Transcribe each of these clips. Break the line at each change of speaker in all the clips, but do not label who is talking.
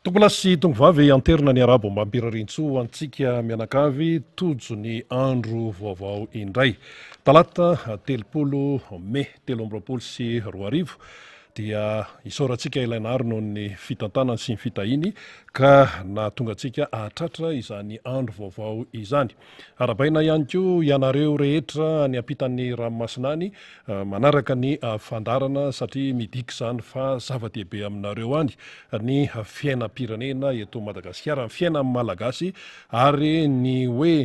Tompolasy tongovavy anterina ny arabo ambam-pirarintso antsika mianakavy tojo ny andro vaovao indray. Talata telopolo May 2024 dia isaorantsika ilainary noho ny fitantanana sy ny fitahiny ka nahatonga antsika ahatratra izany andro vaovao izany. Arabaina ihany koa ianareo rehetra ny ampitan'ny ranomasinany manaraka ny fandarana satria midika izany fa zava-dehibe aminareo any ny fiainam-pirenena eto Madagasikara, ny fiainan'ny malagasy ary ny hoe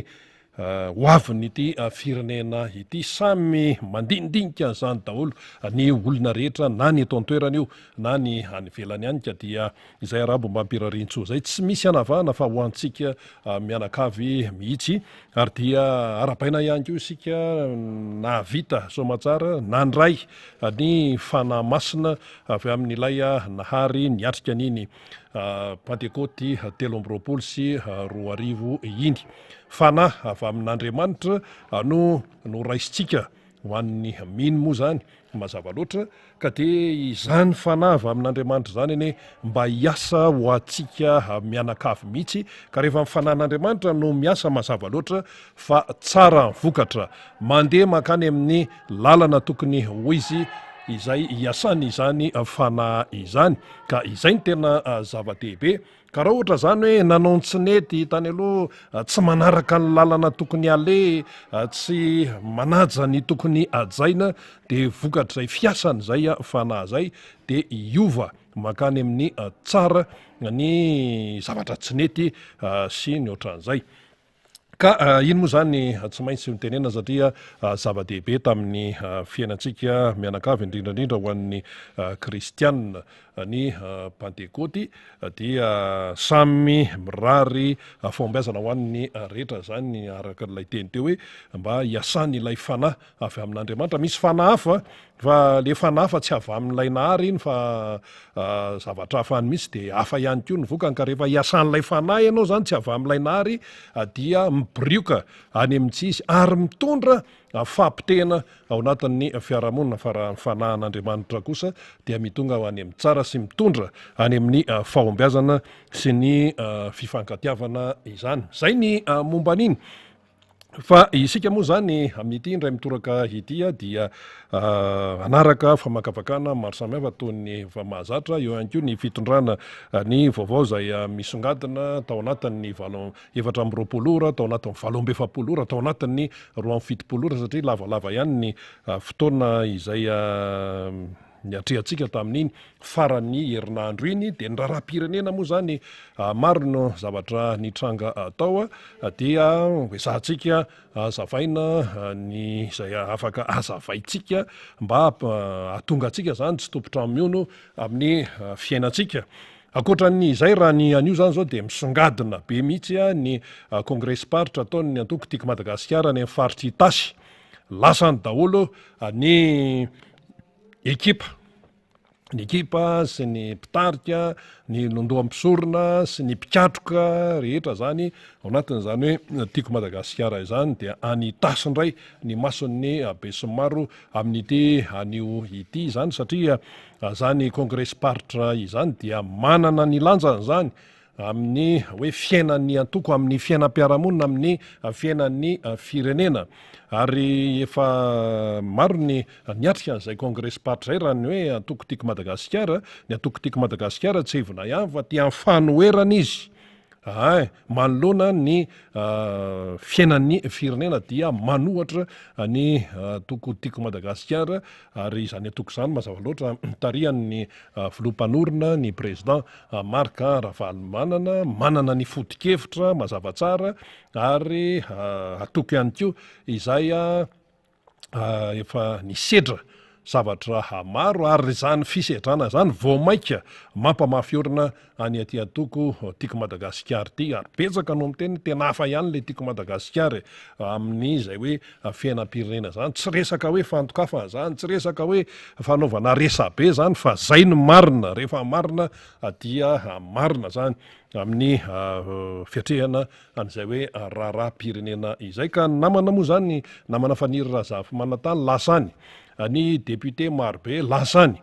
hoavin'ity firenena ity samy mandinidinika izany daholo ny olona rehetra na ny eto an-toerana io na ny any ivelany any ka dia izay arabo ambam-pirarintso izay tsy misy anavahana fa ho antsika mianakavy mihitsy ary dia arabaina ihany koa isika nahavita soamatsara nandray ny fanahy masina avy amin'ilay nahary niatrika an'iny Pentecote 2024 sy 2025 iny. Fanahy avy amin'Andriamanitra no raisitsika ho an'ny mino moa zany mazava loatra ka dia izany fanahy avy amin'Andriamanitra zany ane mba hiasa ho antsika mianakavy mihitsy ka rehefa mifanahin'Andriamanitra no miasa mazava loatra fa tsara vokatra mandeha makany amin'ny lalana tokony ho izy izay hiasany izany fanahy izany ka izay ny tena zava-dehibe. Ka raha ohatra zany hoe nanao ny tsy nety tany aloha tsy manaraka ny lalana tokony ale tsy manaja ny tokony ajaina dia vokatra izay fiasany izay fanahy zay dia hiova makany amin'ny tsara ny zavatra tsy nety sy ny ohatran'izay. Ka ino moa zany tsy maintsy mitenena satria zava-dehibe tamin'ny fiainantsika mianakavy indrindrandrindra ho an'ny kristianina ny Pentecote dia samy mirary fombiazana ho an'ny rehetra zany araka ilay teny teo hoe mba hiasany ilay fanahy avy amin'Andriamanitra. Misy fanahy hafa fa le fanahy hafa tsy avy amin'ilay nahary iny fa zavatra hafany mihitsy dia hafa ihany koa ny vokany ka rehefa hiasan'ilay fanahy ianao zany tsy avy amin'ilay nahary dia mibrioka any amin'tsy izy ary mitondra fampitehana ao anatin'ny fiarahamonina fa raha ny fanahin'Andriamanitra kosa dia mitonga ho any amin'ny tsara sy mitondra any amin'ny fahombiazana sy ny fifankatiavana izany. Zay ny momba an'iny. Fa isika moa zany amin'ity indray mitoraka ity dia anaraka famakafakana maro samihafa toy ny mahazatra eo ihany koa ny fitondrana ny vaovao izay misongadina tao anatin'ny 720 ora, tao anatin'ny 720 ora, tao anatin'ny 270 ora satria lavalava ihany ny fotoana izay niatrehantsika tamin'iny faran'ny herinandro iny dia ny raharaham-pirenena moa zany maro no zavatra nitranga atao dia hoezahantsika azavaina ny izay afaka azavaintsika mba hahatonga antsika zany tsy tompotrano amin'ny fiainantsika. Ankoatran'izay raha ny an'io zany zao dia misongadina be mihitsy ny congrès paritra ataony ny antoko tiako Madagasikara ny faritry tasy lasany daholo ny ekipa sy ny mpitarika ny londoam-pisorona sy ny mpikatroka rehetra zany ao anatin'izany hoe tiako Madagasikara izany dia any tasy indray ny mason'ny besinimaro amin'ity anio ity zany satria zany congrès paritra izany dia manana ny lanjany zany amin'ny hoe fiainan'ny antoko amin'ny fiainam-piarahamonina amin'ny fiainan'ny firenena ary efa maro ny niatrika an'izay congrès paritra izay raha ny hoe antoko tiako Madagasikara, ny antoko tiako Madagasikara tsy hevina ihany fa tia fanoherana izy. Manoloana ny fiainan'ny firenena dia manohatra ny antoko tiako Madagasikara ary izany antoko izany mazava loatra tarihan'ny filoham-panorona ny président Marc Ravalomanana manana ny foto-kevitra mazava tsara ary atoko ihany koa izay efa nisedra zavatra maro ary zany fisedrana zany vao maika mampamafiorina any aty antoko tiako Madagasikara ity ary betsaka no miteny tena hafa ihany le tiako Madagasikara amin'izay hoe fiainam-pirenena zany tsy resaka hoe fantokafa zany tsy resaka hoe fanaovana resabe zany fa zay no marina rehefa marina dia marina zany amin'ny fiatrehana an'izay hoe raharaham-pirenena izay ka namana moa zany namana faniry Razafy Manantany lasany ny député marobe lasany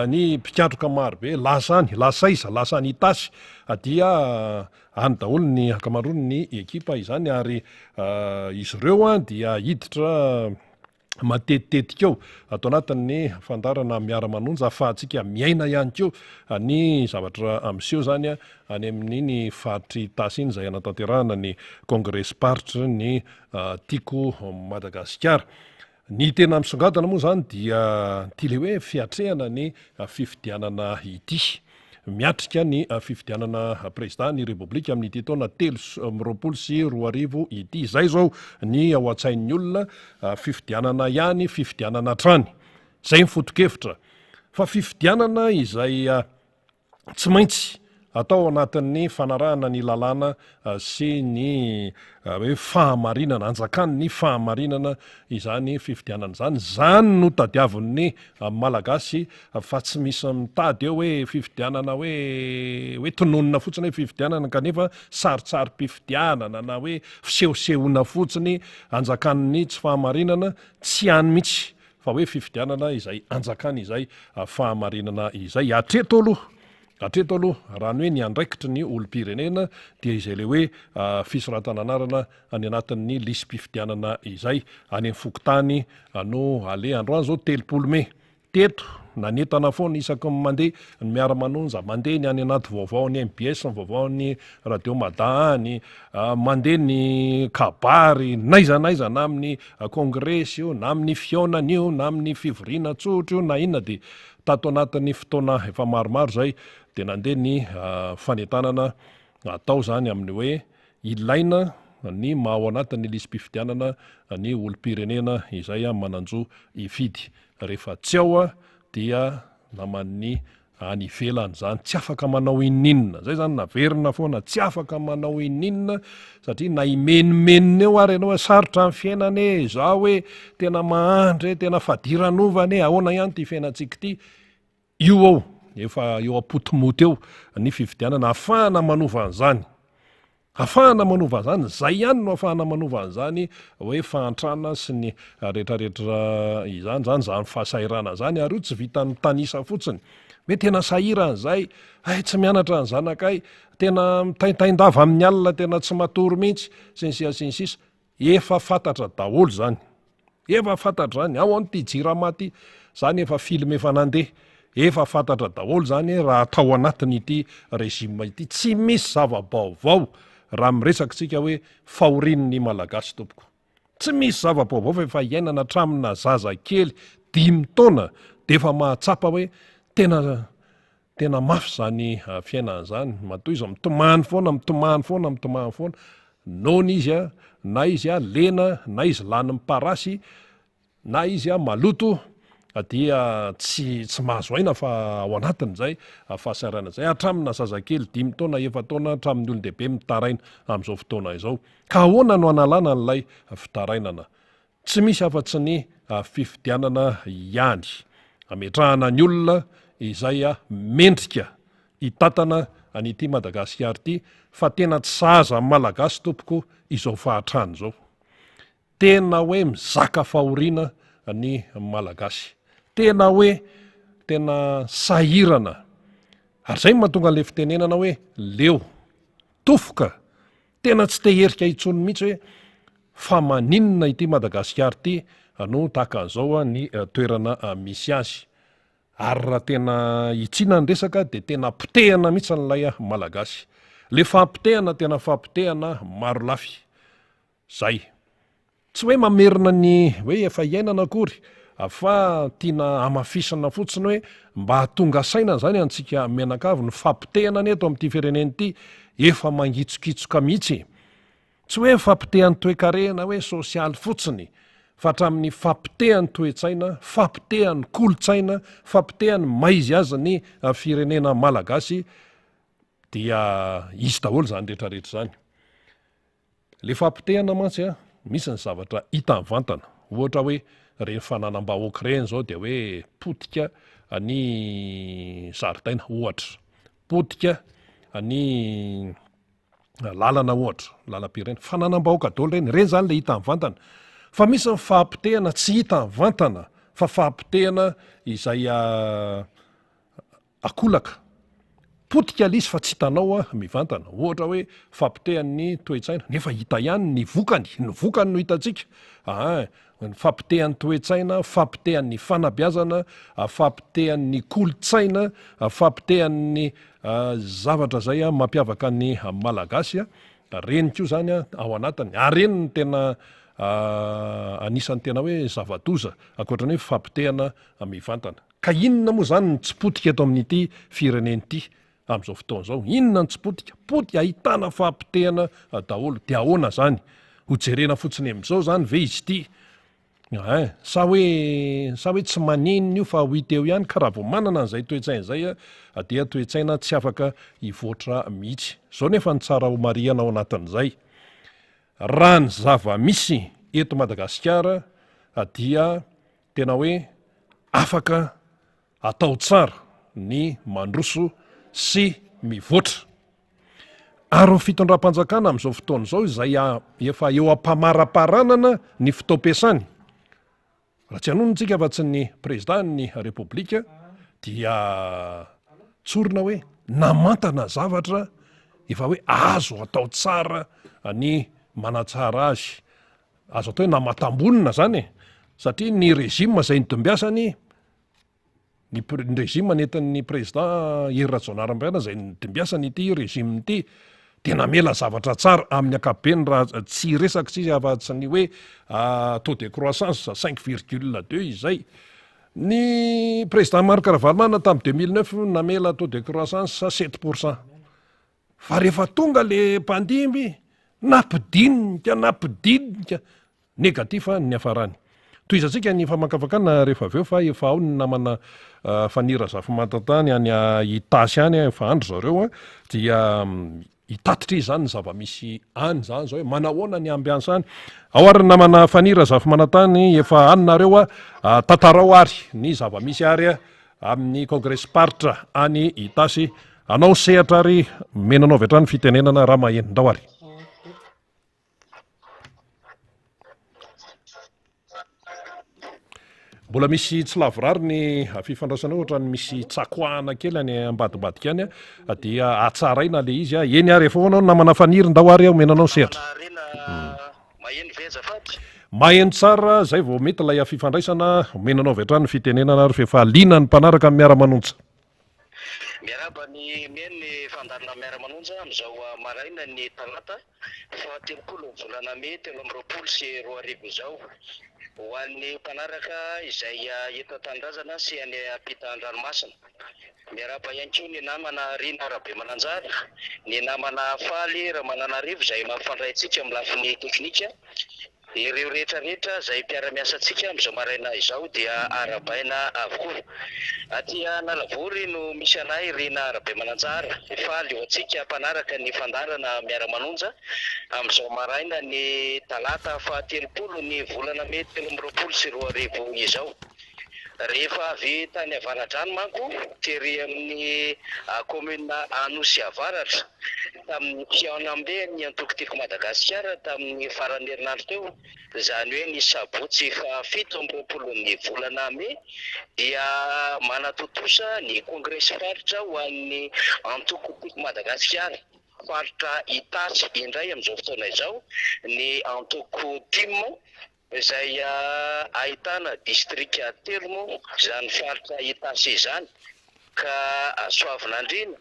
ny mpikatroka marobe lasa ny tasy dia any daholo ny akamarony ny ekipa izany ary izy ireo dia hiditra matetitetika eo atao anatin'ny fandarana miara-manonja afahantsika miaina ihany keo ny zavatra amseho zany any amin'iny faritry tasy iny izay anatanterahana ny congrès partre ny tiako Madagasikara. Ny tena misongadana moa zany dia ty le hoe fiatrehana ny fifidianana ity. Miatrika ny fifidianana président ny republika amin'ity taona 2024 ity. Zay zao ny ao an-tsain'ny olona fifidianana ihany, fifidianana trany. Zay mifotokevitra. Fa fifidianana izay tsy maintsy atao anatin'ny fanarahana ny lalàna sy ny hoe fahamarinana, anjakany ny fahamarinana izany fifidianana zany. Zany no tadiavin'ny malagasy fa tsy misy mitady eo hoe fifidianana hoe tononona fotsiny hoe fifidianana kanefa saritsary-pifidianana na hoe fisehosehoana fotsiny anjakany ny tsy fahamarinana tsy hany mihitsy fa hoe fifidianana izay anjakany izay fahamarinana izay. Hatreto aloha raha ny hoe ny andraikitry ny olom-pirenena dia izay le hoe fisoratana anarana any anatin'ny lisy-pifidianana izay any amin'ny fokotany no ale androany zao 30 Mai. Teto nanentana foana isaky mandeha ny miara-manonja, mandeha ny any anaty vaovao ny MBS, ny vaovao ny radio Madany, mandeha ny kabary, naiza na amin'ny congrès io, na amin'ny fionana io, na amin'ny fivoriana tsotra io, na inona dia tato anatin'ny fotoana efa maromaro zay dia nandeha ny fanentanana atao zany amin'ny hoe ilaina ny maha ao anatin'ny lisy-pifidianana ny olom-pirenena izay mananjo ifidy. Rehefa tsy ao dia naman'ny any ivelany zany, tsy afaka manao ininona. Zay zany naverina foana, tsy afaka manao ininona satria na imenimenina eo ary ianao sarotra ny fiainana zao hoe tena mahandry, tena fadiran'ovana ahoana ihany ty fiainantsika ty. Io ao efa eo apotomoto eo ny fifidianana afahana manova an'izany. Afahana manova an'izany, zay ihany no afahana manova an'izany hoe fahantrana sy ny rehetrarehetra izany zany fahasairana zany ary io tsy vitan'ny tanisa fotsiny. Hoe tena sahira an'izay, tsy mianatra ny zanakay, tena mitaintaindava amin'ny alina, tena tsy matory mihitsy, sy ny sisa. Efa fantatra daholo zany. Efa fantatra zany, ao an'ity jiramaty zany efa film efa nandeha. Efa fantatra daholo zany raha atao anatiny ity régime ity. Tsy misy zava-baovao raha miresakitsika hoe fahorian'ny malagasy tompoko. Tsy misy zava-baovao fa efa iainana tramina zaza kely 5 taona dia efa mahatsapa hoe tena mafy zany fiainana zany. Matoy izy mitomany foana nona izy na izy lena, na izy lany parasy, na izy maloto dia tsy mahazo aina fa ao anatiny zay fahasairana zay hatramina zazakely 5 taona 4 taona hatramin'ny olon-dehibe mitaraina amin'izao fotoana izao. Ka ahoana no analana n'ilay fitarainana? Tsy misy afa-tsy ny fifidianana ihany. Ametrahana ny olona izay mendrika hitatana an'ity Madagasikara ity fa tena tsy sahaza malagasy tompoko izao fahatrany zao. Tena hoe mizaka fahoriana ny malagasy. Tena sahirana. Ary zay mahatonga an'ilay fitenenana hoe leo, tofoka, tena tsy teherika intsony mihitsy hoe fa maninona ity Madagasikara ity no tahaka an'izao ny toerana misy azy. Ary raha tena hitsina ny resaka dia tena potehana mihitsy n'ilay malagasy. Le fampitehana tena fampitehana maro lafy. Zay. Tsy hoe mamerina ny hoe efa iainana akory, fa tiana amafisana fotsiny hoe mba hahatonga saina zany antsika menakavy ny fampitehana neto amin'ity firenena ity efa mangitsokitsoka mihitsy. Tsy hoe fampitehan'ny toe-karena hoe sosialy fotsiny, fa hatramin'ny fampitehan'ny toe-tsaina, fampitehan'ny kolotsaina, fampitehan'ny maizy azy ny firenena malagasy dia izy daholo zany rehetrarehetra zany. Le fampitehana mantsy misy ny zavatra hita mivantana. Ohatra hoe reny fananam-bahoaka reny zao dia hoe potika ny zaridaina ohatra. Potika ny lalana ohatra, lalam-pirenena. Fananam-bahoaka daholo reny zany le hita mivantana. Fa misy ny fampitehana tsy hita mivantana, fa fampitehana izay akolaka potika lizy fa tsy hitanao a mivantana, ohatra hoe fampitehan'ny toe-tsaina nefa hita ihany ny vokany no hitantsika ny fampitehan'ny toe-tsaina, fampitehan'ny fanabeazana, fampitehan'ny kolotsaina, fampitehan'ny zavatra zay a mampiavaka ny malagasy reny koa zany a ao anatiny reny ny tena anisan'ny tena hoe zava-doza ankoatrany hoe fampitehana mivantana. Ka inona moa zany ny tsipotika eto amin'ity fireneny ity amin'izao fotoana zao? Inona ny tsipotika ahitana fampitehana daholo, dia ahoana zany? Ho jerena fotsiny amin'izao zany ve izy ity? Sa hoe tsy manino io fa ho iteo ihany, ka raha vao manana an'izay toe-tsaina zay dia toe-tsaina tsy afaka hivoatra mihitsy. Zao nefa ny tsara ho marihana ao anatin'izay. Raha ny zava-misy eto Madagasikara dia tena hoe afaka atao tsara ny mandroso sy mivoatra. Ary ny fitondram-panjakana amin'izao fotoana izao izay efa eo am-pamaraparanana ny fitaom-piasany. Raha tsy hanonontsika fa tsy ny président-ny repoblika dia tsorina hoe namantana zavatra efa hoe azo atao tsara ny manatsara azy. Azo atao hoe namatam-bonina zany satria ny régime izay nitombiasany ny régime nentin'ny président Hery Rajaonarimampianina izay nitombiasany ity régime ity dia namela zavatra tsara amin'ny ankapobeny raha tsy resaka sisy afa-tsy ny hoe taux de croissance 5,2 izay. Ny président Marc Ravalomanana tamin'ny 2009 namela taux de croissance 7%. Fa rehefa tonga le mpandimby nampidinika negatif ny hafarany. Toy izantsika ny famankafakana rehefa aveo fa efa ao ny namana fanira zafimatatany any itasy any efa andro zareo dia hitatitra izany ny zava-misy any zany zao hoe manahoana ny ambiansa any. Ao ary namana fanira zafimanatany efa anynareo tantarao ary ny zava-misy ary amin'ny congrès partra any itasy. Anao sehatra ary menanao avy hatrany fitenenana raha mahendrindao ary. Mbola misy tsy lavorary ny fifandraisana ohatra ny misy tsakoahana kely any ambadibadika any dia atsaraina le izy eny ary efa hoanao namana fanirindao ary menanao sehatra. Maheno tsara zay vao mety ilay fifandraisana menanao avy hatrany fitenenana ary fefa liana ny mpanaraka amin'ny miara-manonja.
Miaraba ny meny fandarina miara-manonja amin'izao maraina ny talata fa 30 volana May 2024 izao ho an'ny mpanaraka izay eto Tanindrazana sy any ampita-dranomasina. Miaraba ihany koa ny namana Rina Rabemananjara, ny namana Faly Ramananarivo izay mampifandray antsika amin'ny lafiny teknika. Ireo rehetrarehetra izay mpiara-miasa antsika amin'izao maraina izao dia arabaina avokoa. Aty Nalavory no misy anay Rina Rabemananjara, Faly eo antsika mpanaraka ny fandarana miara-manonja amin'izao maraina ny talata fa 30 ny volana May 2024 izao. Rehefa avy tany Avaradrano manko tery amin'ny commune Anosy Avaratra tamin'ny Kianambe ny antokotiko Madagasikara tamin'ny farany herinandro teo, izany hoe ny sabotsy fa 17 ny volana May dia manatotosa ny congrès faritra ho an'ny antokotiko Madagasikara. Faritra Itasy indray amin'izao fotoana izao ny antoko Tima izay ahitana district telo izany faritra Itasy izany ka Soavinandriana,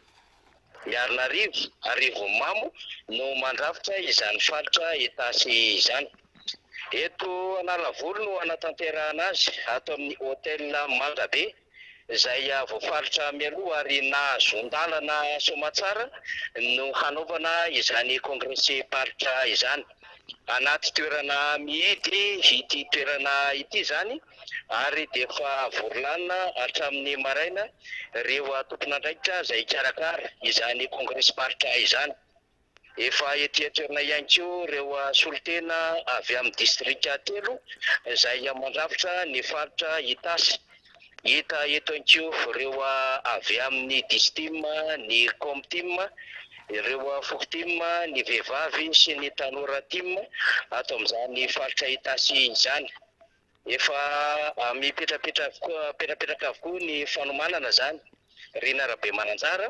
Miarinarivo, Arivomamo no mandrafitra izany faritra Itasy izany. Eto Analavory no anatanterahana azy ato amin'ny hôtel Mangabe izay voafaritra mialoha ary nahazon-dalana Somatsara no hanaovana izany congrès paritra izany. Anaty toerana mihidy ity toerana ity zany ary dia efa vorilana hatramin'ny maraina ireo tompon'andraikitra izay karakara izany congrès paritra izany. Efa ety toerana ihany koa ireo solitena avy amin'ny district telo izay mandrafitra ny faritra Itasy. Hita eto ihany koa ireo avy amin'ny Distim, ny Comtim, ireo Fokotim, ny vehivavy sy ny tanora Tim ato amin'izany faritra Itasy izany. Efa mipetrapetraka avokoa ny fanomanana zany Rina Rabe Mananjara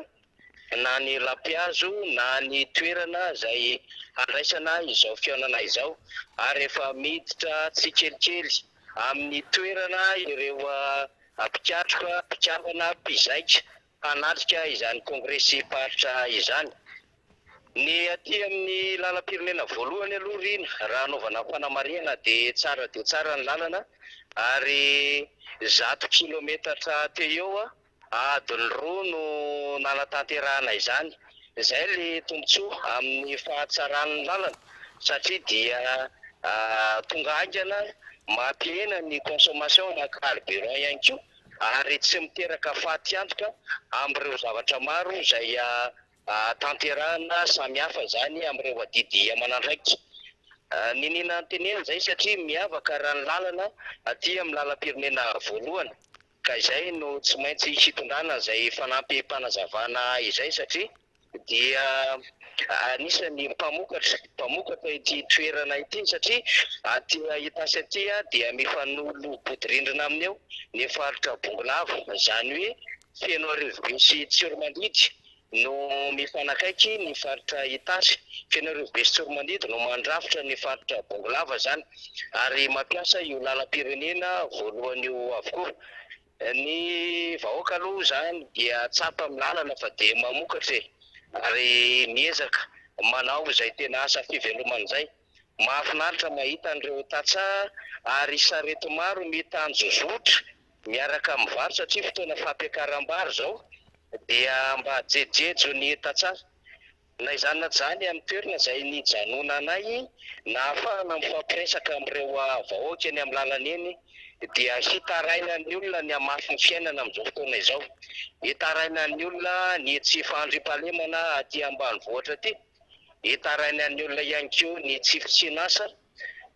na ny lampiazo na ny toerana zay andraisana izao fiainana izao, ary efa miditra tsikelikely amin'ny toerana ireo mpikavana mpizaika hanatrika izany kongresy paritra izany. Ny aty amin'ny lalam-pirenena voalohany aloha Rina, raha anaovana fanamarihana dia tsara ny lalana, ary 100 kilometatra teo eo adiny 2 no nanatanterahana izany. Izay le tombotsoa amin'ny fahatsaran'ny lalana, satria dia tonga haingana mampihena ny consommation na carburant ihany koa, ary tsy miteraka faty antoka amin'ireo zavatra maro izay tanterahana samihafa zany amin'ireo adidy aman'andraikitra. Ninina tenena zay satria miavaka raha ny lalana aty amin'ny lalam-pirenena voalohany, ka izay no tsy maintsy hitondrana izay fanampim-panazavana izay, satria dia anisany mpamokatra ity toerana ity, satria aty Itasy aty dia mifanolo bodirindrina aminy eo ny faritra Bongolava, zany hoe feno Arivobe sy Tsoromanidy no mifanakaiky ny faritra Itasy, feno Arivobe sy Tsoromanidy no mandrafitra ny faritra Bongolava zany, ary mampiasa io lalam-pirenena voalohany io avokoa. Ny vahoaka aloha zany dia tsapa amin'ny lalana fa dia mamokatra ary miezaka manao izay tena asa fivelomana izay. Mahafinaritra mahita an'ireo tantsaha ary sarety maro mitanjozotra miaraka mivarotra, satria fotoana fampiakaram-bary zao dia mba jejejo ny tantsaha. Na izany na zany amin'ny toerana izay nijanona anay na ahafahana mifampiresaka amin'ireo vahoaka eny amin'ny lalana eny, dia hitaraina ny olona ny hamafy ny fiainana amin'izao fotoana izao. Hitaraina ny olona ny tsy fandriam-pahalemana aty ambanivohitra aty, hitaraina ny olona ihany koa ny tsy fitsinasa,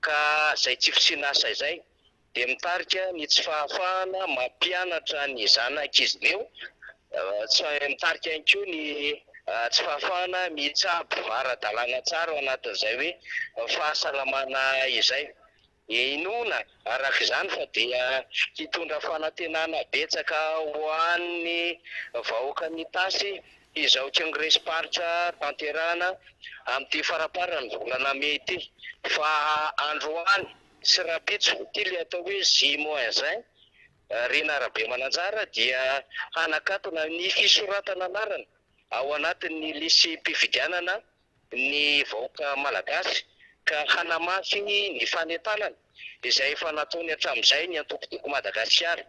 ka izay tsy fitsinasa izay dia mitarika ny tsy fahafahana mampianatra ny zanak'izy ireo, mitarika ihany koa ny tsy fahafahana mitsabo ara-dalàna tsara ao anatin'izay hoe fahasalamana izay. Inona araka izany fa dia hitondra fanantenana betsaka ho an'ny vahoakan'ny Tasy izao kongresy paritra tanterahana amin'ity faraparany volana May ity, fa androany sy rapitso ity le atao hoe J-1 Rina Rabe Mananjara dia hanakatona ny fisoratana anarana ao anatin'ny lisy mpifidianana ny vahoaka malagasy, ka hanamafy ny fanentanana izay efa nataony hatramin'izay ny antoko-tiko Madagasikara.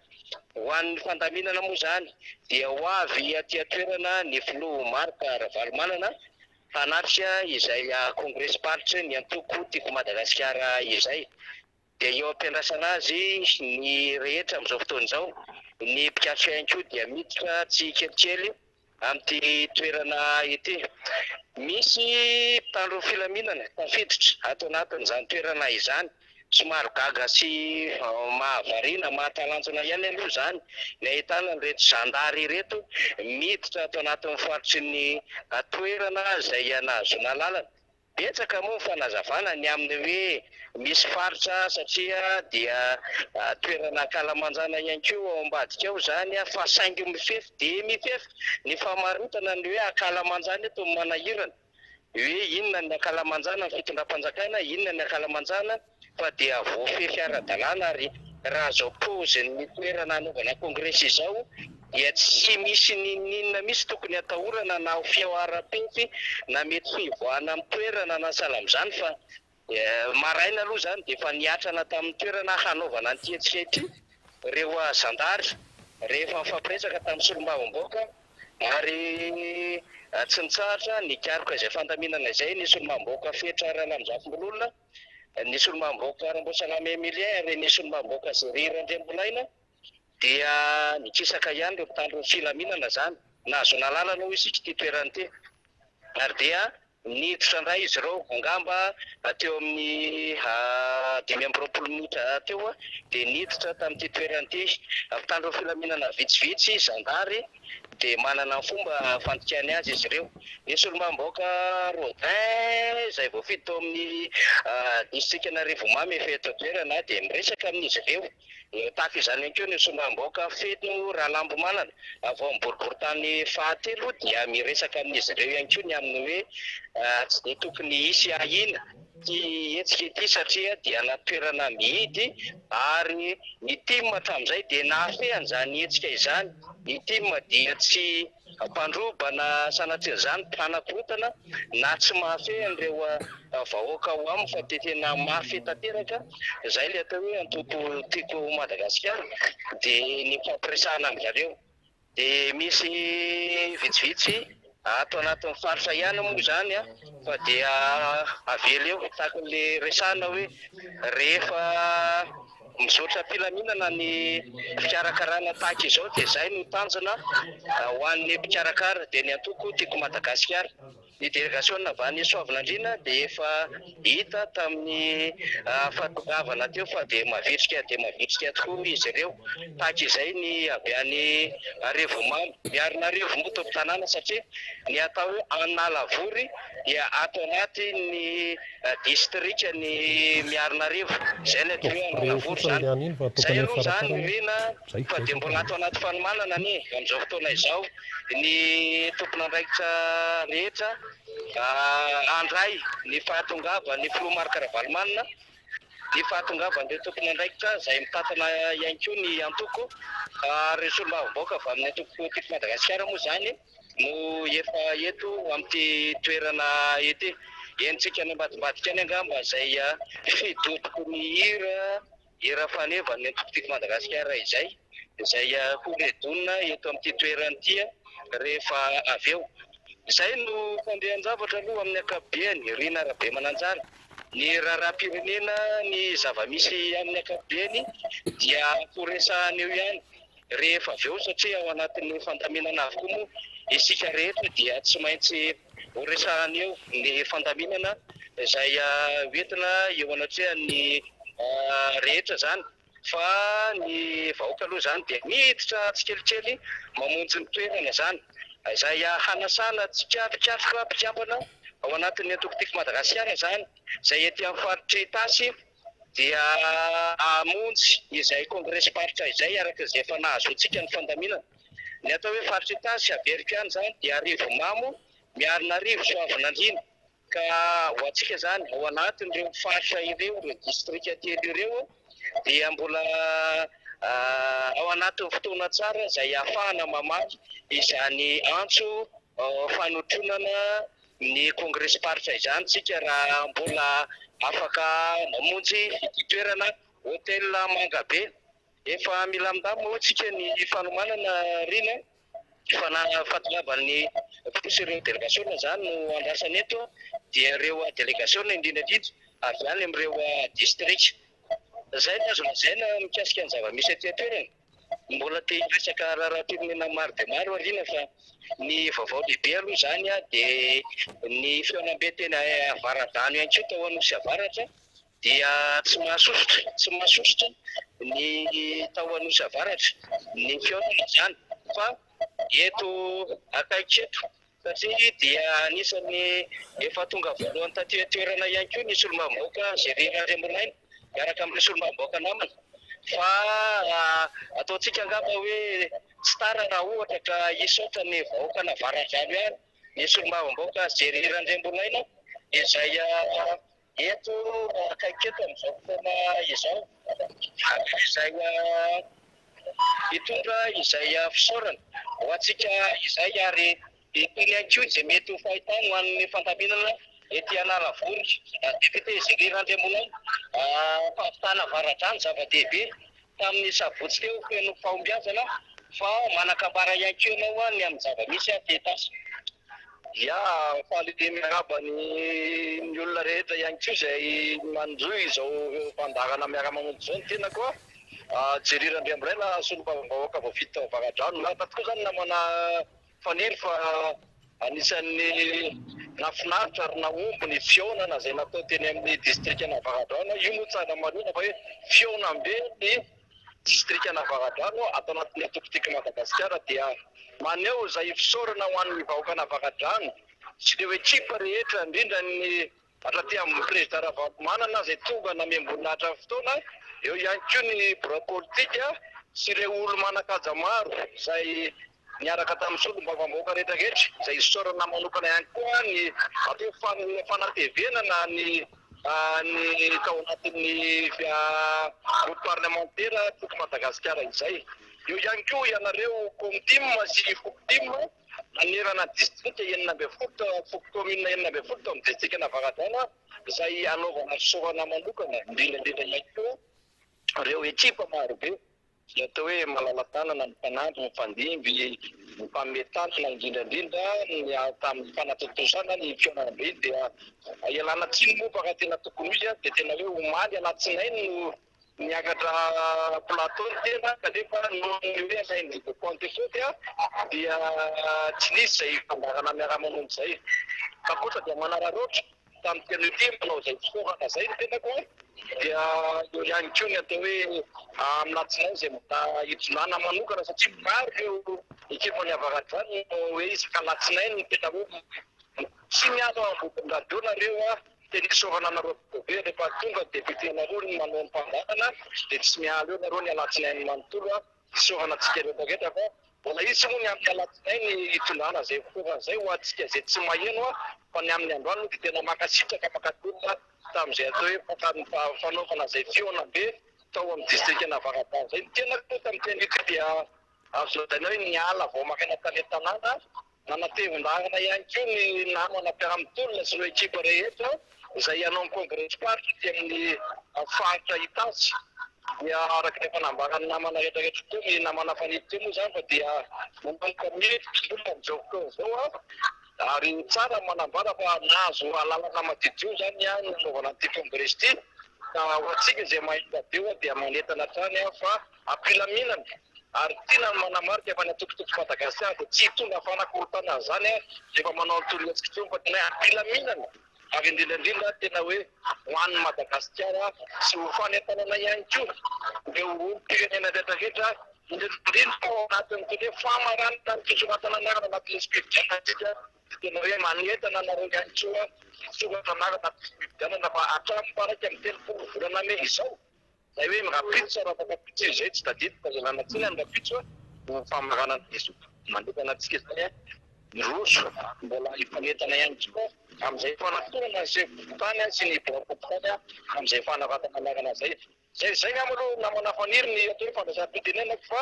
Ho an'ny fandaminana moa zany dia ho avy aty toerana ny filoha Marc Ravalomanana hanatrika izay kongresy paritra ny antoko-tiko Madagasikara izay. Dia eo ampiandrasana azy ny rehetra amin'izao fotoana izao, ny mpikatso ihany koa dia miditra tsikelikely amin'ity toerana ity. Misy mpitandro filaminana tafiditra ato anatin'izany toerana izany, somary gaga sy mahavariana mahatalanjona ihany aloha zany ny ahitana an'ireto zandary ireto miditra ato anatin'ny faritry ny toerana izay nazona lalana. Betsaka moa fanazavana ny amin'ny hoe misy faritra, satria dia toerana kalamanjana ihany koa ao ambadika ao zany, fa saingy mifefy dia mifefy ny famarotana ny hoe akalamanjana eto manahirana, hoe inona ny akalamanjana ny fitondram-panjakana, inona ny akalamanjana, fa dia voafefy ara-dalàna. Ary raha zao paozin'ny toerana anaovana kongresy izao dia tsy misy ninona misy tokony atahorana na ho fiaoara-pefy na mety fivoahana amin'ny toerana na salam'izany, fa maraina aloha zany dia efa niatrana tamin'ny toerana hanaovana an'ity ety ireo zandary rehefa mifampiresaka tamin'ny solombavamboaka, ary tsy nitsahatra nikaroka izay fandaminana izay ny solomamboaka Fetra Ralamjafimbololona, ny solomamboaka Ramboasalama Emilien, ary ny solomamboaka Zery Randrembolaina, dia nikisaka ihany ireo mpitandro filaminana zany nazona lalana ho isika ity toerana ity. Ary dia niditra indray izy ireo angamba teo amin'ny 5 minitra teo, dia niditra tamin'ity toerana ity mpitandro filaminana vitsivitsy zandary, dia manana fomba fantikany azy izy ireo. Nisy olombamboaka Rodin izay voafidy tao amin'ny district Anarivomamy efa eto an-toerana dia miresaka amin'izy ireo. Tahaka izany ihany koa nisy olombamboaka Feno Rahalambomanana avy ao amin'ny boriboritany fahatelo dia miresaka amin'izy ireo ihany koa ny amin'ny hoe tsy dia tokony hisy ahina ty hetsika ity satria dia anaty toerana mihidy ary ny team hatramin'izay dia nahafehany izany hetsika izany. Ny team dia tsy mpandrobana sanatria izany mpanakorotana na tsy mahafehy an'ireo vahoaka ho aminy fa dia tena mafy tanteraka. Izay ilay atao hoe antoko tiako Madagasikara dia ny fampiresahana amin'izareo. Dia misy vitsivitsy ato anatin'ny faritra ihany moa izany fa dia avela eo tahaka ilay resahana hoe rehefa misaotra mpilaminana ny fikarakarana tahaka izao dia izay no tanjona ho an'ny mpikarakara. Dia ny antoko tiako Madagasikara, ny délégation avy any Soavinandriana dia efa hita tamin'ny fahatongavana teo fa dia mavitrika tokoa izy ireo. Tahaka izay ny avy any Arivomamy miarina Arivo moa tompon tanàna satria ny atao hoe Analavory dia ato anaty ny district ny miarina Arivo. Izay ny atao hoe Analavory zany. Izay aloha zany rena fa dia mbola ato anaty fanomanana amin'izao fotoana izao ny tompon'andraikitra rehetra andray ny fahatongava ny Filomar Karavalomanina ny fahatongavan'ireo tompon'andraikitra izay mitantana ihany koa ny antoko ary solombavam-baoaka avy amin'ny antoko tiako Madagasikara moa zany no efa eto amin'ity toerana ety. Entsika ny ambadimbadika any angamba izay fidotoko ny hira faneva ny antoko tiako Madagasikara izay holedonina eto amin'ity toerana ity rehefa avy eo. Izay no fandehan-javatra aloha amin'ny ankapobeny Rina Rabemananjara. Ny raharaham-pirenena ny zava-misy amin'ny ankapobeny dia horesahana eo ihany rehefa avy eo satria ao anatin'ny fandaminana avokoa moa isika rehetra dia tsy maintsy horesahana eo ny fandaminana izay hoentina eo anatria ny rehetra zany. Fa ny vahoaka aloha zany dia miditra tsikelikely mamonjy ny toerana zany izay hanasana tsikatrikatroka mpikambana ao anatin'ny antoko tiako Madagasikara zany izay ety amin'ny faritry Tasy dia amonjy izay congrès paritra izay araka izay efa nahazoantsika ny fandaminana. Ny atao hoe faritry Tasy Amerika any zany dia Arivomamo miarina Arivo Soavinandriana ka ho antsika zany ao anatin'ireo faritra ireo ireo district telo ireo dia mbola ao anatin'ny fotoana tsara izay ahafahana mamaky izany antso fanotronana ny congrès paritra izany tsika raha mbola afaka mamonjy toerana hôtel Mangabe. Efa mila mindamo moa tsika ny fanomanana Rina fahatongavan'ny posy ireo délégation zany no andrasany eto dia ireo délégation indrindra avy any amin'ireo district. Izay no azo lazaina mikasika ny zava-misy aty an-toerana. Mbola te hiresaka raharaham-pirenena maro dia maro Rina fa ny vaovao lehibe aloha zany dia ny feonam-be tena avaradano ihany koa tao Anosy Avaratra dia tsy mahasosotra ny tao Anosy Avaratra ny feonana zany fa eto akaiky eto satria dia anisany efa tonga voalohany taty toerana ihany koa nisy olombamboaka Rina Remolaina miaraka amin'ny olombamboaka namana fa ataontsika angamba hoe tsy tara raha ohatra ka hisaotra ny vahoaka navaratra avy ihany nisy olombamboaka Rina Remolaina izay eto akaiky eto amin'izao fotoana izao izay hitondra izay fisaorana ho antsika izay ary itony ihany koa izay mety ho fahitana ho an'ny fandaminana ety Analavory deputé Rina Remolaina fahavitana avaratrany zava-dehibe tamin'ny sabotsy teo feno fahombiazana fa manakambara ihany koa ianao ny amin'ny zava-misy aty Tasy.
Ya falite miaraba ny olona rehetra ihany koa izay manjoy izao mpandarana miara-mamonjy zao ny tena koa Rina Remolaina solombavam-bahoaka voafidy tao Avaradrano. Lata tokoa zany namana faniry fa anisan'ny nafinaritra ary naomby ny fionana izay natao teny amin'ny district Avaradrano. Io moa tsara marina fa hoe fionam-be ny distrika Navaradrano atao anatin'ny atokotiko Madagasikara dia maneho izay fisaorana ho an'ny vahoaka Navaradrano sy ireo ekipa rehetra indrindra ny atraty amin'ny président Ravalomanana izay tonga namem-boninahitra fotoana, eo ihany koa ny bureau politika sy ireo olo manan-kaja maro izay niaraka tamin'ny solombavam-bahoaka rehetrarehetra izay fisaorana manokana ihany koa ny atao fanatevenana ny tao anatin'ny groupe parlementaire toko Madagasikara izay. Eo ihany koa ianareo komtima sy foktima manerana distrika enina ambin'ny folo commune enina ambin'ny folo amin'ny distrika Navaradrano izay anaovana fisaorana manokana indrindra ihany koa ireo ekipa maro be izay atao hoe malala-tanana ny mpanandro, ny mifandimby, ny mpametanana indrindrandrindra tamin'ny fanatontosana ny fiaonan'be dia ialana tsiny moa fa raha tena tokony izy dia tena hoe omaly alatsinainy no niakatra plateau tena kanefa noho ny hoe alainy compte foty dia tsy nisy izay fandarana miara-manondro izay fa kosa dia manararoatra tamin'ny tena ity manao izay fisaorana izay ny tenako dia eo ihany koa ny atao hoe amin'atsinainy izay hitonana manokana satria maro ireo ekipa Navaradrano hoe isaka alatsinainy tena hoe tsy miala ambodin-radio nareo tena fisaorana nareo be rehefa tonga député nareo ny manao ny mpandarana dia tsy miala eo nareo ny alatsinainy manontolo fisaorana antsika rehetrarehetra fa mbola isy moa ny amin'ny alatsinainy hitonana izay fisaorana izay ho antsika izay tsy maheno fa ny amin'ny androany dia tena makasitraka makatolona tamin'izay atao hoe fanaovana izay fiona be tao amin'ny distrika Navaradrano izay. Ny tena koa tamin'ny tena ity dia azo lazaina hoe niala vao makana tany tanàna nanatevin-dahana ihany koa ny namana mpiara-mitolona sy ireo ekipa rehetra izay hanao ny congrès party ty amin'ny faritra Itasy. Dia araka ny fanambarany namana rehetrarehetra koa ny namana faniditra moa izany fa dia manomboka miditra amin'izao fotoana izao ary tsara manambara fa nahazo alalana madidio zany ny nanaovana ity congrès ity ka ho antsika izay mahita deo dia manentana hatrany fa ampilaminana ary tiana manamarika fa ny atokotoko Madagasikara dia tsy hitonga fanakorotana zany rehefa manao ny torohetsika tsony fa tena ampilaminana ary indrindrandrindra tena hoe ho an'ny Madagasikara sy ho fanentanana ihany koa ireo olo-pirenena rehetrarehetra indrindra ao anatin'ny tena hoe famaranana ny fisoratana anarana anatin'ny spividianatsika tena hoe manentana nareo ihany koa fisoratra anarana anatin'ny spividianana fa hatramin'ny faraka amin'ny telopolo volana May izao izay hoe mirapitso raha takapitso izay tsy tadidiko fa zalana tsiny ny rapitso no famaranana izy manentana antsika izany ny roso mbola hifanentana ihany koa amin'izay fanatonana izay tany sy ny borapotikany amin'izay fanavatana anarana zay zay amaloha namana faniry ny atao hoe fandraisam-pitenenako fa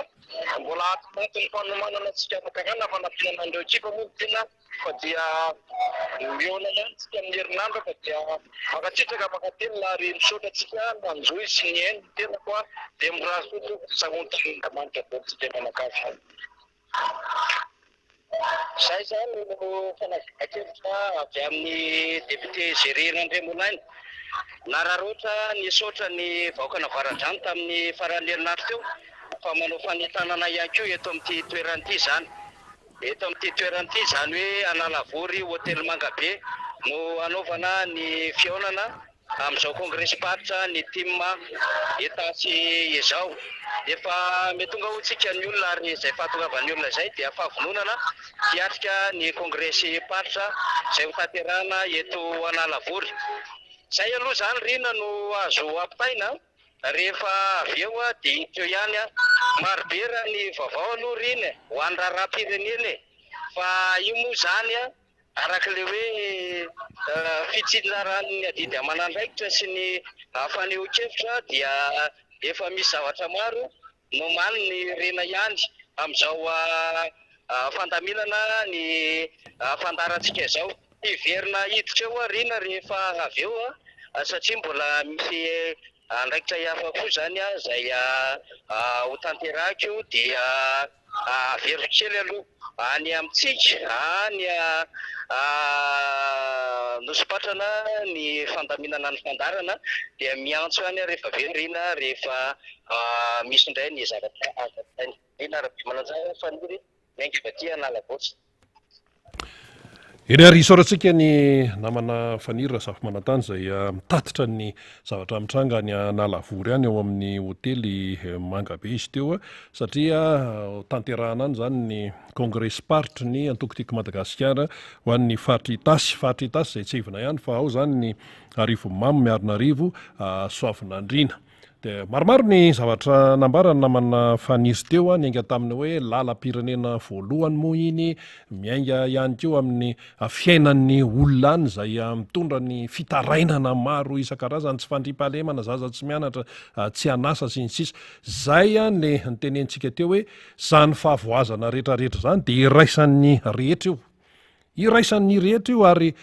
mbola anatin'ny fanomanana antsika makarana fanampianana an'ireo ekipa moa tena fa dia miona ihany tsika amin'ny herinandro fa dia makatsitraka makatelona ary misaotra antsika manjoy sy ny hainy tena koa dia mirahasoto sahontany Andriamanitra botsika mianakavy. Zay zany no fanazakevitra avy amin'ny député Géry Nandremolainy. Nararoatra nisaotra ny vahoaka Navaradrano tamin'ny faran'ny herinandro teo fa manao fanentanana ihany koa eto amin'ity toerana zany. Eto amin'ity toerana ity zany hoe Analavory hôtel Mangabe no anaovana ny fihaonana amin'izao congrès party ny team Itasy izao. Efa metonga ho tsika ny olona ary izay fahatongavan'ny olona izay dia fahavononana hiatrika ny congrès party izay ho tanterahana eto Analavory. Zay aloha zany rina no azo ampitaina rehefa avy eo dia ito ihany marobe raha ny vaovao aloha rina ho an'ny raharaham-pirenena fa io moa zany arak'le hoe fitsinjaran'ny adidy aman'andraikitra sy ny faneho-kevitra dia efa misy zavatra maro no maly ny rena ihany amin'izao fandaminana ny fandarantsika izao. Iverina hiditra eo rina rehefa avy eo satria mbola misy andraikitra hafa koa zany izay ho tanterahako dia averiko kely aloha any amintsika any nosopatrana ny fandaminana ny fandarana dia miantso any rehefa verina rehefa misy indray ny zavatra azainy rina arabe mananjara faniry miainga vaty Analavotsy.
eny ary isaorantsika ny namana fanira safy manantany zay mitatitra ny zavatra mitranga ny analavory any ao amin'ny hotely Mangabe izy teo satria tanterahana any zany ny congrès spartry ny antokotiky Madagasikara ho an'ny faritry itasy zay tsy ivona ihany fa ao zany ny arivo mamy miarina arivo soavinandrina. De maromaro ny zavatra nambarany namana faniry teo ny ainga taminy hoe lalam-pirenena voalohany moa iny, miainga ihany koa amin'ny fiainan'ny olona any zay mitondra ny fitarainana maro isan-karazany, tsy fandriam-pahalemana, zaza tsy mianatra, tsy anasa sy ny sisa. Zay le nitenentsika teo hoe zany fahavoazana rehetrarehetra zany de iraisan'ny rehetra io. Iraisan'ny rehetra io ary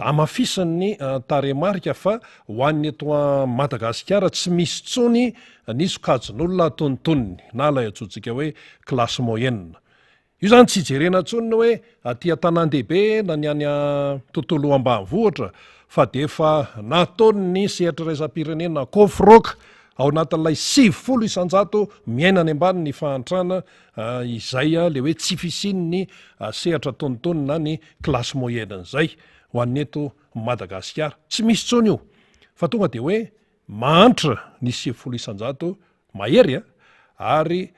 amafisan'ny taremarika fa ho an'ny eto Madagasikara tsy misy tsony ny sokajin'olona tontoniny na lay atsotsika hoe classe moyenne. Io zany tsy jerena tsony hoe aty an-tanan-dehibe na ny any tontolo ambanivohitra fa de efa nataony ny sehatra raisam-pirenena kofroka ao anatin'ilay 70 isanjato miaina any ambany ny fahantrana izay le hoe tsy fisiany sehatra tontonina ny classe moyenne zay ho an'eto Madagasikara. Tsy misy tsony io fa tonga de hoe mantra ny 70 isanjato mahery ary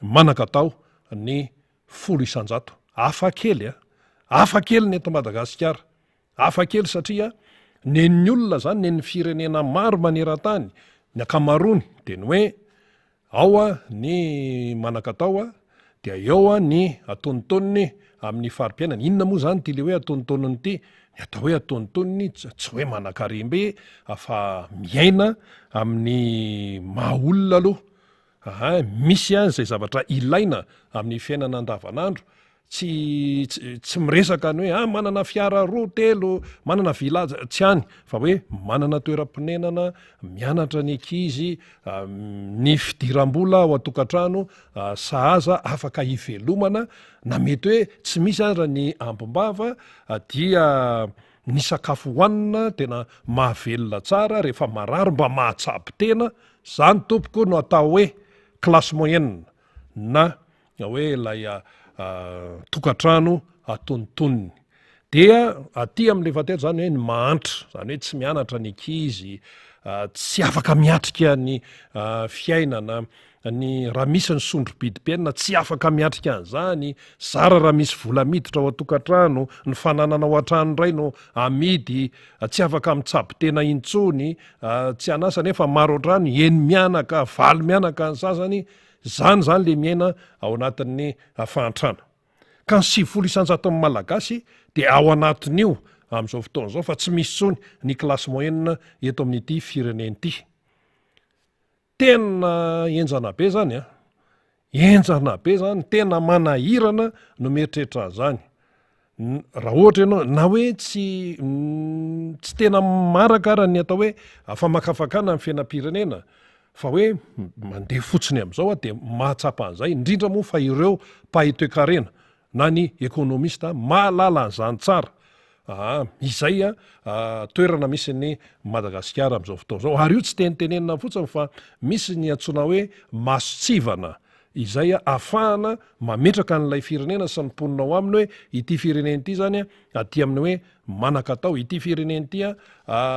manakatao ny 10 isanjato. Hafa kely ny eto Madagasikara. Hafa kely satria nen'ny olona zany, nen'ny firenena maro maneran-tany, ny akamarony de ny hoe ao ny manakatao de eo ny atontoniny amin'ny farim-piainana. Inona moa zany ty le hoe atontoniny ty? Ny atao hoe atontoniny tsy hoe manan-karembe fa miaina amin'ny maha-olona aloha. Misy zay zavatra ilaina amin'ny fiainana andavanandro. Tsy miresaka ny hoe manana fiara roa telo, manana village, tsy any, fa hoe manana toeram-ponenana, mianatra ny ankizy, ny fidiram-bola ao an-tokantrano, sahaza afaka hivelomana, na mety hoe tsy misy ara ny ambom-bava dia ny sakafo hoanina tena mahavelona tsara rehefa marary mba mahatsapy tena. Zany tompoko no atao hoe classe moyenne na hoe lay tokantrano atontoniny. Dia aty amin'le vatery zany hoe ny mahantra, zany hoe tsy mianatra ny ankizy, tsy afaka miatrika ny fiainana, ny raha misy ny sondro-bidim-piainana tsy afaka miatrika an'izany, zara raha misy vola miditra ao an-tokantrano, ny fananana ao an-trano indray no amidy, tsy afaka mitsabo tena intsony, tsy anasa nefa maro an-trano, eny mianaka, valy mianaka ny sasany. Zany le miaina ao anatin'ny fahantrana. Ka ny 70 isanjaton'ny malagasy de ao anatin'io amin'izao fotoana zao fa tsy misy tsony ny classe moyenne eto amin'ity fireneny ity. Tena enjana be zany enjana be zany, tena manahirana no mieritreritra zany. Raha ohatra ianao na hoe tsy tena maraka ara ny atao hoe famakafakana amin'ny fiainam-pirenena, fa hoe mandeha fotsiny amin'izao de mahatsapa an'izay, indrindra moa fa ireo mpahay toe-karena na ny ekonomista mahalala an'izany tsara. Izay toerana misy ny Madagasikara amin'izao fotoana zao. Ary io tsy tenitenenina fotsiny fa misy ny antsoina hoe masotsivana izay ahafahana mametraka n'ilay firenena sy ny mponina ao aminy hoe ity fireneny ity zany aty amin'ny hoe manakatao, ity fireneny ity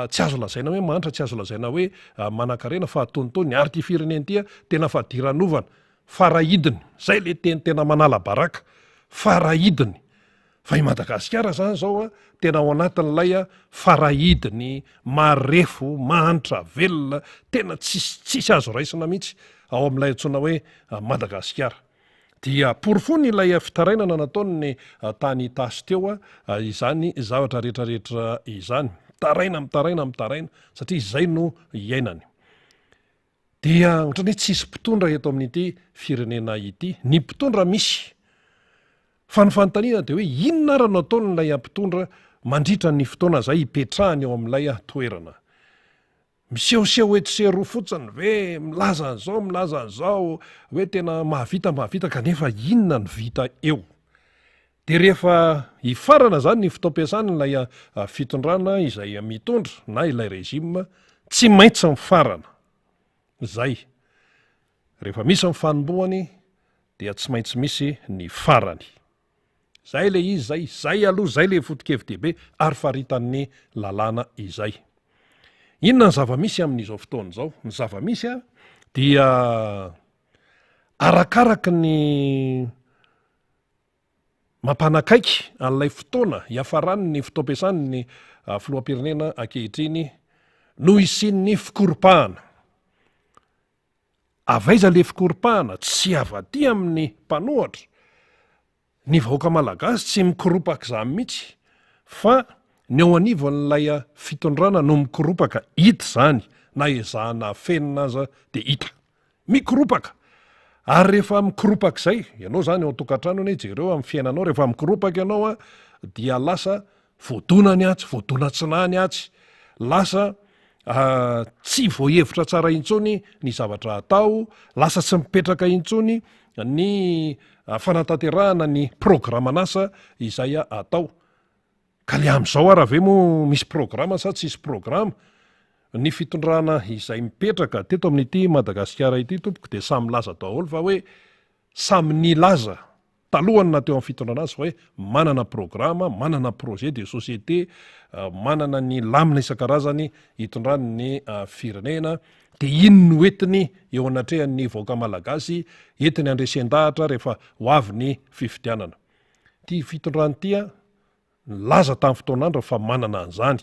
tsy azo lazaina hoe mantra, tsy azo lazaina hoe manan-karena fa atontoniny, ary ity fireneny ity tena fadiranovana, farahidiny, zay le tena manala baraka, farahidiny. Fa i Madagasikara zany zao tena ao anatin'ilay farahidiny, marefo, mahantra velona, tena tsisy azo raisina mihitsy ao amin'ilay antsoina hoe Madagasikara. Dia porofony ilay fitarainana nataony tany tasy teo izany zavatra rehetrarehetra izany. Mitaraina satria izay no iainany. Dia ohatrany hoe tsisy mpitondra eto amin'ity firenena ity. Ny mpitondra misy, fa ny fanontaniana de hoe inona ara no ataony ilay mpitondra mandritra ny fotoana zay hipetrahany eo amin'ilay toerana. Misehoseho hoe tsy roa fotsiny ve milaza an'izao hoe tena mahavita kanefa inona ny vita eo. De rehefa hifarana zany ny fotoam-piasany ilay fitondrana izay mitondra na ilay rejima, tsy maintsy mifarana. Zay. Rehefa misy ny fanombohany dia tsy maintsy misy ny farany. zay le izy zay aloha zay le foto-kevitebe ary faritan'ny lalàna izay. Inona ny zava-misy amin'izao fotoana zao? Ny zava-misy a dia arakaraky ny mampanakaiky an'ilay fotoana hiafarany ny fotoam-piasany ny filoham-pirenena ankehitriny no isian'ny fikoropahana. Avaiza le fikoropahana tsy avaty amin'ny mpanohatra. Ny vahoaka malagasy tsy mikoropaka zany mihitsy fa ny ao anivon'ilay fitondrana no mikoropaka hita zany na ezahana fenina aza de hita mikoropaka. Ary rehefa mikoropaka zay ianao zany ao an-tokantrano ane jereo amin'ny fiainanao rehefa mikoropaka ianao a dia lasa voadonany atsy voadonatsinany atsy lasa tsy voahevitra tsara intsony ny zavatra atao, lasa tsy mipetraka intsony ny fanatanterahana ny programan'asa izay atao. Ka le am'izao araha ve mo misy programa sa tsisy programa ny fitondrana izay mipetraka teto amin'ity Madagasikara ity tompoko de samy laza daholo fa hoe samy nilaza talohany na teo amin'ny fitondrana azy fa hoe manana programa, manana projet de société, manana ny lamina isan-karazany hitondrany ny firenena. De ino no entiny eo anatrehan'ny vahoaka malagasy entiny andresen-dahatra rehefa ho avy ny fifidianana. Ty fitondrany ty laza tamin'ny fotoan'andro fa manana an'izany.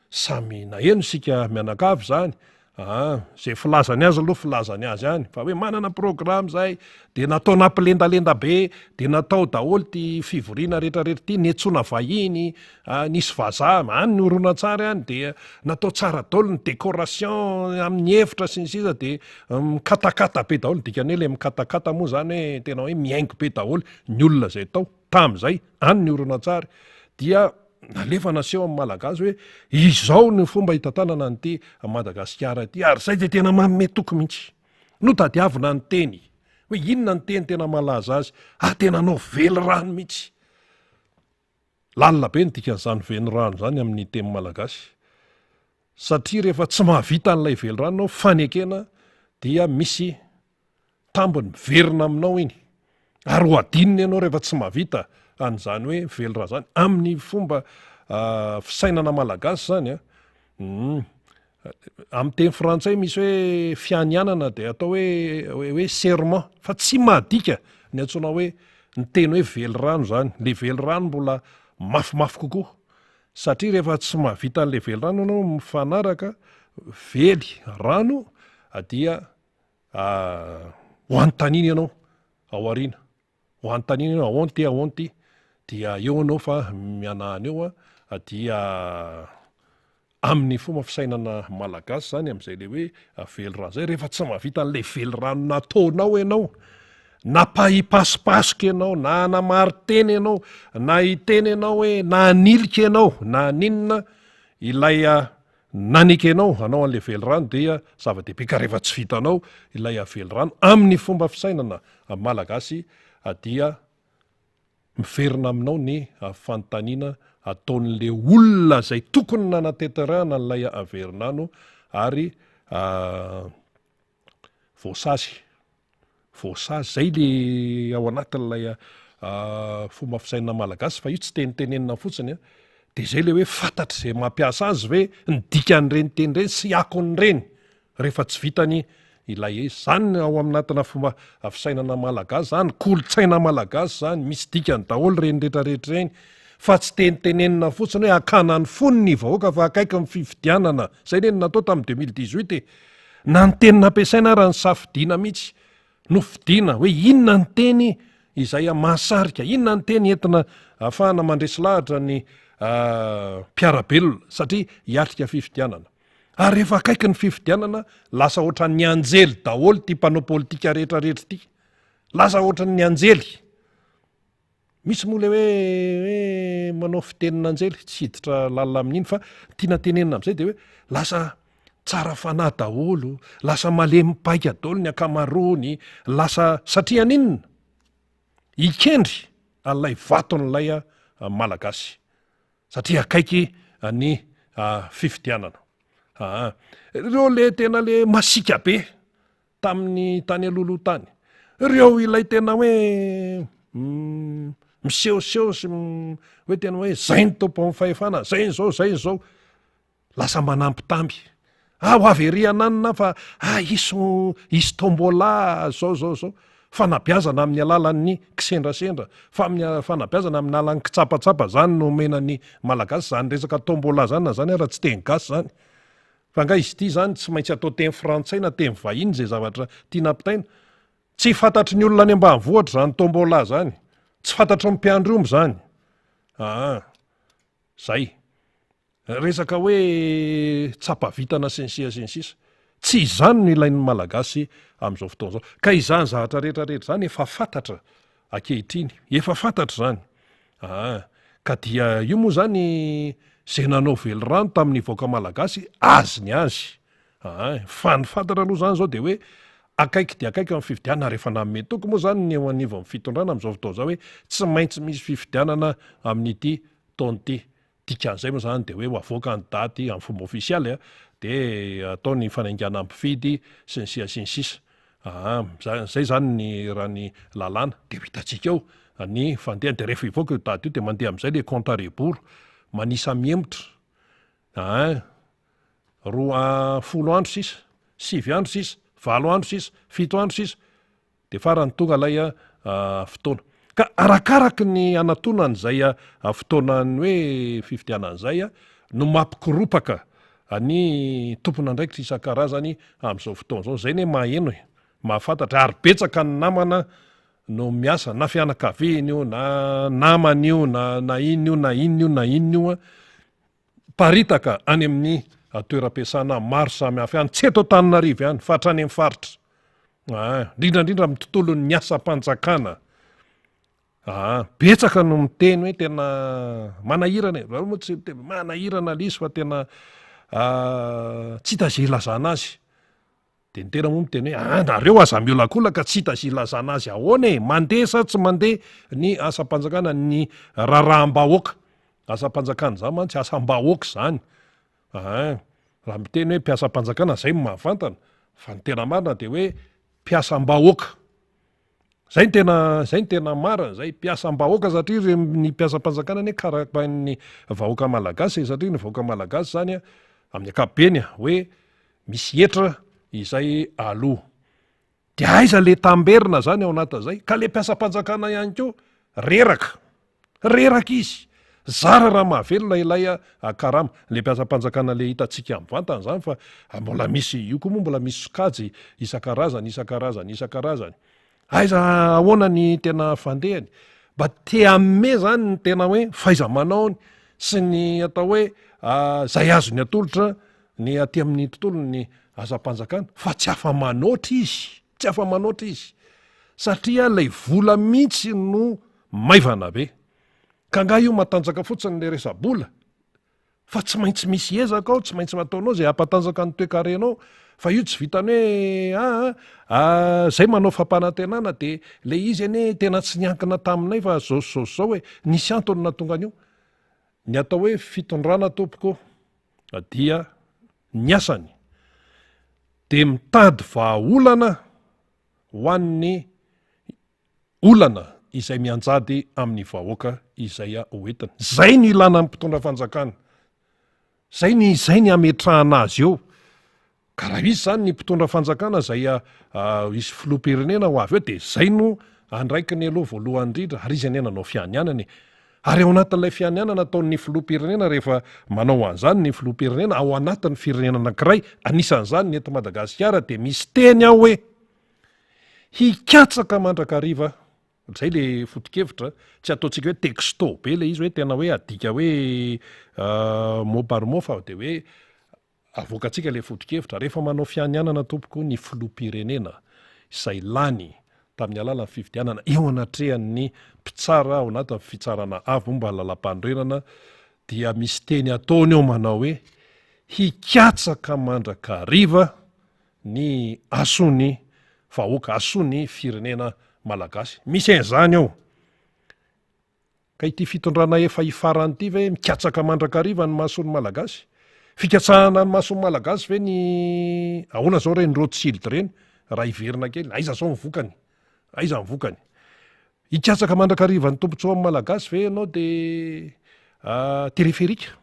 Samy naheno sika mianakavy zany. Zay filazany azy aloha filazany azy hany fa hoe manana programa zay de natao nampilendalenda be de natao daholo ty fivoriana rehetrarehetra ty niantsona vahiny nisy vazaha any ny horonan-tsary any de natao tsara daholo ny décoration amin'ny efitra sy ny sisa de mikatakata be daholo dikany hoe le mikatakata moa zany hoe tena hoe miaingo be daholo ny olona zay tao tam'izay any ny horonan-tsary dia nalefa naseho amin'ny malagasy hoe izao ny fomba hitantanana nyty Madagasikara ty ary zay de tena manome toko mihitsy no tadiavina ny teny hoe inona ny teny tena malaza azy tena nao velo rano mihitsy. Lalina be ny dikan'izany velo rano zany amin'ny teny malagasy satria rehefa tsy mahavita n'ilay velo rano nao fanekena dia misy tambony miverina aminao iny ary ho adinina ianao rehefa tsy mahavita an'izany hoe velo rano zany amin'ny fomba fisainana malagasy zany amin'ny teny frantsay misy hoe fianianana de atao hoe serment fa tsy mahadika ny antsoina hoe ny teny hoe velo rano zany. Le velo rano mbola mafimafy kokoa satria rehefa tsy mahavita an'le velo rano ianao mifanaraka vely rano dia ho antanina ianao ao aoriana, ho antanina ianao ahoanty dia eo anao fa mianahana eo dia amin'ny fomba fisainana malagasy zany amin'izay le hoe velo rano zay rehefa tsy mahavita an'le velo rano nataonao ianao na pahipasipasoka ianao na anamary teny ianao na hiteny ianao hoe na anilika ianao na ninona ilay nanika ianao anao an'le velo rano dia zava-dehibe ka rehefa tsy vitanao ilay velo rano amin'ny fomba fisainana malagasy dia miverina aminao ny fanontaniana ataon'le olona zay tokony nanateterahana n'ilay averinano ary voasazy zay le ao anatin'ilay fomba fisainana malagasy fa io tsy tenitenenina fotsiny de zay le hoe fantatry zay mampiasa azy ve ny dikan'ireny teny reny sy akon'ireny rehefa tsy vitany ilay izy zany ao aminatina fomba fisainana malagasy zany kolotsaina malagasy zany misy dikany daholo reny rehetrarehetra reny fa tsy tenitenenina fotsiny hoe akana ny fony ny vahoaka fa akaiky ny fifidianana zay reny natao tamin'ny 2018 na ny teny nampiasaina raha ny safidiana mihitsy no fidiana hoe inona ny teny izay mahasarika, inona ny teny entina ahafahana mandresy lahatra ny mpiarabelona satria hiatrika fifidianana. Ary rehefa akaiky ny fifidianana lasa ohatran'ny anjely daholo ty mpanao politika rehetrarehetra ty, lasa ohatran'ny anjely. Misy moa le hoe manao fitenin'anjely tsy hiditra lalina amin'iny fa tiana tenenina amin'izay de hoe lasa tsara fanahy daholo, lasa malemy paika daholo ny akamarony, lasa satria ninona ikendry an'ilay vaton'ilay malagasy satria akaiky ny fifidianana. Reo le tena le masika be tamin'ny tany aloloha tany, reo ilay tena hoe misehoseho sy hoe tena hoe zay ny tompo amin'ny fahefana, zay nyzao lasa manampitamby. Ho avy ananina fa isy tombola zao fanabeazana amin'ny alalan'ny kisendrasendra, fanabeazana amin'ny alalan'ny kitsapatsapa zany no menany malagasy zany resaka tombola zany na zany raha tsy teny gasy zany. Fa nga izy ity zany tsy maintsy atao teny frantsay na teny vahiny zay zavatra tiana ampitaina. Tsy fantatry ny olona any ambanivohitra zany tombola zany, tsy fantatry ny mpiandromby zany. Zay resaka hoe tsapavitana sy ny sisa tsy izany no ilain'ny malagasy amin'izao fotoana zao. Ka izany zavatra rehetrarehetra zany efa fantatra ankehitriny, efa fantatra zany. Ka dia io moa zany zay nanao velorano tamin'ny vahoaka malagasy azy ny azy. Fa ny fantatra aloha zany zao de hoe akaiky dia akaiky amin'ny fifidianana rehefa nanome toko moa zany ny eo anivo amin'ny fitondrana amin'izao fotoana zao hoe tsy maintsy misy fifidianana amin'ity taona ity. Dikan'izay moa zany de hoe avoaka ny daty amin'ny fomba ofisialy de atao ny fanaingana mpifidy sy ny sisa. Zay zany ny raha ny lalàna de hitantsika eo ny fandehany de rehefa ivoaka io daty io de mandeha amin'izay le compte à rebours manisa miemotra. 10 andro sisa, 9 andro sisa, 7 andro sisa, 7 andro sisa de farany tonga ilay fotoana. Ka arakaraky ny anatonan'izay fotoanany hoe fifidianan'izay no mampikiropaka ny tompona andraikitra isan-karazany amin'izao fotoana zao. Zay ny maheno mahafantatra ary betsaka ny namana no miasa na fianakaviany io na namany io na inona io paritaka any amin'ny toeram-piasana maro samihafa ihany, tsy eto Antananarivo ihany fa hatrany amin'ny faritra. Indrindra amin'ny tontolon'ny asam-panjakana. Betsaka no miteny hoe tena manahirana, moa tsy manahirana lizy fa tena tsy hita zay ilazana azy. De ny tena moa miteny hoe nareo aza miolakolaka tsy hita zay ilazana azy ahoana mandeha sa tsy mandeha ny asam-panjakana, ny raharaha-mbahoaka. Asam-panjakana zany mantsy asam-bahoaka zany. Raha miteny hoe mpiasam-panjakana zay mahavantana, fa ny tena marina de hoe mpiasam-bahoaka. Zay ny tena marina, zay mpiasam-bahoaka satria ny mpiasam-panjakana ny karaha ny vahoaka malagasy satria ny vahoaka malagasy zany amin'ny ankapobeny hoe misy hetra izay aloha. De aiza le tamberina zany ao anatin'izay ka le mpiasam-panjakana ihany koa reraka izy. Zara raha mahavelona ilay karama le mpiasam-panjakana le hitantsika mivantana zany fa mbola misy io koa moa mbola misy sokajy isan-karazany. Aiza ahoana ny tena fandehany? Mba te hamme zany ny tena hoe faiza-manaony sy ny atao hoe zay azony atolotra ny aty amin'ny tontolon'ny asam-panjakana fa tsy afa-manoatra izy satria lay vola mihitsy no maivana be. Ka nga io matanjaka fotsiny le resa-bola fa tsy maintsy misy ezaka ao, tsy maintsy mataonao zay hampatanjaka ny toe-karenao. Fa io tsy vitany hoe zay manao fampanantenana de le izy anie tena tsy niankina taminay fa zao hoe nisy antony natonga an'io. Ny atao hoe fitondrana tompoko dia ny asany de mitady vahaolana ho an'ny olana izay mianjady amin'ny vahoaka izay hoentina. Zay ny ilana ny mpitondra fanjakana. Zay ny ametrahana azy eo. Ka raha izy zany ny mpitondra fanjakana zay isy filoham-pirenena ho avy eo de zay no andraiky ny aloha voalohany indrindra ary izy anie nanao fianianana. Ary ao anatin'ilay fianianana ataon'ny filoham-pirenena rehefa manao an'izany ny filoham-pirenena ao anatin'ny firenena anankiray anisan'izany ny eto Madagasikara de misy teny ao hoe hikatsaka mandrakariva. Zay le foto-kevitra, tsy ataontsika hoe texto be le izy hoe tena hoe adika hoe mot par mot fa de hoe avoakantsika le foto-kevitra rehefa manao fianianana tompoko ny filoham-pirenena izay lany tamin'ny alalan'ny fifidianana eo anatrehan'ny mpitsara ao anatin'ny fitsarana avo mba lalam-panorenana dia misy teny ataony eo manao hoe hikatsaka mandrakariva ny asony vahoaka, asony firenena malagasy. Misy an'izany ao. Ka ity fitondrana efa hifarany ity ve mikatsaka mandrakariva ny masony malagasy? Fikatsahana ny masony malagasy ve ny ahoana zao reny Rothschild reny raha iverina kely aiza zao ny vokany? hikatsaka mandrakariva ny tombontsoa amin'ny malagasy ve ianao de teleferika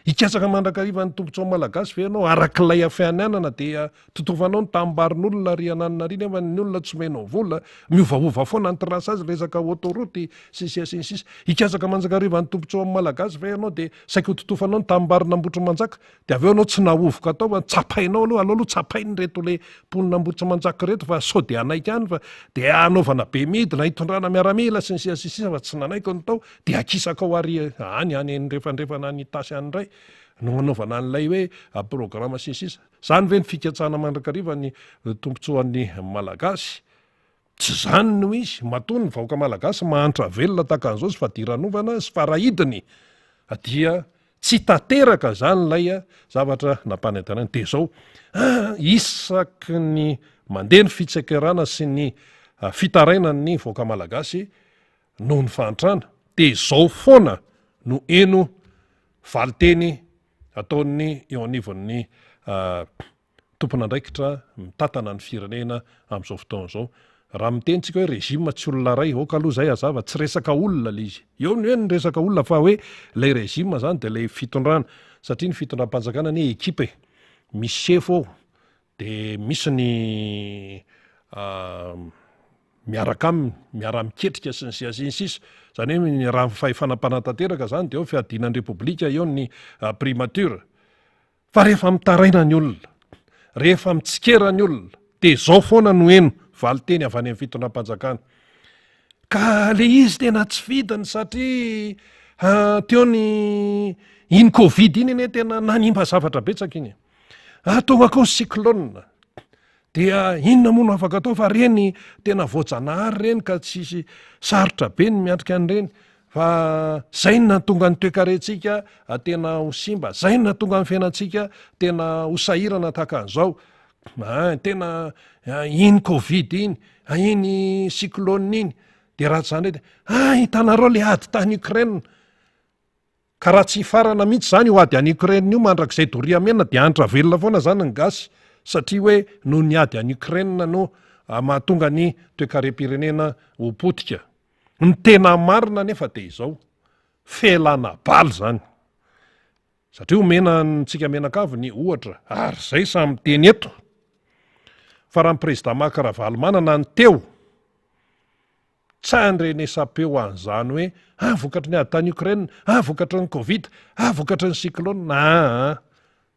hikatsaka mandrakariva ny tombontsoa amin'ny malagasy ve ianao arak'ilay afiananana dia totovanao ny tambarin'olona ry ananina ry nefa ny olona tsy menao vola miovaova foana ny trasa azy resaka autoroute sisiasinsisa hikatsaka mandrakariva ny tombontsoa amin'ny malagasy ve ianao de saika ho totofanao ny tambarin'ambotry manjaka de aveo anao tsy nahovoka tao fa tsapainao aloha aloha tsapainy reto le mponina ambotry manjaka reto fa sao de anaiky any fa de anaovana be midina hitondrana miaramila sisiasisisa fa tsy nanaiko ny tao de akisaka ao ary any ndrefandrefana ny tasy anyray no anaovana an'ilay hoe programma sisisa zany ve ny fikatsana mandrakariva ny tombontsoan'ny malagasy tsy zany no izy matony ny vahoaka malagasy mahantra velona takan'izao sy fadiranovana sy farahidiny dia tsy tateraka zany lay zavatra nampanentanany de zao isaky ny mandeha ny fitsekerana sy ny fitarainany vahoaka malagasy noho ny fahantrana de zao foana no eno valiteny ataon'ny eo anivon'ny tompon'andraikitra mitatana ny firenena amin'izao fotoana zao raha mitentsika hoe régime tsy olona ray oka aloha zay azava tsy resaka olona le izy eo ny hoe ny resaka olona fa hoe lay régime zany de lay fitondrana satria ny fitondram-panjakana ny ekipa misy sefo ao de misy ny miaraka aminy miara-miketrika sy ny siasinsisa zany hoe ny raha fahefanam-panatanteraka zany de eo fiadinan'ny repoblika eo ny primature fa rehefa mitaraina ny olona rehefa mitsikera ny olona de zao foana no eno valiteny avy any amin'ny fitondram-panjakana ka le izy tena tsy vidiny satria teo ny iny covid iny ane tena nanimba zavatra betsaka iny tonga ko ny cyclone dia inona moa no afaka atao fa reny tena voajanahary reny ka tsisy sarotra be ny miatrika an'ireny fa zay no natonga ny toekaretsika tena ho simba zay no natonga ny fiainantsika tena ho sahirana tahaka an'izao tena iny covid iny iny cyclone iny de raha tsy zany hoe hitanareo le ady tany Ukraine ka raha tsy farana mihitsy zany ho ady any Ukraine io mandrak'izay doria mena de antra velona foana zany ny gasy satria hoe no ny ady any Ukraine no mahatonga ny toekarem-pirenena ho potika ny tena marina nefa de izao felana baly zany satria omenantsika menakavy ny ohatra ary zay samy teny eto fa raha ny président Makaravalo manana ny teo tsandrenesapeo an'izany hoe vokatry ny ady tany Ukraine vokatry ny covid vokatry ny cyclone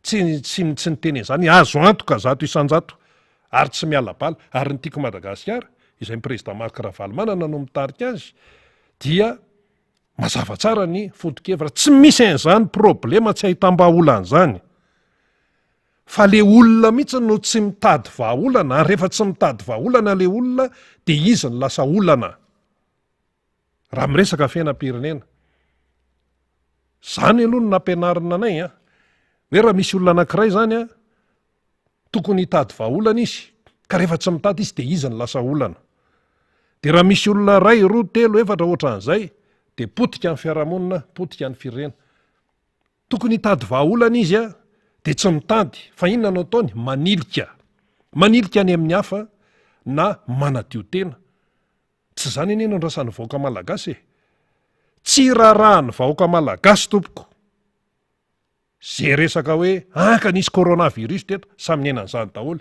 tsy niteny zany azo antoka zato isanjato ary tsy miala bala ary ny tiako Madagasikara izay ny président Makaravalo manana no mitarika azy dia mazava tsara ny foto-kevitra tsy misy an'izany problema tsy ahitam-baolana zany fa le olona mihitsy no tsy mitady vahaolana ary rehefa tsy mitady vahaolana le olona de izy ny lasa olana raha miresaka fiainam-pirenena zany aloha no nampianarina anay hoe raha misy olona anankiray zany tokony hitady vahaolana izy ka rehefa tsy mitady izy de izy ny lasa olana de raha misy olona ray roa telo efatra ohatran'izay de potika ny fiarahamonina potika ny firenena tokony hitady vahaolana izy de tsy mitady fa inona no ataony manilika any amin'ny hafa na manadio tena tsy zany anie no ndrasan'ny vahoaka malagasy tsy raharahan'ny vahoaka malagasy tompoko zay resaka hoe ka nisy coronavirus teto samy nenan'izany daholo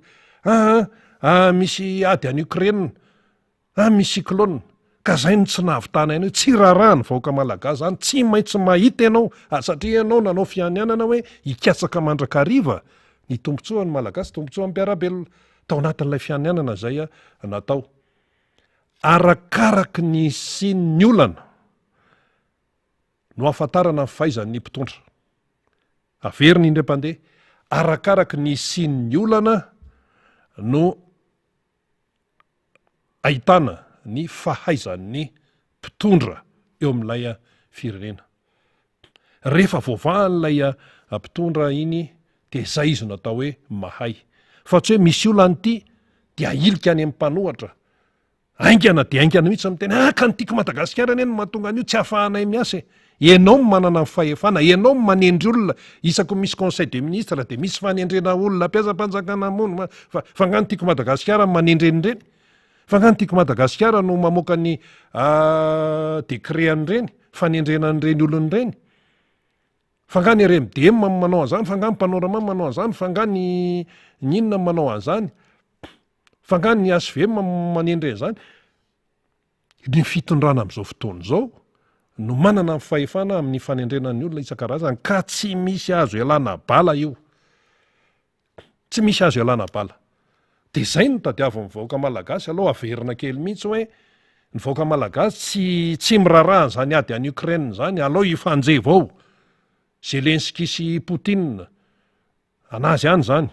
misy ady any Ukraine misy cyclone ka zay no tsy nahavitana ianao tsy raharahan'ny vahoaka malagasy zany tsy maintsy mahita ianao satria ianao nanao fianianana hoe hikatsaka mandrakariva ny tombontsoan'ny malagasy tombontsoan'ny mpiarabelona tao anatin'ilay fianianana zay natao arakaraky ny siny ny olana no ahafantarana ny fahaizan'ny mpitondra averiny indray-pandeha arakaraky ny siny ny olana no ahitana ny fahaizan'ny mpitondra eo amin'ilay firenena rehefa voavahan'ilay mpitondra iny de zay izy natao hoe mahay fa tsy hoe misy olana ity de ailika any amin'ny mpanohatra aingana de aingana mihitsy amiteny ka nytiako Madagasikara anie no mahatonga an'io tsy hahafahanay miasa ianao manana ny fahefana ianao manendry olona isako misy conseil de ministre de misy fanendrena olona mpiasa-panjakana mono fa ngano tiako Madagasikara manendreny reny fa ngano tiako Madagasikara no mamoaka ny décret-an'ireny fanendrenan'ireny olon'ireny. Fa ngano RMDM manao an'izany, fa ngano Panorama manao an'izany, fa ngano ny inona manao an'izany, fa ngano ny HVM manendre an'izany. Ny fitondrana amin'izao fotoana izao no manana ny fahefana amin'ny fanendrenan'ny olona isan-karazany ka tsy misy azo ialana bala io. Tsy misy azo ialana bala. Dia izay no tadiavin'ny vahoaka malagasy aloha averina kely mihitsy hoe ny vahoaka malagasy tsy miraraha izany ady any Ukraine izany, alao hifanjeva ao. Zelensky sy Poutine anazy ihany izany.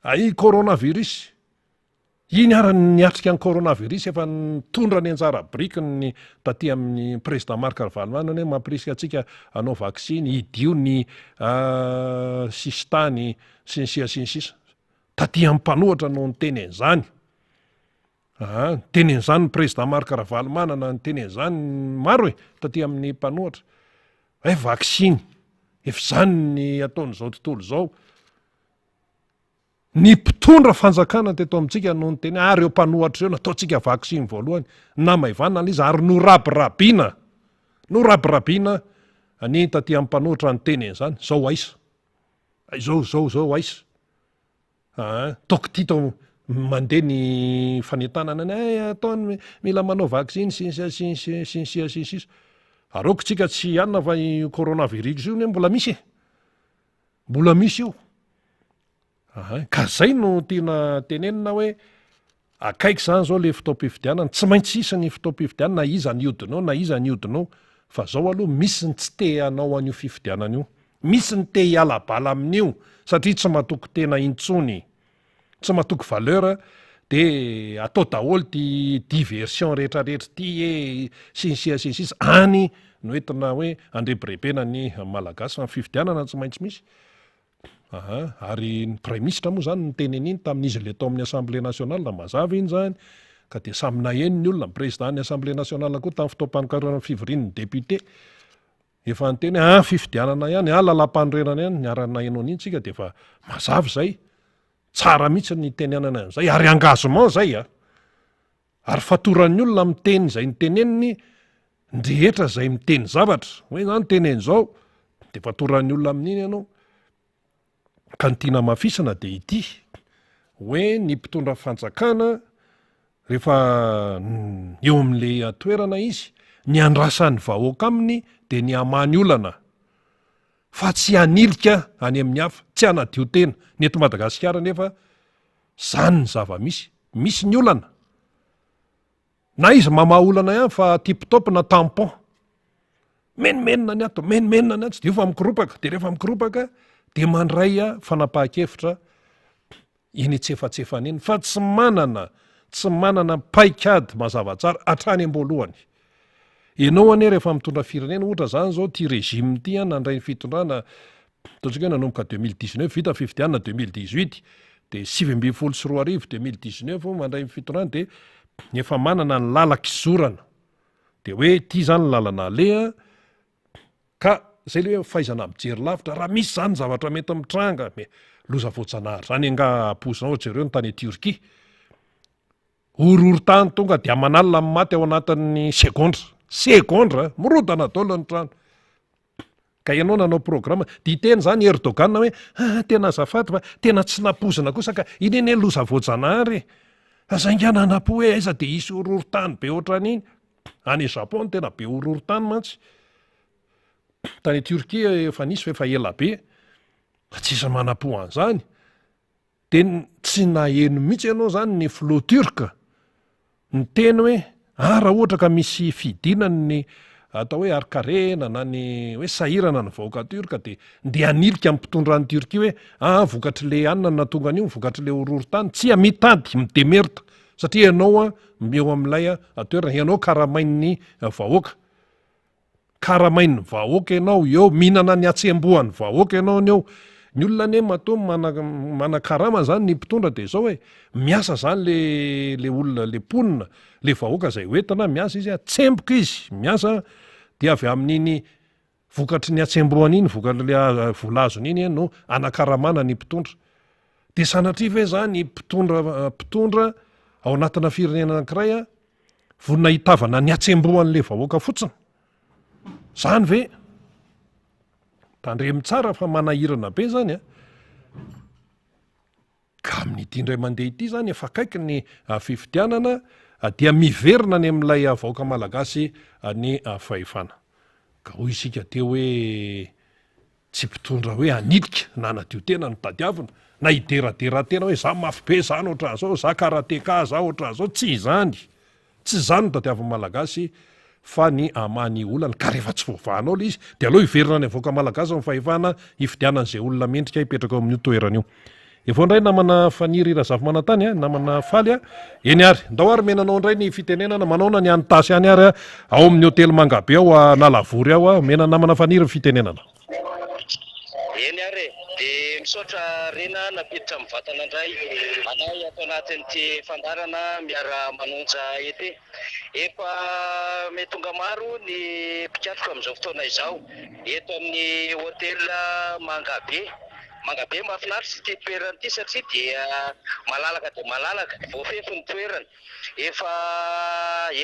Ai coronavirus. Iny ary niatrika ny coronavirus efa nitondra ny anjara brikiny taty amin'ny président Marc Ravalomanana hoe mampirisika antsika hanao vaksiny, hidio ny sistany sy ny sisa. Taty amin'ny mpanohatra no niteny an'izany. Teny an'izany ny président Marc Ravalomanana, niteny an'izany maro taty amin'ny mpanohatra. Hoe vaksiny, efa izany ny ataon'izao tontolo izao. Ny mpitondra fanjakana teto amintsika no niteny ireo mpanohatra ireo nataontsika vaksiny voalohany na maivana izy ary no rabirabiana ny taty amin'ny mpanohatra niteny an'izany. Zao aisa. Zao aisa. Taoko tito mandeha ny fanentanana ny ataony mila manao vaksiny sy aroako tsika tsy hanina fa io coronavirus io mbola misy io. Ka zay no tiana tenenina hoe akaiky zany zao le fitaom-pifidianana, tsy maintsy isy ny fitaom-pifidianana na iza ny hodinao, fa zao aloha misy ny tsy te hanao an'io fifidianana io, misy ny te hiala bala amin'io satria tsy mahatoky tena intsony, tsy mahatoky valeur dia atao daholo ty diversion rehetrarehetra ty sy any no entina hoe andrebirebena ny malagasy fa fifidianana tsy maintsy misy. Ary ny praiminisitra moa zany niteny an'iny tamin'izy le tao amin'ny Assemblée nationale mazava iny zany, ka dia samy naheno ny olona, ny président ny Assemblée nationale koa tamin'ny fotoam-panokarana fivorian'ny député efa niteny fifidianana ihany, lalam-panorenana ihany niarana naheno an'iny tsika dia efa mazava zay, tsara mihitsy ny tenenana an'izay, ary engagement zay ary fatoran'ny olona miteny zay niteneniny ndrehetra zay miteny zavatra hoe zany teneny zao dia fatoran'ny olona amin'iny ianao. Ka ny tiana mafisana dia ity hoe ny mpitondra fanjakana rehefa eo amin'le toerana izy ny andrasan'ny vahoaka aminy dia ny hamany olana fa tsy hanilika any amin'ny hafa, tsy hanadio tena. Ny eto Madagasikara nefa zany ny zava-misy ny olana na izy mamaha olana ihany fa tipitop na tampon menimenina ny ato, menimenina ny ato, tsy dia fa mikoropaka, dia rehefa mikoropaka dia mandray fanapahan-kevitra iny tsefatsefana iny fa tsy manana paikady mazava tsara hatrany am-boalohany. Ianao anie rehefa mitondra firenena ohatra zany zao ty régime ty nandray ny fitondrana ataontsika hoe nanomboka 2019 vita fifidianana 2018 dia 2019 mandray ny fitondrana dia efa manana ny lalak'izorana dia hoe ty zany lalana aleha ka zay le hoe fahaizana mijery lavitra raha misy zany zavatra mety mitranga loza voatsanahary zany anga aposina ohatra ireo ny tany Turquie orohorontany tonga dia aman'alina amin'ny maty ao anatin'ny segondra mirodana daholo ny trano. Ka ianao nanao programa dia teny zany Erdogan hoe tena azafady fa tena tsy napozina kosa ka iny ene loza voatsanahary zaingana napo hoe aiza dia isy orohorontany be ohatran'iny. Any Japon tena be orohorontany mantsy. Tany Turquie efa nisy efa ela be tsisy manapo an'izany dia tsy naheno mihitsy ianao zany ny flot turc ny teny hoe raha ohatra ka misy fidinany ny atao hoe arkarena na ny hoe sahirana ny vahoaka turka dia hanilika amin'ny mpitondran'ny Turquie hoe vokatry le anina na tonga an'io vokatry le orohorontany tsy mitady midemerta satria ianao eo amin'ilay toerana ianao karamain'ny vahoaka. Karamain'ny vahoaka ianao eo mihinana ny atsembohan'ny vahoaka ianao eo. Ny olona ane matoa mana-karama zany ny mpitondra dia zao hoe miasa zany le olona le mponina le vahoaka zay hoentina miasa izy tsemboka izy miasa dia avy amin'iny vokatry ny atsembohany iny vokatry le volazony iny no anakaramana ny mpitondra. Dia sanatria ve zany mpitondra ao anatina firenena anankiray a vonina hitavana ny atsembohan'le vahoaka fotsiny zany ve tandremy tsara fa manahirana be zany a ka amin'ity indray mandeha ity zany efa kaiky ny fifidianana dia miverina ny amin'ilay vahoaka malagasy ny fahefana ka hoy isika teo hoe tsy mpitondra hoe anilika na nadio tena ny tadiavina na hideradera tena hoe za mafy be zany ohatran'izao za karateka za ohatran'izao tsy zany ny tadiavina malagasy fa ny amany olana ka rehefa tsy voavahanao le izy de aloha hiverina ny avoaka malagasy ny fahefana hifidianan'izay olona mendrika hipetraka eo amin'io toerana io efa ndray namana faniry razavy manantany a namana faly a eny ary ndao ary menanao ndray ny fitenenana manaona ny anytasy any ary ao amin'ny hotely Mangabe ao Nalavory ao mena namana faniry ny fitenenana
eny ary de misaotra rena napiditra mivatana indray anay ato anatin'ity fandarana miara manonja ety efa metonga maro ny mpikatoka amin'izao fotoana izao eto amin'ny hotely Mangabe mahafinaritra ity toerana ity satria dia malalaka dia malalaka voafefy ny toerana efa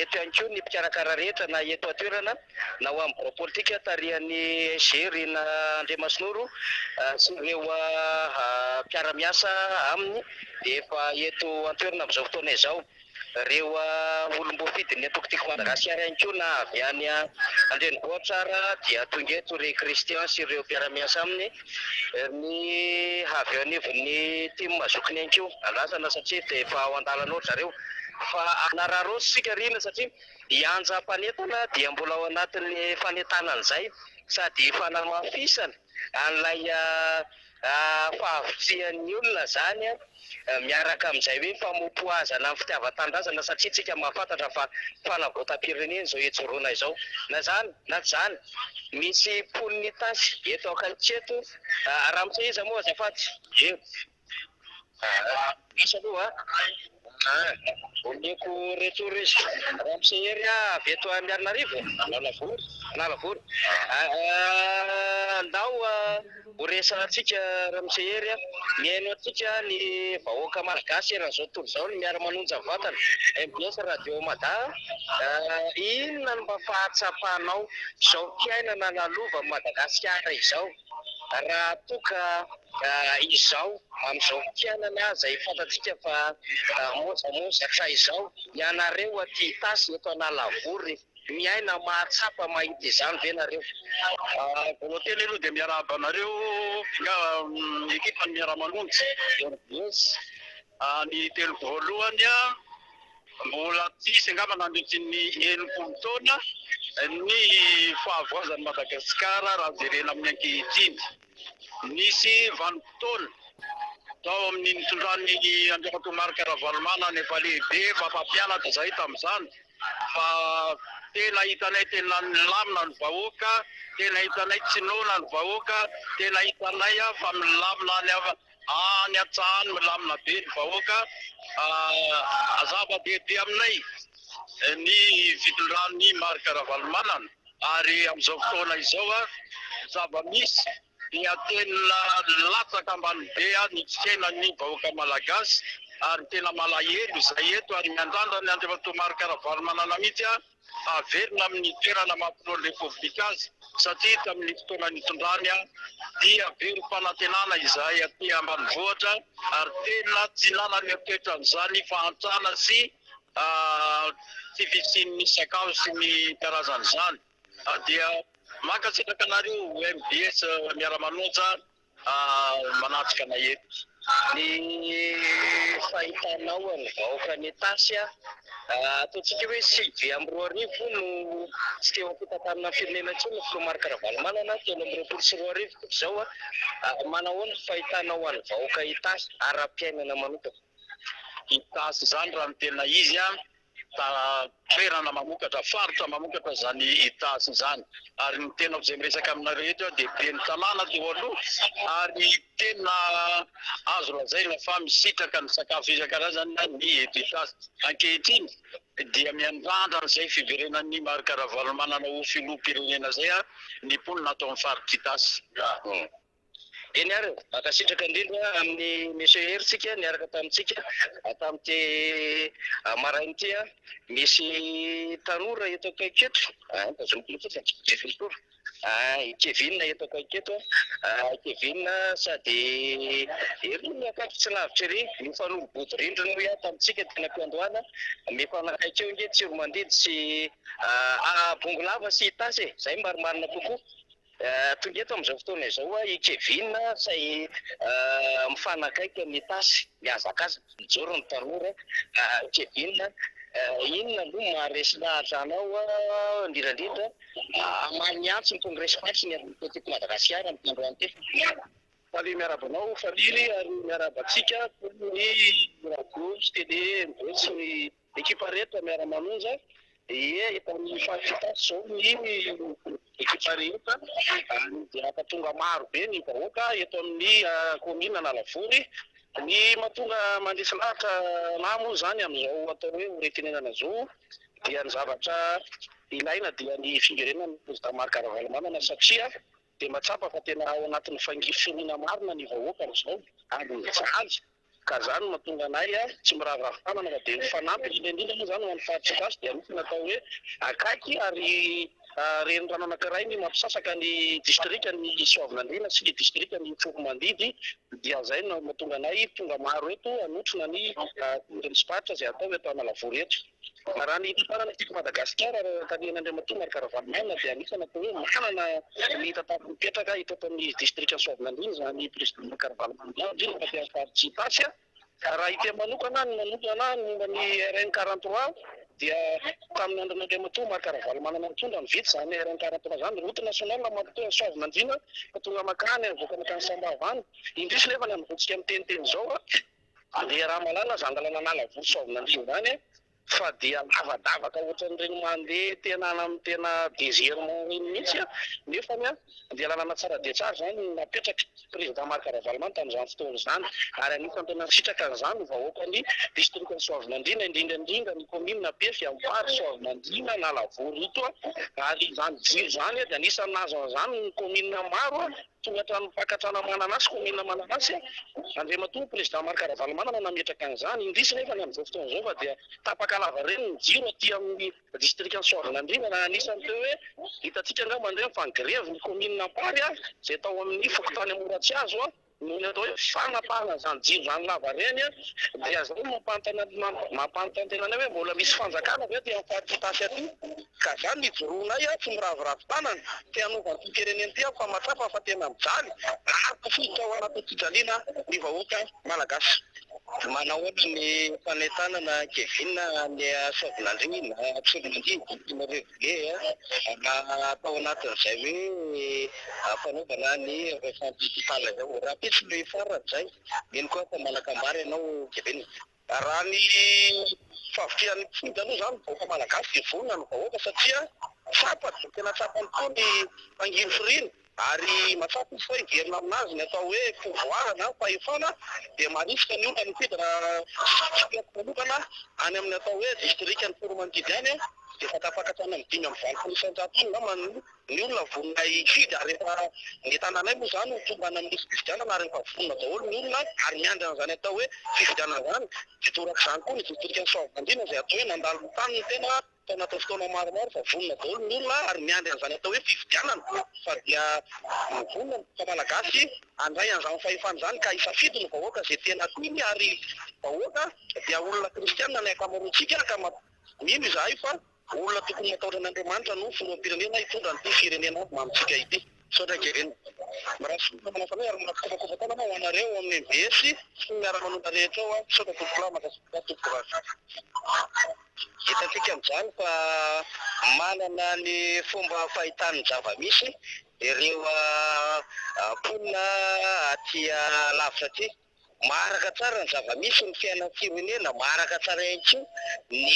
eto ihany koa ny mpikarakara rehetra na eto atoerana na ho amin'ny bureau politika tarihan'ny Gery na Andriamasinoro sy ireo mpiara-miasa aminy dia efa eto atoerana amin'izao fotoana izao reo olom-boafidy ny atokotiko Madagasikara ihany koa na avy any Andrenivohitra dia tonga eto re Christian sy ireo mpiara-miasa aminy ny avy eo anivon'ny team mazokiny ihany koa alasana satria dia efa ao an-dalana oatra zareo fa anararosy sika rina satria hianja mpanetana dia mbola ao anatin'ny fanentanana izay sady fanamafisana an'ilay fahavitsehan'ny olona zany miaraka amin'izay hoe famompoazana amin'ny fitiavan-tandrazana satria tsika mahafantatra fa fanavoatam-pirenena izao ejoroana izao na zany misy poniny tasy eto akaitseto Ramose iza moa azafady misy aloha oleko retour izy Ramose ery avy eto Mianarivo Nalavory ndao horesana atsika Ramose ery mihaino atsika ny vahoaka malagasy eran'izao tontolo izao ny miara-manonja vatana MBS Radio Mada inona no mba fahatsapanao izao fiainana nalova Madagasikara izao raha toka izao amin'izao fiainana izay fantatsika fa mozamozatra izao ianareo aty tasy eto Nalavory miaina mahatsapa mahita izany ve nareo voloteny aloha dia miarahaba anareo nga ekipa ny miara-manonjy yes ny telo voalohany mbola tsisy angamba nandritsy ny 90 taona ny fahavoazan'ny Madagasikara raha jerena amin'ny ankehitriny nisy 20 taona tao amin'ny nitondran'ny Andriamatomarika Ravalomanana efa lehibe mpampianatra zay tamin'izany fa tena hitanay tena milamina ny vahoaka tena hitanay tsy nona ny vahoaka tena hitanay fa milamina any atsahany milamina be ny vahoaka zava-dehibe aminay ny fitondran'ny Marika Ravalomanana ary amin'izao fotoana izao zava-misy dia tena latsaka ambany be ny fiainan'ny vahoaka malagasy ary tena malahelo izay eto ary miandrandra ny Andriamatomarika Ravalomanana mihitsy averina amin'ny toerana mampinolo repoblika azy satria tamin'ny fotoana nitondrany dia very fanantenana izay aty ambanivohitra ary tena tsy nanany toetra an'izany fahantrana sy tsy fisian'ny sakafo sy ny karazan'izany dia mankasitraka anareo MBS miara-manonja manatrika na eto ny fahitanao ny vahoaka ny tasy ataontsika hoe 8 no tsy teo ampitantarina firenena intsony ny filoha Marika Ravalomanana teo amin'ny 24 izao manahoana fahitanao any vahoaka itasy ara-piainana manokana itasy zany raha ny tena izy toerana mamokatra faritra mamokatra zany itasy zany ary ny tena izay miresaka aminareo eto dia be ny tanàna teo aloha ary tena azo lazaina fa misitraka ny sakafo isan-karazany ny eto itasy ankehitriny dia miandrandra izay fiverenan'ny Marika Ravalomanana ho filoham-pirenena zay ny ponina atao amin'ny faritra itasy eny ary akasitraka indrindra amin'ny monsieur heritsika niaraka tamintsika tamin'ity marainy ity misy tanora eto akaiky eto Kevin eto akaiky eto Kevin sady ery miakatry tsy lavitra ery mifanolobody rindrina hoe tamintsika tena mpiandohana mifanakaiky eo nge tsiro mandidy sy bongolava sy tasy zay marimarina kokoa tonga eto amin'izao fotoana izao i Kevin say mifanakaiky amin'ny tasy miazakazaka mijoro ny tanora Kevin inona no maharesy lahatra anao ndirandrindra maniantso ny congrès party ny politique Madagasikara amin'ny androany ty faly miarabanao faliry ary miarabatsika ny radio télé mbotsy ny ekipa reto miaramanonja eto amin'ny fahafitasy zao ny ekipa rehetra dia mampatonga maro be ny vahoaka eto amin'ny commune Analavory ny mahatonga mandresy lahatra namo zany amin'izao atao hoe retenenana zao dia ny zavatra ilaina dia ny figerenana président Marc Ravalomanana satria dia matsapa fa tena ao anatin'ny fangifirina marina ny vahoaka amin'izao ary mijaly ka zany mahatonga anay tsy miravorafana fa dia mifanampy indrindra moa zany ho an'ny fahatsika azy dia misy natao hoe akaiky ary renirano anankiray ny mampisasaka ny district ny Soavinandriana sy ny district ny Tsoromandidy dia zay no mahatonga anay tonga maro eto anotrona ny congrès party izay atao eto Analavory eto raha ny tanàna tiako Madagasikara tanen'Andriamatoa Marc Ravalomanana dia anisany atao hoe manana ny tatapy mipetraka eto amin'ny district Soavinandriana zany président Marc Ravalomanana indrindra fa dia party tasy raha ite manokana ny manokana momba ny RN 43 dia tamin'ny andron'Andriamatoa Marc Ravalomanana mitondra ny vitsy zany RN 43 zany route nationale mamatoa Soavinandriana ka tonga makany avoaka makany Sambavany indrisy nefa ny ambotsika amin'ny teniteny zao dia raha malala zany lalana Analavory Soavinandriana zany fa dia lavadavaka ohatran'ireny mandeha tena amin'ny tena désirement reny mihitsy nefa dia lalana tsara dia tsara zany napetraka président Marc Ravalomanana tamin'izany fotoana izany ary anisany tena sitraka an'izany vahoaka ny district ny Soavinandriana indrindra ny commune Befy Ampary Soavinandriana Analavory ito ary izany jiro zany dia anisany nazo an'izany ny commune maro tonga hatrany mpakatrana mananasy commune mananasy Andriamatoa président Marc Ravalomanana nametraka an'izany indrisy nefa ny amin'izao fotoana izao fa dia tapaka lava reny ny jiro aty amin'ny district ny Soavinandriana na anisany teo hoe hitantsika angamba mandeha mifangrevy ny commune Ampary zay tao amin'ny fokotany Amboratsiazo nohony atao hoe fanapahana zany jiro zany lava reny dia zao mampantantenana hoe mbola misy fanjakana ve ty amin'ny party tasy aty ka zany nijoronay tsy miravoravo tanana te hanaovany ty firenena ty fa matsapa fa tena mijaly araka fototra ao anatin'ny fijaliana ny vahoaka malagasy manahoana ny fanetanana Kevin ny Soavinandriana Tsoromandidy Marevile atao anatin'izay hoe fanaovana ny refantifital zao raha pitsy le farany zay eny koa fa malakambary ianao Kevin raha ny fahavitrian'ny mpifindy aloha zany vahoaka malagasy dia vonona ny vahoaka satria tsapatra tena tsapany koa ny mpanginy firina ary matsapa izy fa hiverina aminazy ny atao hoe pouvoir na fahefana dia marisika ny olona nipidina manokana any amin'ny atao hoe district ny Tsoromandidy any dia fa tapaka hatrany amin'ny 5 amin'ny 20 isan-jato ngamba ny olona vonona hifidy ary rehefa ny tanànay moa zany tombana amin'ny fifidianana ary rehefa vonona daholo ny olona ary miandry an'izany atao hoe fifidianana zany dia toraka izany koa ny district ny Soavinandriana izay atao hoe nandalo ny tany ny tena tao anatin'ny fotoana maromaro fa vonona daholo ny olona ary miandry an'izany atao hoe fifidianana fa dia vonona fa malagasy andray an'izany fahefana zany ka isafidy ny vahoaka izay tena tiany ary vahoaka dia olona kristianina ny akamaroantsika ka mino izahay fa olona tokony matahotra an'Andriamanitra no filoham-pirenena hitondra ny firenena mamitsika ity saotra Kevin maraha manafana ary manakopakopatana ma ho anareo amin'ny MBS sy miara-manonta rehetra ao saotra tokola makasitokola hitantsika amin'izany fa manana ny fomba fahitany zava-misy ireo mponina aty lavitra aty maharaka tsara ny zava-misy ny fiainan'ny firenena maharaka tsara ihany koa ny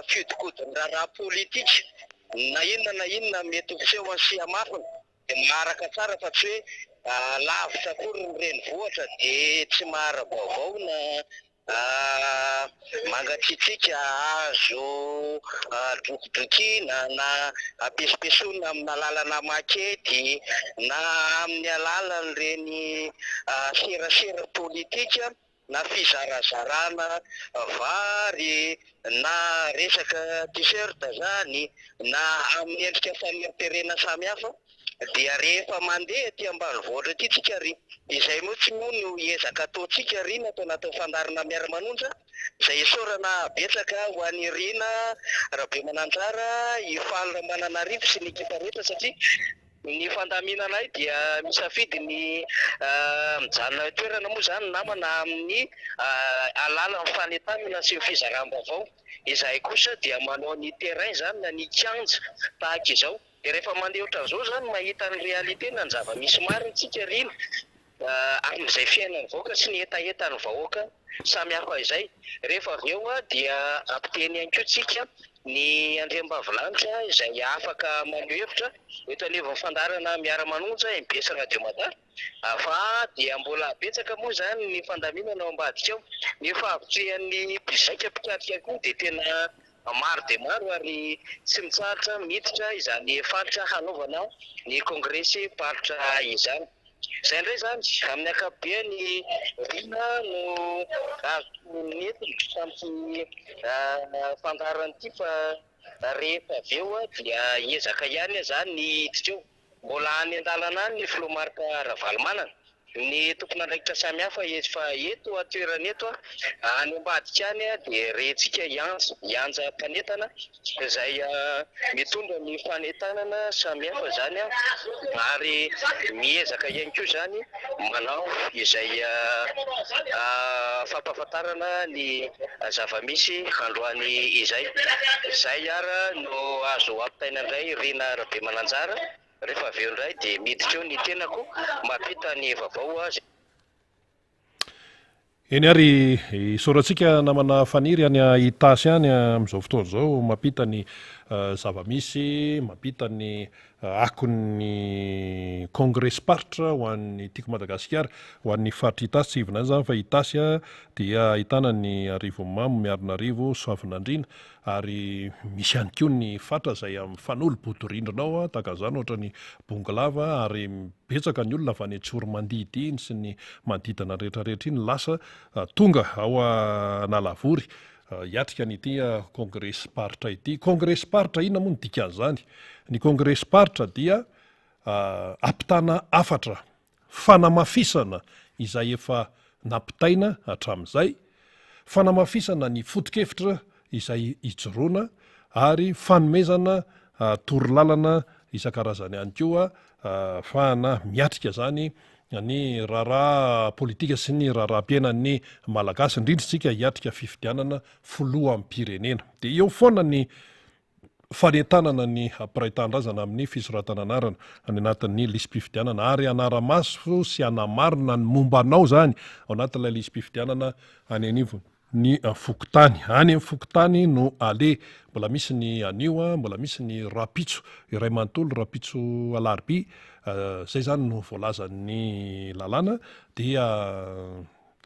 fiodikodin'ny raharaha politika na inona mety hoseho ansia mafina dia maharaka tsara fa tsy hoe lavitra koa ny renivohitra dia tsy mahara-baovao na Mangatsitsika azo dokodokina na ampesompesona amina lalana makety na amin'ny alalan'ireny serasera politika na fizarazarana vary na resaka t-shirt zany na amin'ny endrika famerimperena samihafa dia rehefa mandeha aty ambanivohitra aty tsika ry izay moa tsy moa no ezaka ataotsika ry natao anatin'ny fandarina miara-manonja izay esorana betsaka ho an'ny Rina Rabemananjara ifalina mananarivo sy ny ekipa rehetra satria ny fandaminanay dia misafidy ny mijanona toerana moa zany namana amin'ny alalan'ny fanentanana sy ny fizaram-baovao izay kosa dia manao ny terrain zany na ny kianja tahaka izao dia rehefa mandeha ohatran'izao zany mahita ny realité na ny zava-misy marina tsika Rina amin'izay fiainan'ny vahoaka sy ny etaetan'ny vahoaka samy hafa izay rehefa avy eo dia ampiteny ihany koa tsika ny andriambavilanitra izay afaka maneho hevitra eto anivon'ny fandarana miara-manonja MBS Radio Matin fa dia mbola betsaka moa zany ny fandaminana ao ambadika ao nefa avitrehan'ny mpizaika mpikatika koa dia tena maro dia maro ary tsy mitsahatra miditra izany faritra hanaovana ny kongresy faritra izany izay indray zany amin'ny ankapobeny Rina no azo nentina tamin'ny fandaran'ity fa rehefa avy eo dia ezaka ihany zany ny hiditra eo mbola any an-dalana any ny filomarika Ravalomanana ny tompon'andraikitra samihafa efa eto atoerana eto any ambadika any dia rehentsika ianja mpanentana izay mitondra ny fanentanana samihafa zany ary miezaka ihany koa zany manao izay fampahafantarana ny zava-misy androany izay ara no azo ampitaina indray Rina Rabemananjara rehefa avy eo indray dia miditra eo ny tenako mampita ny vaovao azy.
Eny ary isorantsika namana faniry any Itasy any amin'izao fotoana izao mampita ny zava-misy, mampita ny akon'ny kongresparitra ho an'ny tiako Madagasikara ho an'ny faritra Itasy tsy ivona zany fa Itasy dia ahitana ny Arivomamo, Miarinarivo, Soavinandriana ary misy ihany koa ny fatra izay amin'ny fanolo Bodirindrina tahaka izany ohatra ny Bongalava ary betsaka ny olona avy any Tsoromandidy iny sy ny manodidina rehetrarehetra iny lasa tonga ao Nalavory hiatrika an'ity kongresparitra ity. Kongresparitra inona moa ny dikan'izany? Ny kongresparitra dia ampitana afatra fanamafisana izay efa nampitaina hatramin'izay, fanamafisana ny foto-kevitra izay ijoroana ary fanomezana torolalana isan-karazany ihany koa ahafahana miatrika zany ny raharaha politika sy ny raharaha-piainan'ny malagasy indrindra tsika hiatrika fifidianana filohan'ny pirenena. Dia eo foana ny fanentanana ny ampiray-tanindrazana amin'ny fisoratana anarana any anatin'ny lisam-pifidianana ary anara-maso sy anamarina ny mombanao zany ao anatin'ilay lisam-pifidianana any anivony ny Fokotany. Any amin'ny Fokotany no ale mbola misy ny anio mbola misy ny Rapitso iray manontolo Rapitso Alarby zay zany no voalazan'ny lalàna dia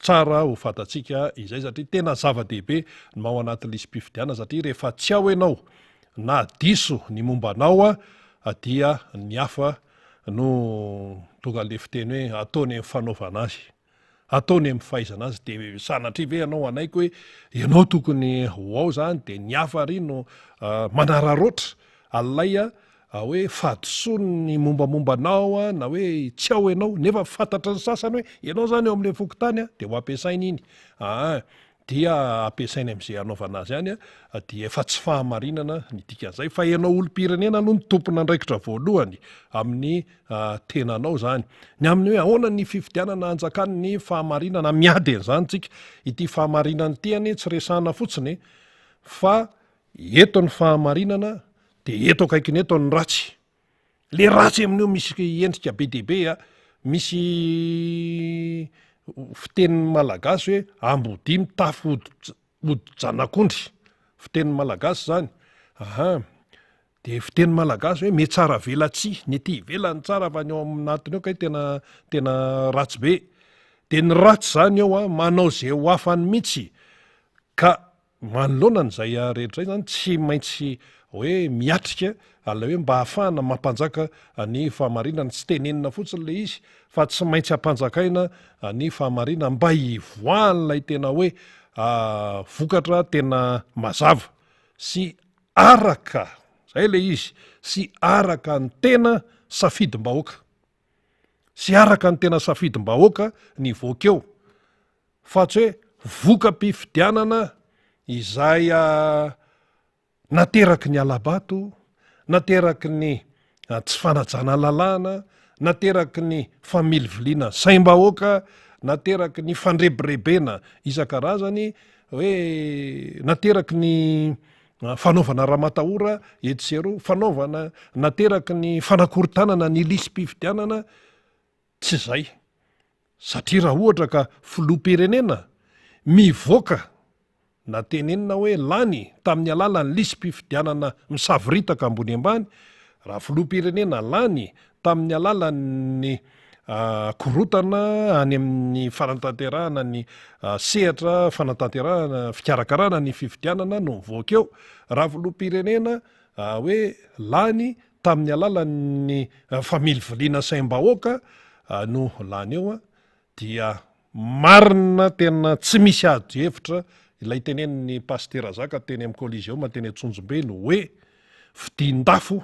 tsara ho fantatsika izay satria tena zava-dehibe no ao anatin'ny lisam-pifidianana satria rehefa tsy ao ianao na diso ny mombanao dia ny hafa no tonga le fiteny hoe ataony amin'ny fanaovana azy, ataony amin'ny fahaizana azy. Dia sanatria ve ianao anaiky hoe ianao tokony ho ao zany dia ny hafa ary no manararoatra alay hoe fahadiso ny mombamombanao na hoe tsy ao ianao nefa fantatra ny sasany hoe ianao zany eo amin'ilay Fokotany dia ho ampiasaina iny dia ampiasaina amin'izay anaovana azy ihany dia efa tsy fahamarinana ny dikan'izay fa ianao olom-pirenena no ny tompon'andraikitra voalohany amin'ny tenanao zany. Ny amin'ny hoe ahoana ny fifidianana anjakany ny fahamarinana miady an'izany tsika ity fahamarinana ity any tsy resahana fotsiny fa eto ny fahamarinana dia eto akaikiny eto ny ratsy. Le ratsy amin'io misy endrika be dehibe misy fitenin'ny malagasy hoe ambodimy tafy odi-janak'ondry, fitenin'ny malagasy zany. Dia fitenin'ny malagasy hoe me tsara vela tsia, ny ety ivelany tsara fa ny ao aminatiny eo kay tena ratsy be. Dia ny ratsy zany ao manao zay ho afany mihitsy ka manoloana n'izay rehetra zay zany tsy maintsy hoe miatrika ala hoe mba hahafahana mampanjaka ny fahamarinana tsy tenenina fotsiny le izy fa tsy maintsy hampanjakaina ny fahamarinana mba hivoahan'ilay tena hoe vokatra tena mazava sy araka zay le izy sy araka ny tena safidim-bahoaka sy araka ny tena safidim-bahoaka ny voakeo fa tsy hoe voka-pifidianana izay nateraky ny alabato, nateraky ny tsy fanajana lalàna, nateraky ny familiviliana saim-bahoaka, nateraky ny fandrebirebena isan-karazany, hoe nateraky ny fanaovana raha-matahora etsero, nateraky ny fanakorontanana ny lisy-pifidianana, tsy zay. Satria raha ohatra ka filoham-pirenena mivoaka na tenenina hoe lany tamin'ny alalany lisy-pifidianana misaviritaka ambony ambany, raha filoham-pirenena lany tamin'ny alalany korotana any amin'ny fanatanterahana ny sehatra fanatanterahana fikarakarana ny fifidianana no mivoaka eo. Raha filoham-pirenena hoe lany tamin'ny alalany familiviliana saim-bahoaka no lany eo dia marina tena tsy misy ady hevitra ilay teneniny pastera zaka teny amin'ny kolizioma teny Antsonjombe no hoe fidin-dafo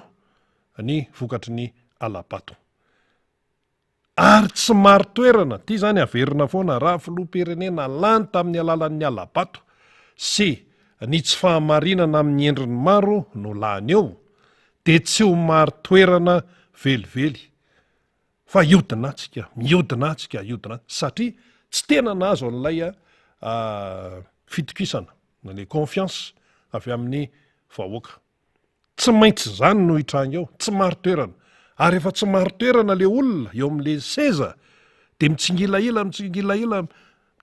ny vokatry ny alabato. Ary tsy maro toerana, ty zany averina foana, raha filoham-pirenena lany tamin'ny alalan'ny alabato sy ny tsy fahamarinana amin'ny endriny maro no lany eo, de tsy ho maro toerana velively fa miodina satria tsy tena nahazo an'ilay fitokisana le confiance avy amin'ny vahoaka. Tsy maintsy zany no hitranga eo, tsy maro toerana. Ary efa tsy maro toerana le olona eo amin'le seza de mitsingilaila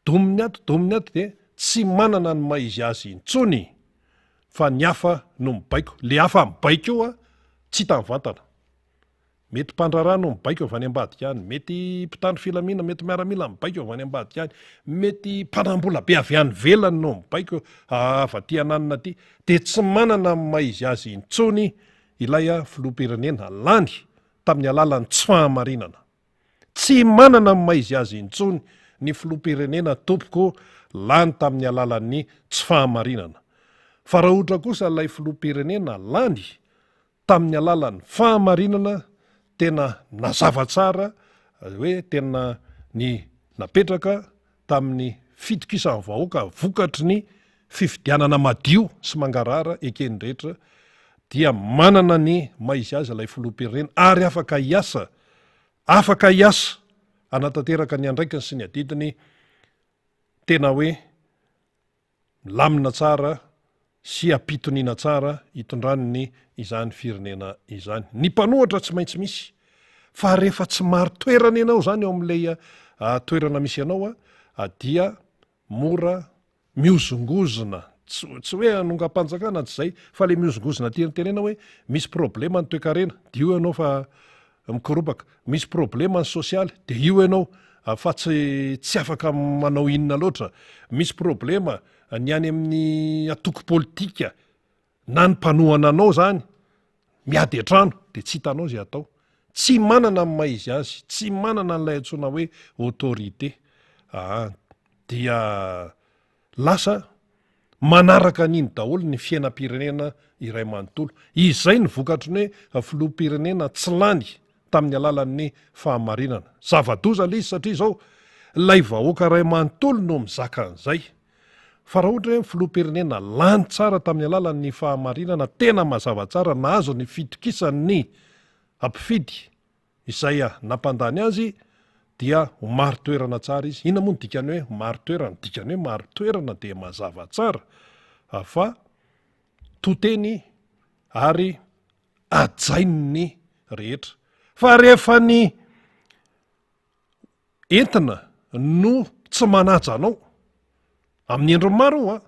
dominy ato de tsy manana ny maizy azy intsony fa ny hafa no mibaiko. Le hafa mibaiko io tsy hita mivantana. Mety mpandrarà no mibaiko avy any ambadika any, mety mpitandro filaminana, mety miaramila mibaiko avy any ambadika any, mety mpanambola be avy any velany no mibaiko avy aty ananina aty, de tsy manana ny maizy azy intsony ilay filoham-pirenena lany tamin'ny alalany tsy fahamarinana. Tsy manana ny maizy azy intsony ny filoham-pirenena tompoko lany tamin'ny alalan'ny tsy fahamarinana. Fa raha ohatra kosa ilay filoham-pirenena lany tamin'ny alalan'ny fahamarinana, tena nazava tsara hoe tena ny napetraka tamin'ny fitokisan'ny vahoaka vokatry ny fifidianana madio sy mangarara ekeny rehetra, dia manana ny maizy azy ilay filoham-pirenena ary afaka hiasa anatanteraka ny andraikiny sy ny adidiny tena hoe lamina tsara sy ampitoniana tsara hitondrany ny izany firenena izany. Ny mpanohatra tsy maintsy misy, fa rehefa tsy maro toerana ianao zany eo amin'ilay toerana misy ianao dia mora miozongozona, tsy hoe anonga-panjakana tsy zay, fa le miozongozona tenentenena hoe misy problema ny toe-karena de io ianao fa mikoropaka, misy problema ny sosialy de io ianao fa tsy afaka manao inona loatra, misy problema ny any amin'ny atoko politika na ny mpanohana anao zany miady an-trano de tsy hitanao zay atao. Tsy manana ny maizy azy, tsy manana n'ilay antsoina hoe autorité, dia lasa manaraka an'iny daholo ny fiainam-pirenena iray manontolo. Izay ny vokatry ny hoe filoham-pirenena tsy lany tamin'ny alalan'ny fahamarinana. Zava-doza le izy satria zao lay vahoaka ray manontolo no mizaka an'izay. Fa raha ohatra hoe filoham-pirenena lany tsara tamin'ny alalan'ny fahamarinana, tena mazava tsara, nahazo ny fitokisan'ny ampifidy izay nampandany azy, dia ho maro toerana tsara izy. Inona moa ny dikany hoe maro toerana? Dikany hoe maro toerana de mazava tsara, fa toteny ary ajainy rehetra. Fa rehefa ny entina no tsy manaja anao amin'ny endriny maro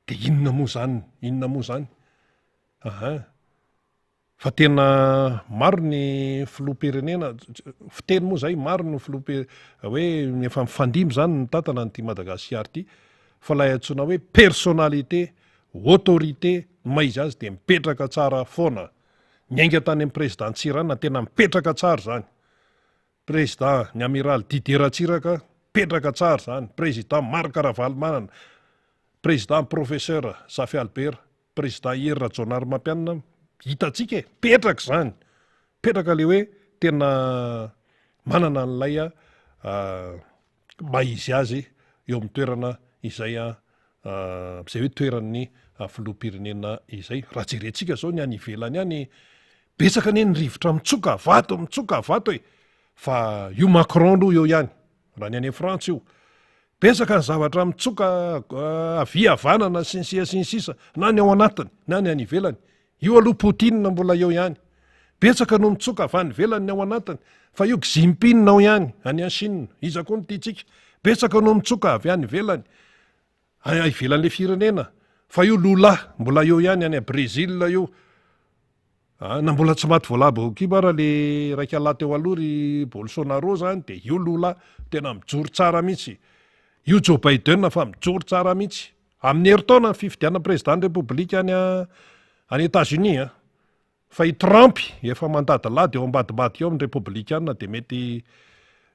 de inona moa zany? Fa tena maro ny filoham-pirenena, fiteny moa zay, maro ny hoe efa mifandimby zany ny tantana n'ity Madagasikara ity, fa lay antsoina hoe personnalité, autorité, maizy azy de mipetraka tsara foana. Nyainga tany amin'ny président Tsirana tena mipetraka tsara zany. Président ny amiral Didier Ratsiraka mipetraka tsara zany. Président Marc Ravalomanana, président professeur Safy Albert, président Hery Rajaonary Mampianina, hitatsika mipetraka zany. Mipetraka le hoe tena manana an'ilay maizy azy eo amin'ny toerana izay izay hoe toeran'ny filoham-pirenena izay. Raha jerentsika zao ny any ivelany any, betsaka anie ny rivotra mitsoka avato fa io Macron aloha eo ihany, raha ny any Frantsa io. Betsaka ny zavatra mitsoka aviavanana sy ny sisa, na ny ao anatiny, na ny any ivelany. Io aloha Poutine mbola eo ihany. Betsaka no mitsoka avy any ivelany ny ao anatiny, fa io Xi Jinping ao ihany, any Chine, iza koa ny tiatsika. Betsaka no mitsoka avy any ivelany, ivelan'le firenena. Fa io Lula mbola eo ihany any Brésil io. Na mbola tsy maty voalabo kibara le raika lahy teo aloha ry Bolsonaro zany, de io Lula tena mijoro tsara mihitsy. Io Joe Biden fa mijoro tsara mihitsy. Amin'ny herintaona ny fifidiana président république any États-Unis. Fa i Trump efa mandadilady eo ambadibady eo amin'ny républicaine, de mety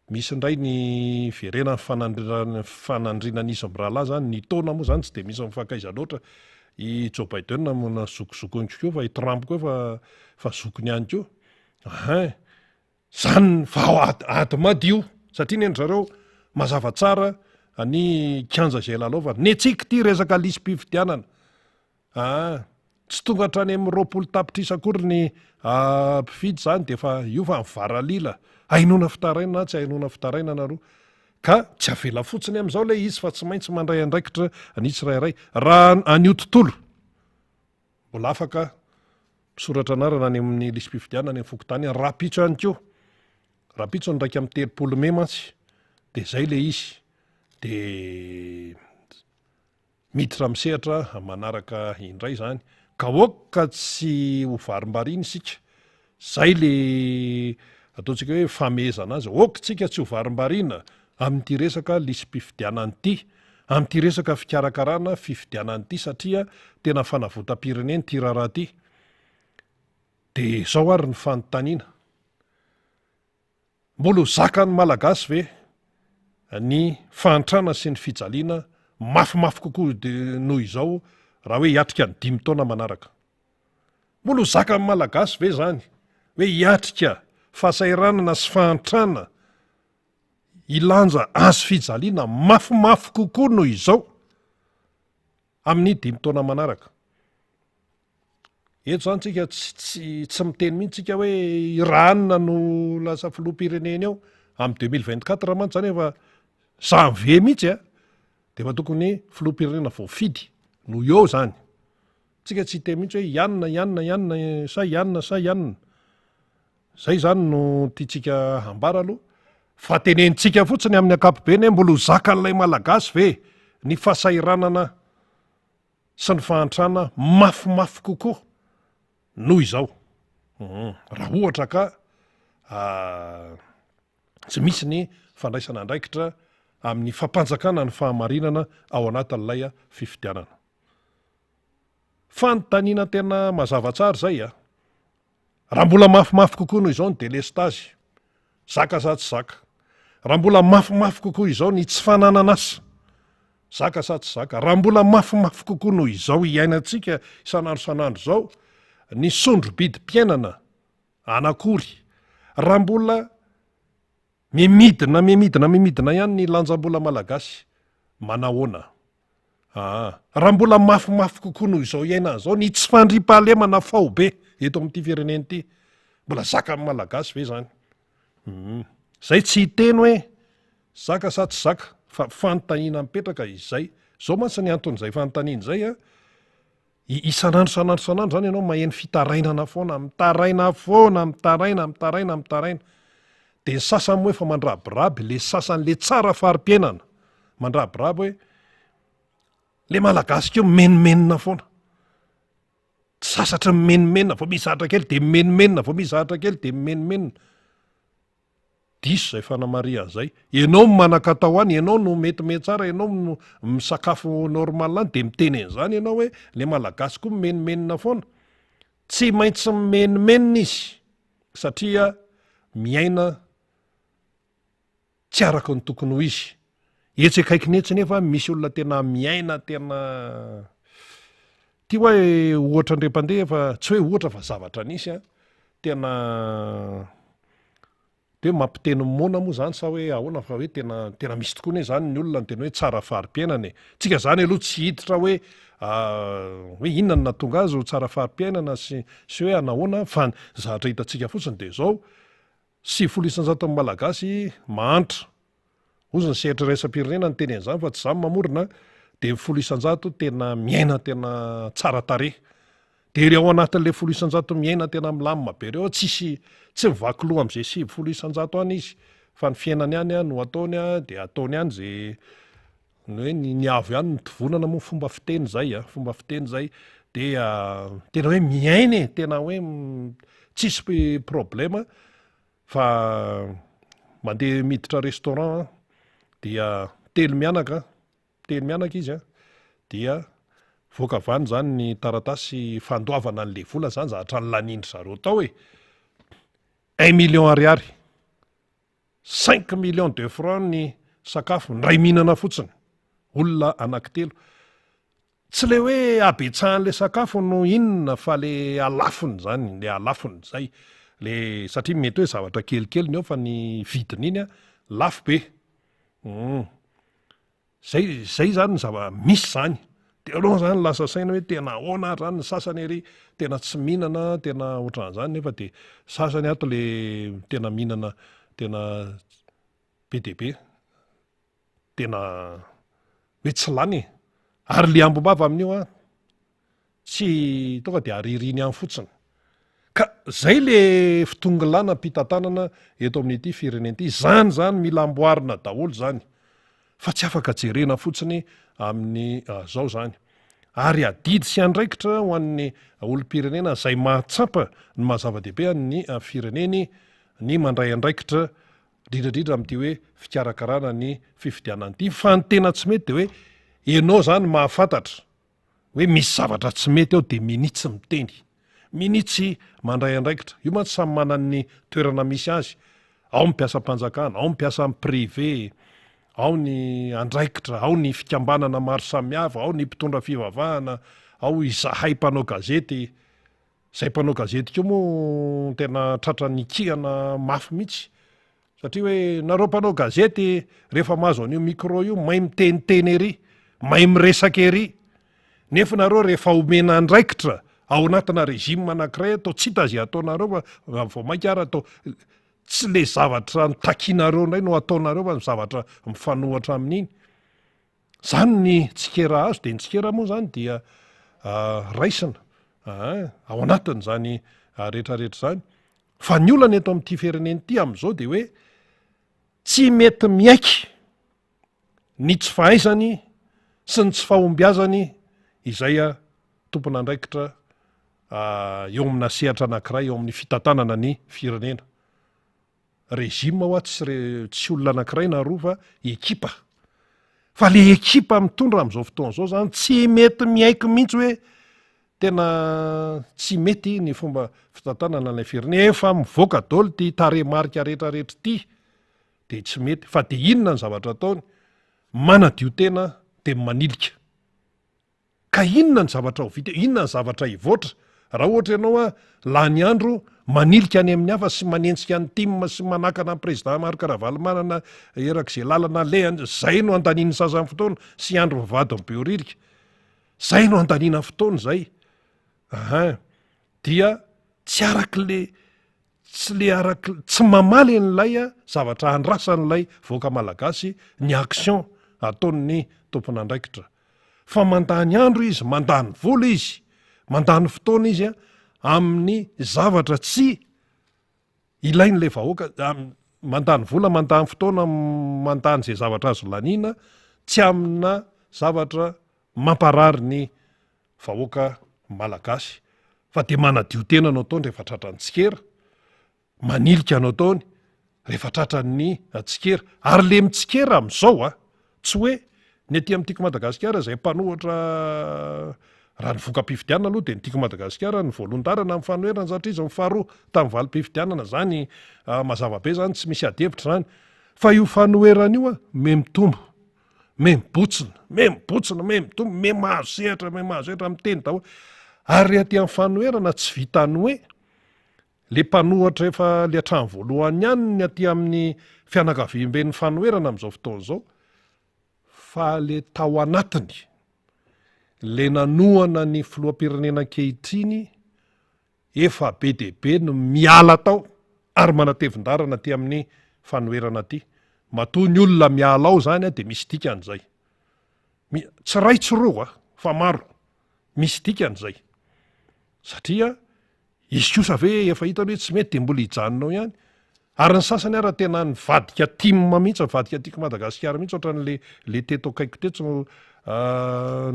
misy indray ny verena fanandrinan'izy amin'ny rahalahy zany. Ny taona moa zany tsy de misy mifankaiza loatra. I Joe Biden mona zokozokony koa, fa i Trump koa fa zokony ihany koa. Zany fa ady madio, satria ny zareo mazava tsara ny kianja zay lalaova. Netsika ty resaka lisam-pifidianana. Tsy tonga hatrany amin'ny 20 tapitrisa akory ny mpifidy zany, de fa io fa mivara lila. Hainoana fitaraina na tsy hainoana fitaraina nareo. Ka tsy avela fotsiny amin'izao le izy fa tsy maintsy mandray andraikitra ny tsirairay. Raha anio tontolo, mbola afaka misoratra anarana any amin'ny lisam-pifidianana any amin'ny fokontany. Rapitso ihany koa. Rapitso ny raika amin'ny 30 May mantsy. De zay le izy. De miditra misehatra manaraka indray zany. Ka oka tsy ho varimbariny sika. Zay le ataontsika hoe famezana azy. Oka tsika tsy ho varimbarina amin'ity resaka lisam-pifidianana ity, amin'ity resaka fikarakarana fifidianana ity, satria tena fanavotam-pirenena ity raharaha ity. De zao ary ny fanontaniana. Mbola ho zakan'ny malagasy ve ny fahantrana sy ny fijaliana mafimafy kokoa noho izao raha hoe hiatrika ny 5 taona manaraka? Mbola ho zakan'ny malagasy ve zany hoe hiatrika fahasairanana sy fahantrana ilanja azo fijaliana mafimafy kokoa noho izao amin'ny 5 taona manaraka? Eto zany tsika tsy miteny mihitsy tsika hoe ranona no lasa filoham-pirenena eo amin'ny 2024 mantsy zany efa janvier mihitsy de fa tokony filoham-pirenena voafidy no eo zany. Tsika tsy teny mihitsy hoe ianona sa ianona. Zay zany no tiatsika hambara aloha. Fa tenenitsika fotsiny amin'ny ankapobeny hoe mbola ho zakan'ilay malagasy ve ny fahasairanana sy ny fahantrana mafimafy kokoa noho izao. Raha ohatra ka tsy misy ny fandraisana andraikitra amin'ny fampanjakana ny fahamarinana ao anatin'ilay fifidianana. Fanontaniana tena mazava tsara zay. Raha mbola mafimafy kokoa noho izao ny délestage, zaka sa tsy zaka. Raha mbola mafimafy kokoa izao ny tsy fananana asa, zaka sa tsy zaka. Raha mbola mafimafy kokoa noho izao iainantsika isanandro zao, ny sondro-bidim-piainana anakory. Raha mbola memidina ihany ny lanjam-bola malagasy, manahoana? Raha mbola mafimafy kokoa noho izao iainana zao, ny tsy fandriam-pahalemana faobe eto amin'ity firenena ity, mbola zakan'ny malagasy ve zany? Zay tsy hiteny hoe zaka sa tsy zaka, fa fanontaniana mipetraka izay. Zao mantsy ny anton'izay fanontaniana zay isanandro zany ianao maheno fitarainana foana, mitaraina. De ny sasany moa efa mandrabiraby, le sasany le tsara fari-piainana mandrabiraby hoe le malagasy keo menomenina foana. Tsy sasatra menomenina, vao misy zahatra kely de menomenina, vao misy zahatra kely de menomenina. diso zay fanamariana zay. Ianao manakatao any, ianao no metimety tsara, ianao no misakafo normal any, de miteny an'izany ianao hoe le malagasy koa mimenimenina foana. Tsy maintsy mimenimenina izy satria miaina tsy araka ny tokony ho izy. Etsekaikiny etsy nefa misy olona tena miaina tena tia hoe ohatra ndrem-pandeha fa tsy hoe ohatra fa zavatra nisy a tena de mampiteny mona moa zany sa hoe ahoana fa hoe tena misy tokoa ne zany ny olona ny tena hoe tsara fari-piainana. Tsika zany aloha tsy hiditra hoe inona no natonga azy ho tsara fari-piainana sy hoe anahoana fa zavatra hitantsika fotsiny de zao 7% malagasy mahantra. Ozy ny sehatra raisam-pirenena ny teny an'izany fa tsy zany mamorona de 10% tena miaina tena tsara tarehy. De ao anatin'le 10% miaina tena milamina be reo tsy mivaky loha am'izay 10% any izy fa ny fiainany any no ataony de ataony any zay hoe ny avo ihany ny tovonana moa fomba fiteny zay de tena hoe miaina tena hoe tsisy problema fa mandeha miditra restaurant dia telo mianaka izy dia voaka avany zany ny taratasy fandoavana an'le vola zany zahatra ny lanindry zareo tao hoe 1 million ariary 5 millions de francs ny sakafo ndray mihinana fotsiny olona anankitelo. Tsy le hoe abetsahan'le sakafo no inona fa le alafony zany, le alafony zay le satria mety hoe zavatra kelikely ny ao fa ny vidiny iny lafo be. Zay zany ny misy zany. De aloha zany lasa saina hoe tena ahoana zany ny sasany ery tena tsy mihinana tena ohatran'izany nefa de sasany ato le tena mihinana tena be de be tena hoe tsy lany ary le ambom-bava amin'io tsy tonga de aririny ihany fotsiny. Ka zay le fitongelana mpitantanana eto amin'ity firenena ity zany mila amboarina daholo zany fa tsy afaka jerena fotsiny amin'ny zao zany. Ary adidy sy andraikitra ho an'ny olom-pirenena zay mahatsapa ny mahazava-dehibe ny fireneny ny mandray andraikitra indrindra amin'ity hoe fikarakarana ny fifidianana ity. Fa ny tena tsy mety de hoe ianao zany mahafantatra hoe misy zavatra tsy mety ao de minitsy miteny, minitsy mandray andraikitra. Io mantsy samy manany toerana misy azy. Ao mipiasa mpanjakana, ao mipiasa amin'ny privé, ao ny andraikitra, ao ny fikambanana maro samihafa, ao ny mpitondra fivavahana, ao izahay mpanao gazety. Zay mpanao gazety koa moa tena tratra nikihana mafy mihitsy. Satria hoe nareo mpanao gazety rehefa mahazo an'io micro io mahay miteniteny ery, mahay miresaka ery. Nefa nareo rehefa omena andraikitra ao anatina rejima anankiray atao tsy hita zay ataonareo fa vao mainka ary atao tsy le zavatra nitakianareo indray no ataonareo fa ny zavatra mifanohatra amin'iny. Zany ny tsikera azo de ny tsikera moa zany dia raisina ao anatiny zany rehetrarehetra zany. Fa ny olana eto amin'ity firenena ity amin'izao de hoe tsy mety miaiky ny tsy fahaizany sy ny tsy fahombiazany izay tompona andraikitra eo amina sehatra anankiray eo amin'ny fitantanana ny firenena. Rejima hoa tsy olona anankiray na roa fa ekipa. Fa le ekipa mitondra amin'izao fotoana zao zany tsy mety miaiky mihitsy hoe tena tsy mety ny fomba fitantanana ilay firenena. Efa mivoaka daholo ty tarehimarika rehetrarehetra ty de tsy mety. Fa de inona ny zavatra ataony? Manadio tena de manilika. Ka inona ny zavatra ho vita? Inona ny zavatra hivoatra? Raha ohatra ianao lany andro manilika any amin'ny hafa sy manentsika ny timma sy manakana ny président Marc Ravalomanana erak'izay lalana lehany, zay no andaniany sasany fotoana sy andro mivadiny beoririka. Zay no andaniana fotoana zay. Dia tsy tsy mamaly an'ilay zavatra andrasan'ilay voaka malagasy ny action ataon'ny tompona andraikitra. Fa mandany andro izy, mandany vola izy, mandany fotoana izy amin'ny zavatra tsy ilain'le vahoaka, mandany vola, mandany fotoana, mandany zay zavatra azo lanina, tsy amina zavatra mamparary ny vahoaka malagasy. Fa de manadio tena anao taony rehefa tratra ny tsikera, manilika anao taony, rehefa tratran'ny tsikera ary le mitsikera am'izao a tsy hoe ny aty amin'nytiako Madagasikara zay mpanohatra raha ny voka-pifidianana aloha de nytiako Madagasikara ny voalondarana amin'ny fanoherana satria izy faharoa tamin'ny valim-pifidianana zany mazava be zany tsy misy adevitra zany fa io fanoherana io a me mitombo me mibotsina me mitombo me mahazo sehatra amin'ny teny daholo ary aty amin'ny fanoherana tsy vitany hoe le mpanohatra efa le hatrany voalohany ihany ny aty amin'ny fianakaviam-ben'ny fanoherana amin'izao fotoana izao fa le tao anatiny le nanohana ny filoham-pirenena ankehitriny efa be deaibe no miala tao ary manatevin-darana aty amin'ny fanoherana aty matoa ny olona miala ao zany a de misy dikan'izay tsy ray tsy roa fa maro misy dikan'izay satria izy kosa ve efa hitany hoe tsy mety de mbola hijanonao ihany ary ny sasany ara tena nyvadika timma mihitsy vadika tiako Madagasikara mihitsy ohatran'le teto akaiko teto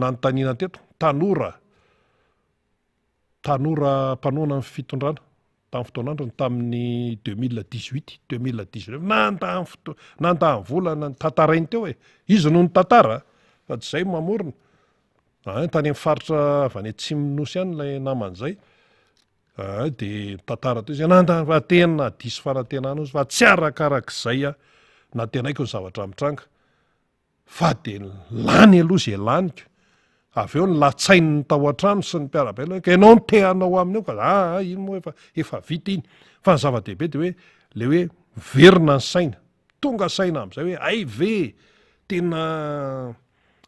nanontaniana teto tanora mpanohana ny fitondrana tamin'ny fotoanandro tamin'ny 2018 nandany volana ny tantarainy teo izy noho ny tantara fa tsy zay mamorona tany amin'ny faritra avy any Atsimonosy ihany lay naman'izay de tantara teo izy nandany fa tena diso farantenana fa tsy arakarak'izay na tenaiko ny zavatra mitranga fa de lany aloha zay laniko avy eo ny latsainy ny tao an-trano sy ny mpiarabela ka ianao ny tehanao aminy eo ka iny moa efa vita iny fa ny zava-dehibe de hoe le hoe verina ny saina tonga saina am'izay hoe ay ve tena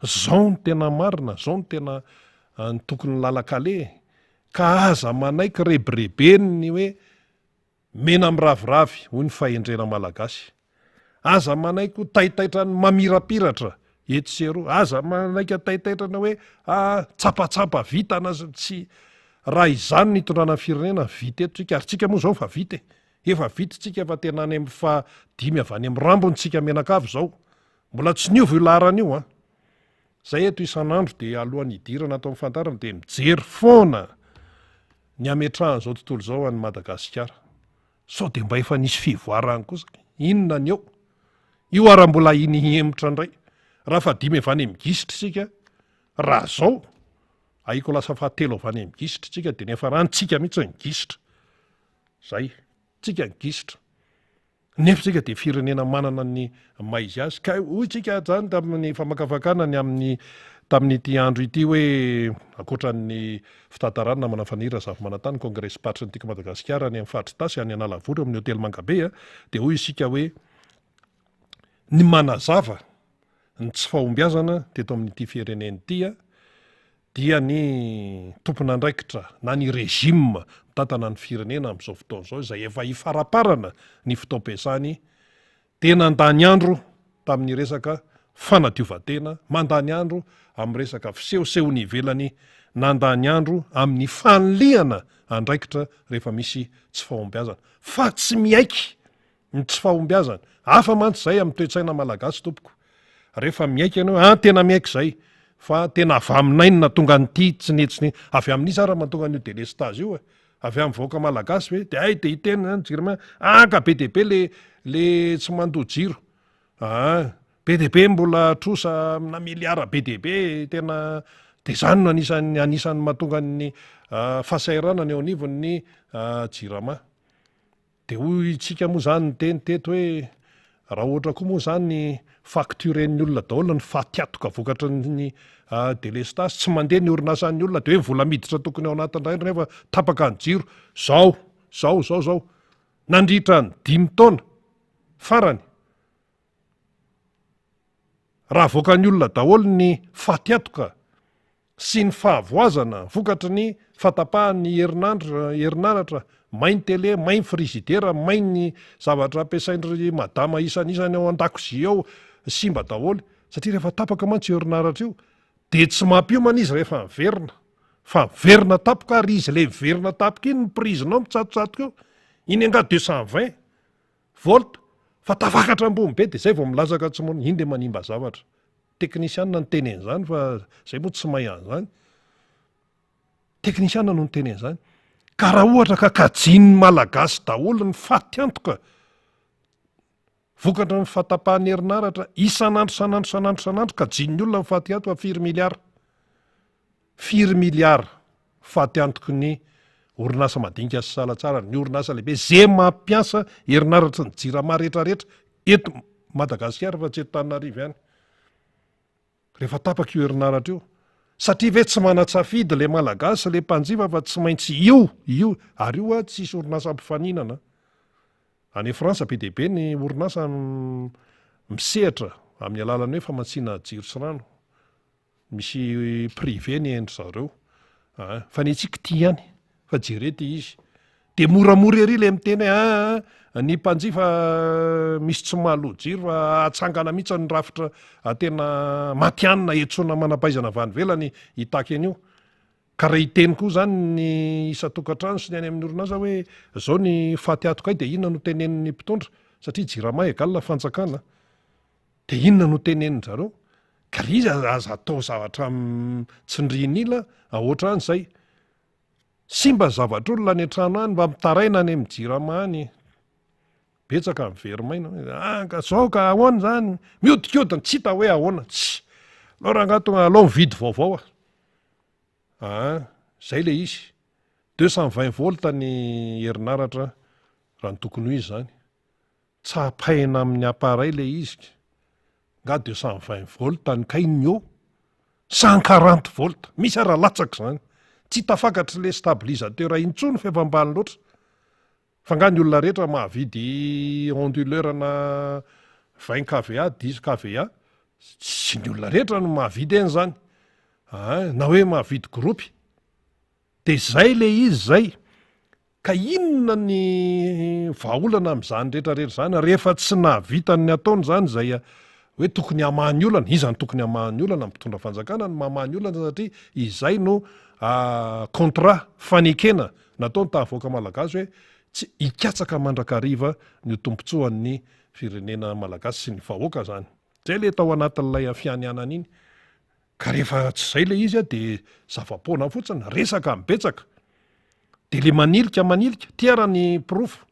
zao ny tena marina zao ny tena ny tokony lalakale ka aza manaiky rebirebeny hoe mena miraviravy hoy ny fahendrena malagasy aza manaiky ho taitaitra ny mamirapiratra etsero aza manaiky taitaitrana hoe tsapatsapa vita na tsy raha izany ny hitondrana firenena vita etotsika ary tsika moa zao fa vita efa vita tsika efa tena any amin'ny fadimy avy any amin'ny rambony tsika menakavy zao mbola tsy niova io laharana io zay eto isan'andro de alohan'ny hidirana atao mifantarana de mijery foana ny ametrahany zao tontolo zao any Madagasikara sao de mba efa nisy fivoarany kosa inona ny eo io ara mbola iny emotra indray raha fa dimy avy any migisitra tsika raha zao aiko lasa fahatelo avy any migisitra tsika de nefa rantsika mihitsy nigisitra zay tsika nigisitra nefa tsika de firenena manana ny maizy azy ka hoy tsika zany tamin'ny famakafakana ny amin'ny tamin'ity andro ity hoe akoatran'ny fitantarana manafanira zava-manantany congrès patry ny tiako Madagasikara any amin'ny faritry tasy any Analavory amin'ny hôtely Mangabe de hoy isika hoe ny manazava ny tsy fahombiazana teto amin'ity fireneny ity dia ny tompon'andraikitra na ny régime mitantana ny firenena amin'izao fotoana izao izay efa hifaraparana ny fitaom-piasany tena andany andro tamin'ny resaka fanadiova-tena mandany andro amin'ny resaka fisehosehony ivelany nandany andro amin'ny fanoliana andraikitra rehefa misy tsy fahombiazana fa tsy miaiky ny tsy fahombiazana hafa mantsy zay amin'ny toe-tsaina malagasy tompoko rehefa miaiky ianao tena miaiky zay fa tena avy aminainina tonga nyty tsinetsiny avy amin'isa ara mahatonga an'io délestage io avy amin'ny voaka malagasy hoe de ay de hitena zany jirama ka be deaibe le tsy mandoa jiro be deaibe mbola trosa na miliara be deaibe tena de zany no anisan'ny mahatonga ny fahasairana ny eo anivon'ny jirama de hoy tsika moa zany ny teny teto hoe raha ohatra koa moa zany ny facturen'ny olona daholo ny fatiatoka vokatra ny délestage tsy mandeha ny orinasan'ny olona de hoe vola miditra tokony ao anatin'ray nefa tapaka ny jiro zao nandritra ny 5 taona farany raha voakan'ny olona daholo ny fatiatoka sy ny fahavoazana vokatry ny fatapahany herinaratra mainy tele mainy frizidera mainy ny zavatra ampiasaindry madama isan'isany ao an-dakozia ao simba daholo satria rehefa tapaka mantsy herinaratra io de tsy mampio man izy rehefa miverina fa miverina tapoka ary izy le miverina tapoka iny ny prizinao mitsatotsatoka eo iny anga 220 volt fa tafakatra ambony be de zay vao milazaka tsy mony iny le manimba zavatra teknisianna ny tenen'zany fa zay moa tsy mahay an'zany teknisianna no ny tenen'zany ka raha ohatra ka kajin'ny malagasy daholo ny fatiantoka vokatra ny fatapahan'ny herinaratra isanandro ka jin'ny olona mifaty ato a 4 miliara 4 miliara faty antoko ny orinasa madinika sy salatsara ny orinasa lehibe zay mampiasa herinaratra ny jirama rehetrarehetra eto Madagasikara fa tsy eto Antananarivo ihany rehefa tapaka io herinaratra io satria ve tsy mana-tsafidy le malagasy le mpanjifa fa tsy maintsy io ary io tsisy orinasa ampifaninana any Frantsa be dehibe ny orinasa misehatra amin'ny alalan'ny hoe famatsiana jiro sy rano misy privé ny endry zareo fa ny antsika ty ihany fa jerety izy de moramora ery le miteny hoe ny mpanjifa misy tsy mahaloa jiro fa atsangana mihitsy ny rafitra tena matianina etsona manapaizana vanivelany hitaka an'io ka raha hiteny koa zany ny isa-tokantrano sy ny any amin'ny orinasa hoe zao ny faty atoka ay de inona no tenen'ny mpitondra satria jirama egalina fanjakana de inona no teneniny zareo ka izy aza atao zavatra tsindrinila ahoatra an'izay sy mba zavatra olona any an-trano any mba mitaraina any amin'ny jirama any betsaka amin'ny verimaina ka zao ka ahoana zany miodikodina tsy hita hoe ahoana tsy alao mividy vaovao zay le izy 220 volta ny herinaratra raha ny tokony ho izy zany tsapaina amin'ny appareil le izy nga 220 volta ny kainy eo 140 volta misy raha latsaka zany tsy tafakatra le stabilisateur intsony fefambany loatra fa nga ny olona rehetra mahavidy onduleur-na 20 kVA 10 kVA sy ny olona rehetra no mahavidy en'zany na hoe mahavidy gropy de zay le izy zay ka inona ny vahaolana amin'izany rehetrarehetra zany rehefa tsy nahavitany ataony zany zay hoe tokony hamahany olana izany tokony hamahany olana mpitondra fanjakana ny mamahany olana satria izay no contrat fanekena nataony tahavoaka malagasy hoe tsy hikatsaka mandrakariva ny tompontsoan'ny firenena malagasy sy ny vahoaka zany zay le tao anatin'ilay fianianana iny ka rehefa tsy zay le izy de zava-poana fotsiny resaka mibetsaka de le manilika tiara ny pirofo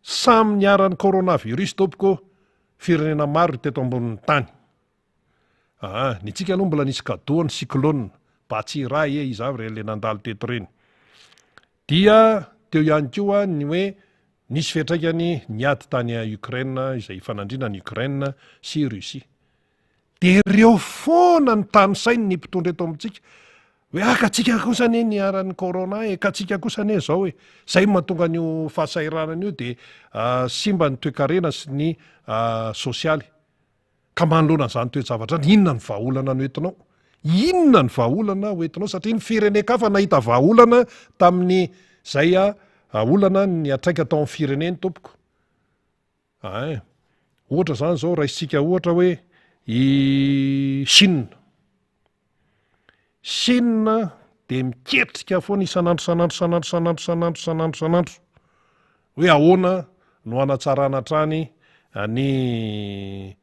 samy niaran'ny coronavirus topoko firenena maro teto ambonin'ny tany ny tsika aloha mbola nisy kadoany cyclone Batsiray izy avy le nandalo teto reny dia teo ihany koa ny hoe nisy fiantraikany niady tany Ukraine izay fanandrina ny Ukraine sy Russie de reo foana ny tany sainy ny mpitondra eto amintsika hoe ka tsika kosa anie niaran'ny corona ka tsika kosa anie zao hoe zay mahatonga an'io fahasahiranana io de simba ny toe-karena sy ny sosialy ka manoloana an'izany toe-javatra ny inona ny vahaolana no entinao inona ny vahaolana ho entinao satria ny firenekafa nahita vahaolana tamin'ny zay olana ny atraika tao amin'ny fireneny tompoko ohatra zany zao raha isika ohatra hoe i Chine de miketrika foana isanandro hoe ahoana no hanatsarana hatrany ny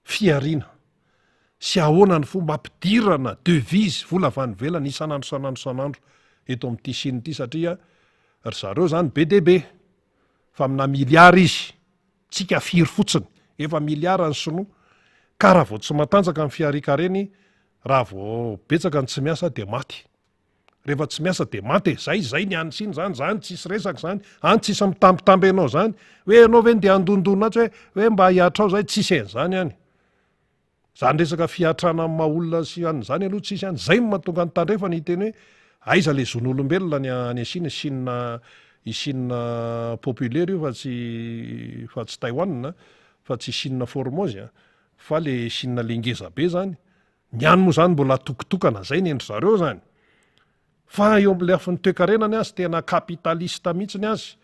fiariana sy ahoana ny fomba ampidirana devise vola vanivelana isanandro eto amin'ity Chine ity satria ry zareo zany be dehibe fa amina miliara izy tsika firy fotsiny efa miliara ny sinoa ka raha vao tsy matanjaka amin'ny fiarikareny raha vao betsaka ny tsy miasa de maty rehefa tsy miasa de maty zay ny any Chine zany tsisy resaka zany any tsisy mitambitamby anao zany hoe anao ve de andondonina hoe mba hiatra ao zay tsisy en'zany any zany resaka fiatrana amin'ny maolona sy an'zany aloha tsisy any zay mahatonga ny tandrefa ny teny hoe aiza le zon'olombelona any Chine populaire io fa tsy Taiwan fa tsy Chine Formosa fa le Chine lengeza be zany ny any moa zany mbola tokotokana zay ny endry zareo zany fa eo am'le afin'ny toe-karenany azy tena kapitalista mihitsy ny azy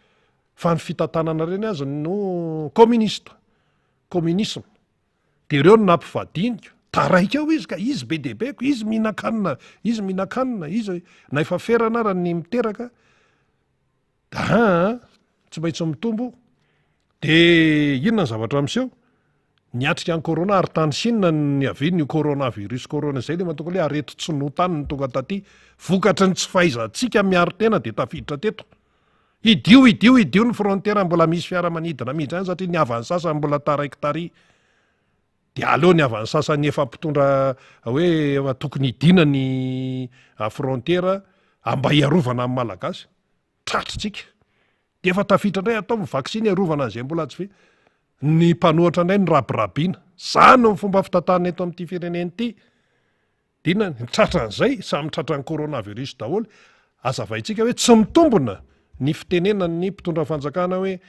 fa ny fitantanana reny azy no communisme de reo no nampivadinika taraika ao izy ka izy be dehibeko izy mihinan-kanina izy na efa ferana raha ny miteraka tsy maintsy mitombo de inona ny zavatra am'seo niatrika ny corona ary tany Chine ny avin'ny coronavirus zay le mahatonga le arety tsy no tany ny tonga taty vokatry ny tsy fahaizantsika miaro tena de tafiditra teto idio ny frontiera mbola misy fiaramanidina mihitsy zany satria ny avany sasany mbola taraikitary de aleo ny avany sasany efa mpitondra hoe efa tokony idina ny frontiera mba hiarovana amin'ny malagasy tratritsika de efa tafitra indray atao vaksiny arovana an'izay mbola tsy ny mpanohatra indray ny rabirabiana zany ny fomba fitantarana eto amin'ity fireneny ity dina nitratra an'izay samy tratra ny coronavirus daholo azavaitsika hoe tsy mitombona ny fitenenany mpitondra fanjakana hoe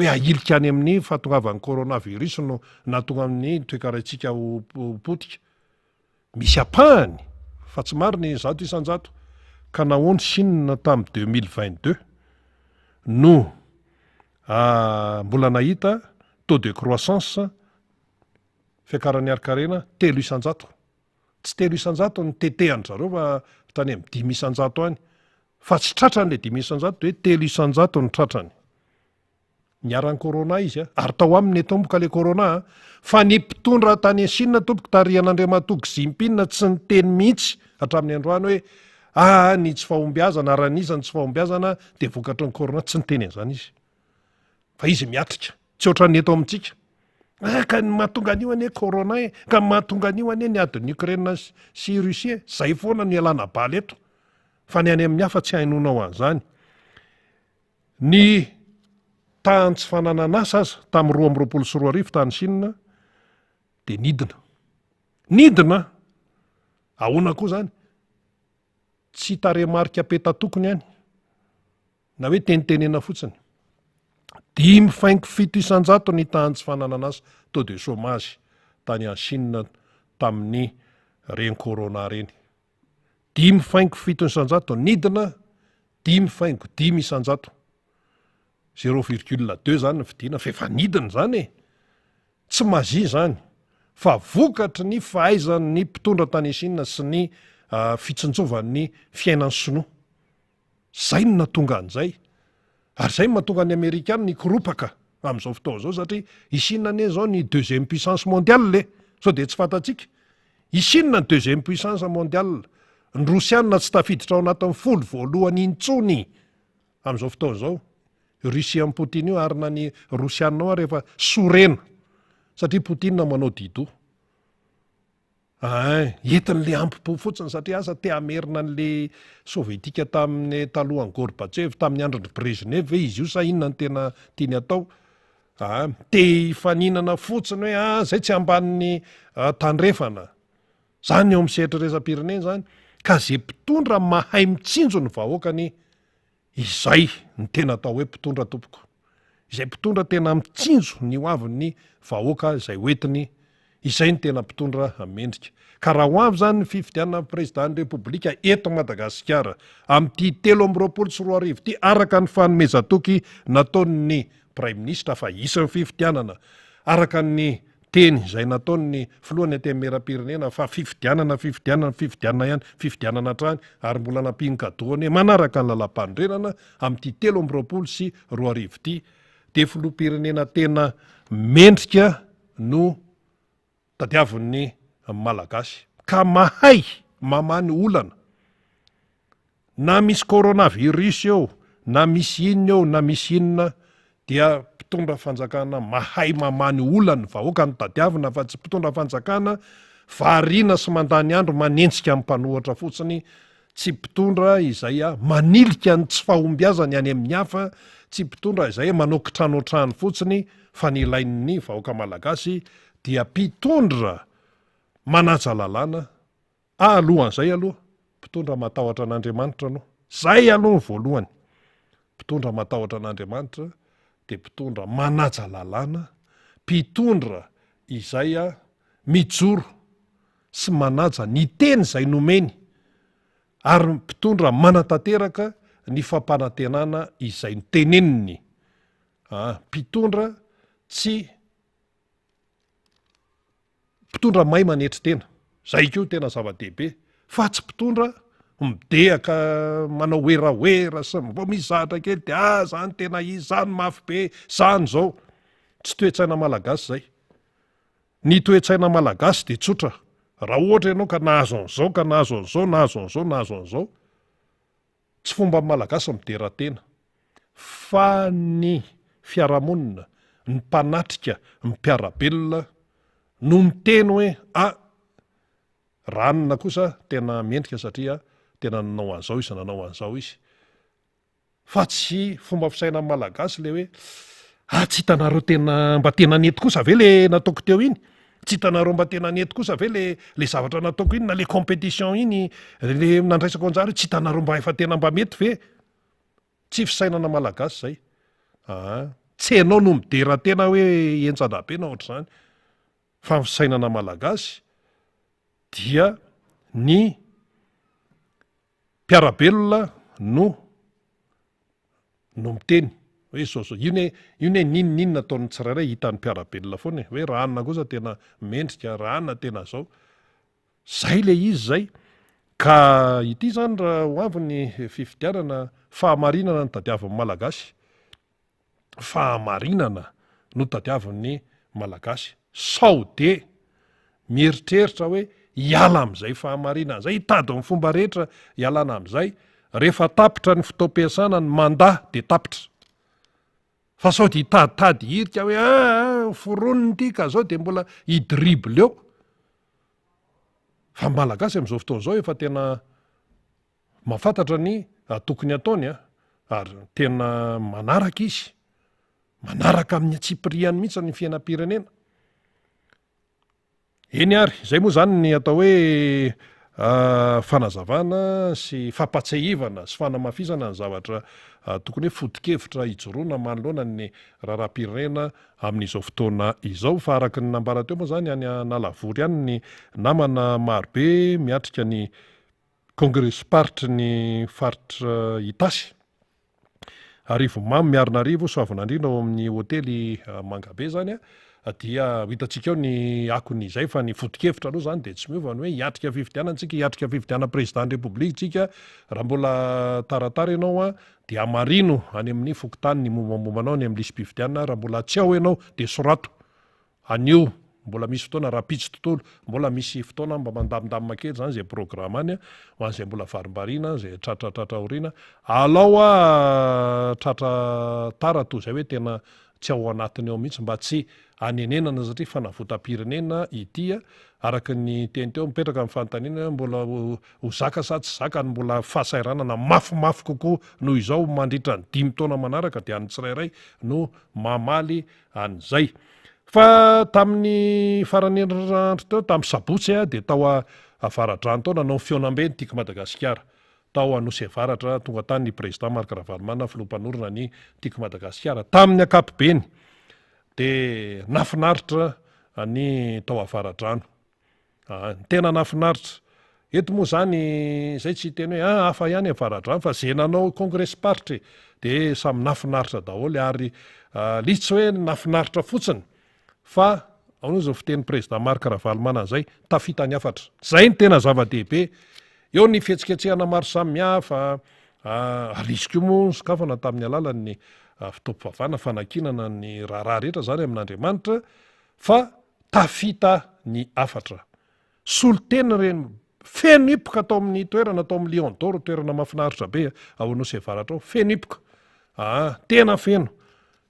ahilika any amin'ny fahatongavan'ny coronavirus no natonga amin'ny toekaraintsika potika misy apahany fa tsy mariny zato isanjato ka nahoany Chine tamin'ny 2022 no mbola nahita taux de croissance fiakaran'ny arikarena 3 isanjato tsy 3 isanjato ny tetehany zareo fa tany amin'ny 5 isanjato any fa tsy tratrany le 5 isanjato hoe 3 isanjato ny tratrany niaran'ny corona izy ary tao aminy tomboka le corona fa ny mpitondra tany Chine tompoko tarian'Andriamatogo Zimpina tsy niteny mihitsy hatramin'ny androany hoe ny tsy fahombiazana aranisany tsy fahombiazana de vokatry ny corona tsy niteny an'izany izy fa izy miatrika tsy ohatran'ny eto amintsika ka ny mahatonga an'io anie corona ka mahatonga an'io anie ny adiny Ukraine sy Russie zay foana ny alana baly eto fa ny any amin'ny hafa tsy hainonao an'izany ny tany tsy fananana asa aza tamin'ny 2024 tany Chine de nidina ahoana koa zany tsy taremarika petatokony any na hoe tenitenena fotsiny 5.7 isanjato ny tany tsy fananana asa taux de chômage tany en Chine tamin'ny reny corona reny 5.7 isanjato nidina 5.5 isanjato 0,2 zany ny fidina fa efa nidina zany tsy mazia zany fa vokatry ny fahaizan'ny mpitondra tany Chine sy ny fitsinjovan'ny fiainan'ny sinoa zay no natonga an'izay ary zay mahatonga ny Amerikana ny koropaka amin'izao fotoana zao satria i Chine anie zao ny 2e puissance mondiale sao de tsy fantatsika i Chine ny 2e puissance mondiale ny Rosianina tsy tafiditra ao anatin'ny folo voalohany intsony amin'izao fotoana zao Russie amin'ny Poutine io arina ny Rosianina ao rehefa sorena satria Poutine manao dido entin'le ampipo fotsiny satria asa te amerina an'le sovietika tamin'ny talohan'ny Gorbatchev tamin'ny andron'ny Brezhnev hoe izy io sa inona ny tena tiany atao te hifaninana fotsiny hoe zay tsy ambanin'ny tandrefana zany eo amin'ny sehatra resa-pirenena zany ka zay mpitondra mahay mitsinjo ny vahoakany izay ny tena atao hoe mpitondra tompoko izay mpitondra tena mitsinjo ny hoavin'ny vahoaka izay hoentiny izay ny tena mpitondra mendrika ka raha ho avy zany ny fifidianana président'ny repoblika eto Madagasikara amin'ity 2024 ty araka ny fanomezatoky nataon'ny prime ministre fa isan'ny fifidianana araka ny teny izay nataon'ny filohan'ny antenimieram-pirenena fa fifidianana ihany fifidianana hatrany ary mbola nampiny kadoany manaraka ny lalam-pandrenana amin'ity 2024 ty de filoham-pirenena tena mendrika no tadiavin'ny malagasy ka mahay mamany olana na misy coronavirus eo na misy inona eo na misy inona dia mpitondra fanjakana mahay mamany olana vahoaka ny tadiavina fa tsy mpitondra fanjakana variana sy mandany andro manentsika amin'ny mpanohatra fotsiny tsy mpitondra izay manilika ny tsy fahombiazany any amin'ny hafa tsy mpitondra izay manao kitranotrano fotsiny fa ny ilain'ny vahoaka malagasy dia mpitondra manaja lalàna alohan'izay aloha mpitondra matahotra an'Andriamanitra anao zay aloha ny voalohany mpitondra matahotra an'Andriamanitra de mpitondra manaja lalàna mpitondra izay mijoro sy manaja ny teny izay nomeny ary mpitondra manatanteraka ny fampanantenana izay noteneniny mpitondra mahay manetry tena zay keo tena zava-dehibe fa tsy mpitondra midehaka manao oeraoera sy mbo mizahatra kely de zany tena izy zany mafy be zany zao tsy toetsaina malagasy zay ny toetsaina malagasy de tsotra raha ohatra ianao ka nahazo an'izao ka nahazo an'izao nahazo an'izao nahazo an'izao tsy fomba malagasy midera-tena fa ny fiarahamonina ny mpanatrika ny mpiarabelona no miteny hoe ranona kosa tena mendrika satria tena nanao an'izao izy nanao an'izao izy fa tsy fomba fisaina malagasy le hoe tsy hitanareo tena mba tena nety kosa ve le nataoko teo iny tsy hitanareo mba tena nety kosa ve le zavatra nataoko iny na le compétition iny le nandraisako anjary tsy hitanareo mba efa tena mba mety ve tsy fisainana malagasy zay tsy anao no midera tena hoe enjanabe na ohatr' zany fa ny fisainana malagasy dia ny mpiarabelona no miteny hoe zao iny hoe ninona ataon'ny tsirairay hitan'ny mpiarabelona foana hoe ranona kosa tena mendrika ranona tena zao zay le izy zay ka ity zany raha ho avy ny fifidianana fahamarinana ny tadiavin'ny malagasy fahamarinana no tadiavin'ny malagasy sao de mieritreritra hoe hiala am'izay fahamarinana zay hitady amin'ny fomba rehetra hialana am'izay rehefa tapitra ny fotoam-piasana ny mandat de tapitra fa sao de hitaditady hirika hoe foronony ity ka zao de mbola hidribble eo fa malagasy am'izao fotoana zao efa tena mahafantatra ny tokony ataony ary tena manaraka izy manaraka amin'ny atsipiriany mihitsy ny fiainam-pirenena eny ary zay moa zany ny atao hoe fanazavana sy fampatsahivana sy fanamafisana ny zavatra tokony hoe foto-kevitra hijoroana manoloana ny raharam-pirenena amin'izao fotoana izao fa araka ny nambara teo moa zany any Nalavory any ny namana marobe miatrika ny congrès party ny faritra Itasy arivo mamy miarina arivo soavinandrina ao amin'ny hôtely Mangabe zany dia hitantsika eo ny akon'izay fa ny foto-kevitra aloha zany de tsy miova ny hoe hiatrika fifidianana antsika hiatrika fifidiana président république raha mbola taratara ianao de amarino any amin'ny fokotany ny mombamombanao ny amin'ny lisy-pifidianana raha mbola tsy ao ianao de sorato anio mbola misy fotoana rapitsy tontolo mbola misy fotoana mba mandamindamina kely zany zay programme any ho an'izay mbola varimbarina zay tratratratra aoriana alao tratra tara toy zay hoe tena tsy ao anatiny ao mihitsy mba tsy anenenana satria fanavotam-pirenena ity araka ny teny teo mipetraka amin'ny fanontaniana mbola ho zaka sa tsy zaka ny mbola fahasairanana mafimafy kokoa noho izao mandritra ny 5 taona manaraka dia any tsirairay no mamaly an'izay fa tamin'ny farany andro teo tamin'ny sabotsy de tao avaradrano tao nanao fionambe ny tiako Madagasikara tao anosy avaratra tonga tany ny président Marc Ravalomanana filompanorona ny tiako Madagasikara tamin'ny akapobeny de nafinaritra ny tao avaradrano tena nafinaritra eto moa zany zay tsy teny hoe hafa ihany avaradrano fa zay nanao congrès party de samy nafinaritra daholo ary lisy tsy hoe nafinaritra fotsiny fa ao no zao fiteny président Marc Ravalomanana zay tafitany afatra zay ny tena zava-dehibe eo ny fihetsiketsehana maro samihafa risiko moa sokafana tamin'ny alalan'ny fitaopovavana fanakinana ny raharaha rehetra zany amin'Andriamanitra fa tafita ny afatra solotena reny feno ipoka atao amin'ny toerana atao amin'ny Lion d'Or toerana mahafinaritra be ao anosy avaratra ao feno ipoka tena feno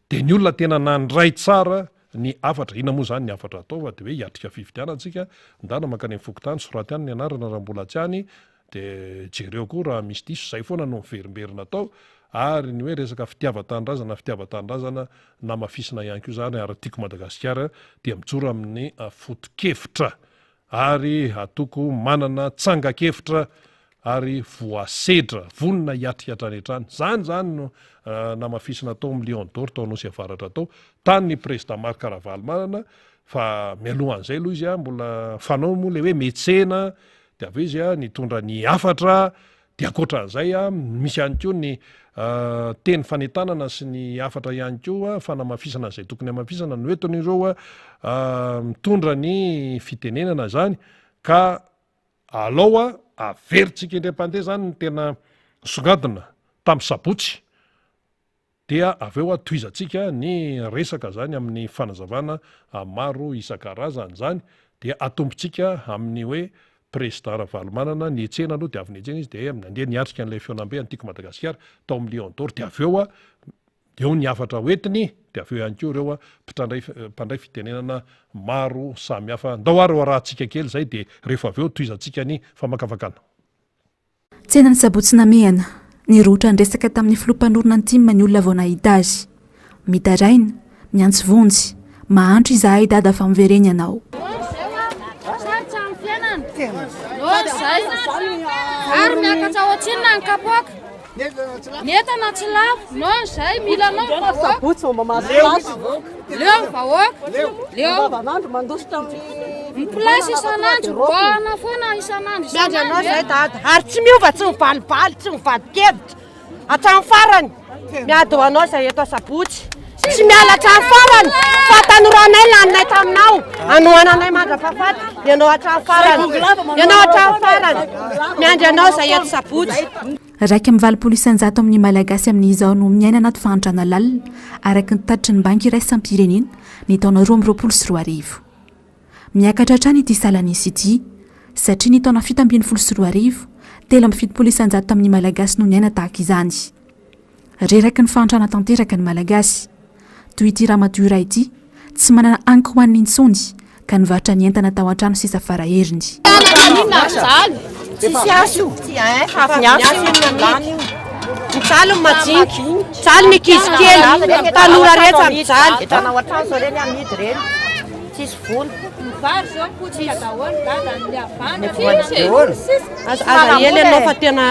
de ny olona tena nandray tsara ny afatra ina moa zany ny afatra atao fa de hoe hiatrika fifidianana antsika ndana makany amin'ny fokotany soraty any ny anarana raha mbola tsy any de jereo koa raha misy diso zay foana no miverimberina atao ary ny hoe resaka fitiavan-tanindrazana namafisina ihany koa zany ary tiako Madagasikara dia mijoro amin'ny foto-kevitra ary atoko manana tsangakevitra ary voasedra vonona hiatrika hatrany zany no namafisina tao amin'ny Lion d'Or tao anosy avaratra tao tany ny président Marc Ravalomanana fa mialoha an'izay aloha izy mbola fanao moa le hoe metsena de avy izy nitondra ny afatra de akoatran'izay misy ihany koa ny teny fanetanana sy ny afatra ihany koa fanamafisana zay tokony amafisana no entony ireo mitondra ny fitenenana zany ka alao averitsika indray-pandeha zany ny tena songadina tamin'ny sabotsy dia avy eo toizantsika ny resaka zany amin'ny fanazavana maro isan-karazany zany dia atombontsika amin'ny hoe président Ravalomanana ny etsena aloha de avy ny etsena izy de nandeha niatrika an'ilay fionambe ny tiako Madagasikara tao amin'ny Lion d'Or de avy eo eo ny afatra hoentiny dia avy eo ihany koa ireo mpandray fitenenana maro samihafa ndao ary rahantsika kely zay dia rehefa avy eo toizantsika ny famakafakana.
Tsenany Sabotsy Namehana nirotra nresaka tamin'ny filompanorona ny timma ny olona vao nahita azy. Mitaraina, miantso vonjy, mahandro izahay dada fa mivereny ianao.
Ary miakatra ohatrinona ny kapoaka. Netana tsy lafo, noho izay mila nao leo vahoaka, leo mipilasy isan'andro, roana foana isan'andro.
Miandry anao izay dada, ary tsy miova, tsy mivalibaly, tsy mivadi-kevitra. Hatramin'ny farany, miady ho anao izay eto Sabotsy. Tsy miala hatramin'ny farany, fa tanoranay laninay taminao. Anohananay mandrapahafaty, ianao hatramin'ny farany. Ianao hatramin'ny farany, miandry anao izay eto Sabotsy.
Raika amin'ny valopolo isanjato amin'ny malagasy amin'izao no miaina anaty fahantrana lalina araka ny tatitry ny banky iray isam-pirenena ny taona 2024. Miakatra hatrany ity salan'isy ity satria ny taona 724 telo amby 70 isanjato amin'ny malagasy no miaina tahaka izany. Reraky ny fahantrana tanteraka ny malagasy toy ity ramatoa iray ity tsy manana anky ho an'ny intsony ka nivarotra ny entana tao an-trano sisa faraherindy.
Tsisy aso, hafa miaso mijaly majinika, mijaly mikizy kely, tanora rehetra mijaly. Entana ohatrano zao reny amidy reny, tsisy vola.
Vary zao potika daholo dada ny avana.
Aza ely ianao fa tena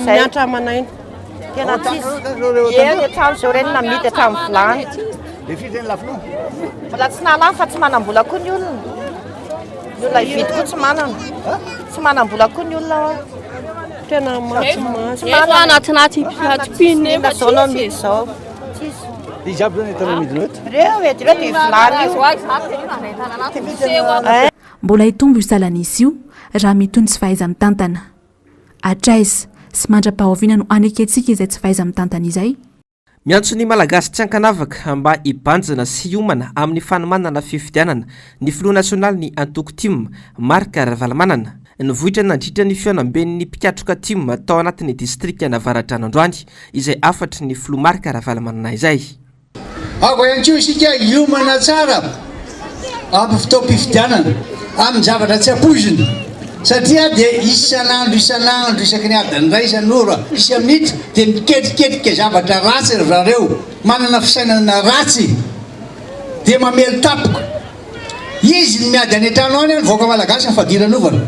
miantra amanainy. Tena tsisy. Eny hatrano zao reny namidy hatramin'ny vilany. Mbola tsy nalany fa tsy manam-bola koa ny olona. Ny olona ividy koa tsy manana. Tsy manam-bola koa ny olona. Tena tsy manana
Anaty pin
zao no amidy zao. Reo edy reto vilany io.
Mbola hitombo io salan'isy io raha mitony tsy fahaiza mitantana. Atraiza sy mandra-pahaviana no aneketsika izay tsy fahaiza mitantana izay.
Miantso ny malagasy tsy ankanavaka mba hibanjana sy hiomana amin'ny fanomanana fifidianana ny filoha nasionaly ny antoko tim Marc Ravalomanana nivohitra nandritra ny fianamben'ny mpikatroka tim tao anatin'ny distrika Navaratra Androany izay afatry ny filoha Marc Ravalomanana izay.
Ako ihany koa isika hiomana tsara amin'ny fotoam-pifidianana amin'ny zavatra tsy ampozina satria dia isan'andro isaky ny adiny iray isan'ora isa minitra dia miketriketrika zavatra ratsy zareo manana fisainana ratsy dia mamely tapoko izy ny miady any an-trano any nivoaka malagasy nyfadiran'ovana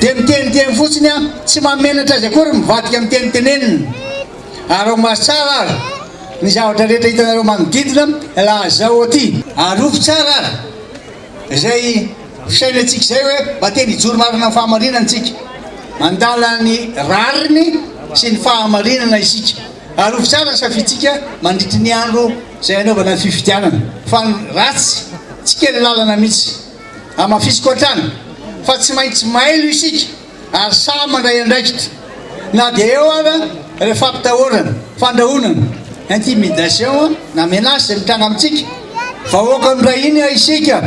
dia miteniteny fotsiny a tsy mamenatra azy akory mivadika amin'ny tenitenenina ary mastsara ary ny zavatra rehetra hitanareo manodidina laha zao aty arofo tsara ary zay fisainantsika zay hoe mba teny hijoro marina ny fahamarinana antsika mandala ny rariny sy ny fahamarinana isika arofo tsara safitsika mandritry ny andro zay anaovana ny fifidianana fa ratsy tsy kely lalana mihitsy amafisiko atrany fa tsy maintsy mailo isika ary samy mandray andraikitra na dia eo ara rehefa ampitahorana fandrahonana intimidation na menace zay mitranga amintsika vahoaka ndray iny isika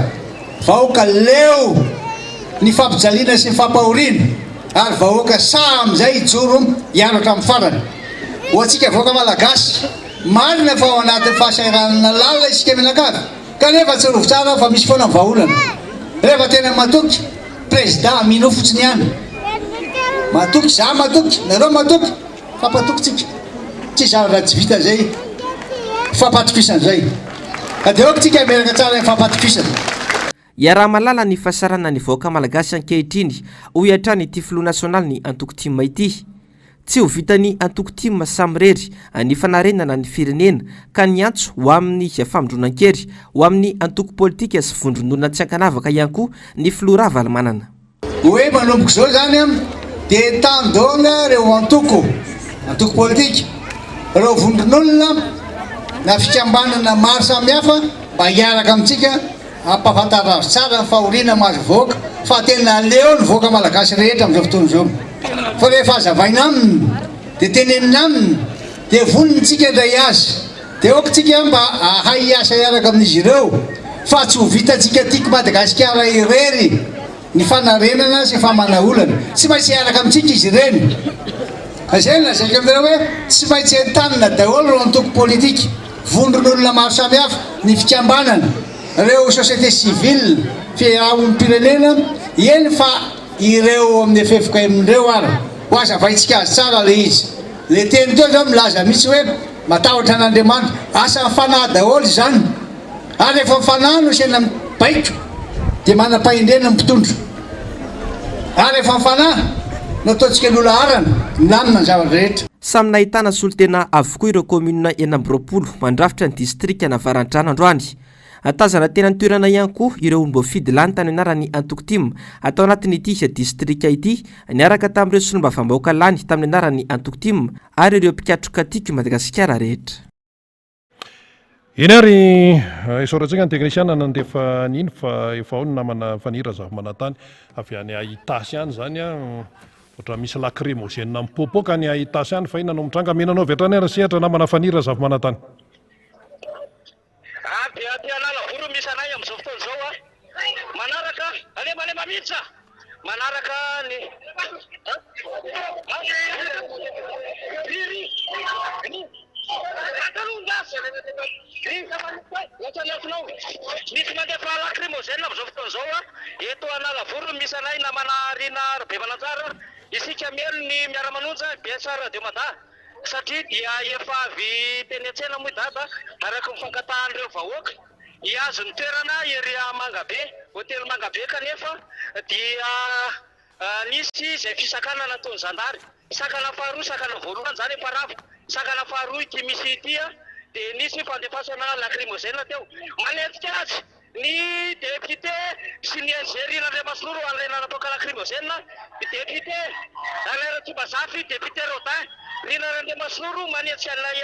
vahoaka leo ny fampijaliana sy ny fampahoriana ary vahoaka samy zay hijoro hianatra amin'ny farany ho atsika vahoaka malagasy marina fa ao anatin'ny fahasairanana lalina isika menakavy kanefa tsy rovo tsara fa misy foana vaholana rehefa tena matoky président mino fotsiny ihany matoky za matoky nareo matoky fampatokytsika tsy zavatra tsy vita zay fampatokisana zay dia oko tsika meraka tsara ny fampatokisana.
Iaraha malala ny fasarana ny vahoaka malagasy ankehitriny ho hiatrany ity filoha nasionaly ny antoko tim ity. Tsy ho vitany antoko tim samy rery ny fanarenana ny firenena ka niantso ho amin'ny famondronan-kery ho amin'ny antoko politika sy vondronona tsy ankanavaka ihany koa ny filoha Ravalomanana.
Hoe manomboko zao zany dia tandonga reo antoko politika reo vondronolona na fikambanana maro samihafa mba hiaraka amintsika ampafantara azy tsara ny fahoriana mahazo voaka fa tena leo ny voaka malagasy rehetra amin'izao fotoana izao fa rehefa azavaina aminy dia tenenina aminy dia vonintsika indray azy dia okotsika mba ahay hiasa hiaraka amin'izy ireo fa tsy ho vitantsika tiako Madagasikara irery ny fanarenana sy famanaolana tsy maintsy hiaraka amintsika izy ireny zay nazaka amin'ireo hoe tsy maintsy entanina daholo ro antoko politika vondron'olona maro samihafa ny fikambanana ireo société civile fiarahamonimpirenena eny fa ireo amin'ny efefoka amindreo ary ho aza vaitsika azy tsara le izy le teny teo zao milaza mihitsy hoe matahotra an'Andriamanitra asa mifanahy daholo zany ary rehefa mifanahy no sena baiko dia manam-pahendrena ny mpitondro ary rehefa mifanahy no ataontsika ny olaharana milamina ny zavatra rehetra.
Samy nahitana solotena avokoa ireo kominina 20 mandrafitra ny distrika Navarandrano androany. Atazana tena ny toerana ihany koa ireo olom-boafidy lany tany anarany Antokotimo atao anatin'ity distrika ity niaraka tamin'ireo solombavambahoaka lany tamin'ny anarany Antokotimo ary ireo mpikatroka tiako Madagasikara rehetra.
Eny ary isaorantsika ny teknisiana nandefa nino fa efa ao ny namana fanira zava-manantany avy any Ahitasy any zany a ohatra misy lacrymogène mipopoka any Ahitasy any fa ina no mitranga menanao vetrany ary sehatra namana fanira zava-manantany.
Pianala voro misy anay amin'izao fotoana izao a manaraka alema mihitsy manaraka ny misy mandefa lacrymogène amin'izao fotoana izao a eto Analavoro misy anay namana Rina Bemanantsara isika melo ny miara-manonja Biasara de Mada satria dia efa avy teny an-tsena moa dada araka mifankatahan'ireo vahoaka hiazo ny toerana ery Mangabe hôtely Mangabe kanefa dia nisy izay fisakana nataony zandary sakana faharoa sakana voalohany zany paravo sakana faharoa ity misy ity dia nisy fandefasana lacrymogène teo manetika azy ny député sy ny ingérina Andriamasinoro alaina napoka lacrymogène député Alaira Tibazafy député Rodin Rina Andriamasinoro manetsika anay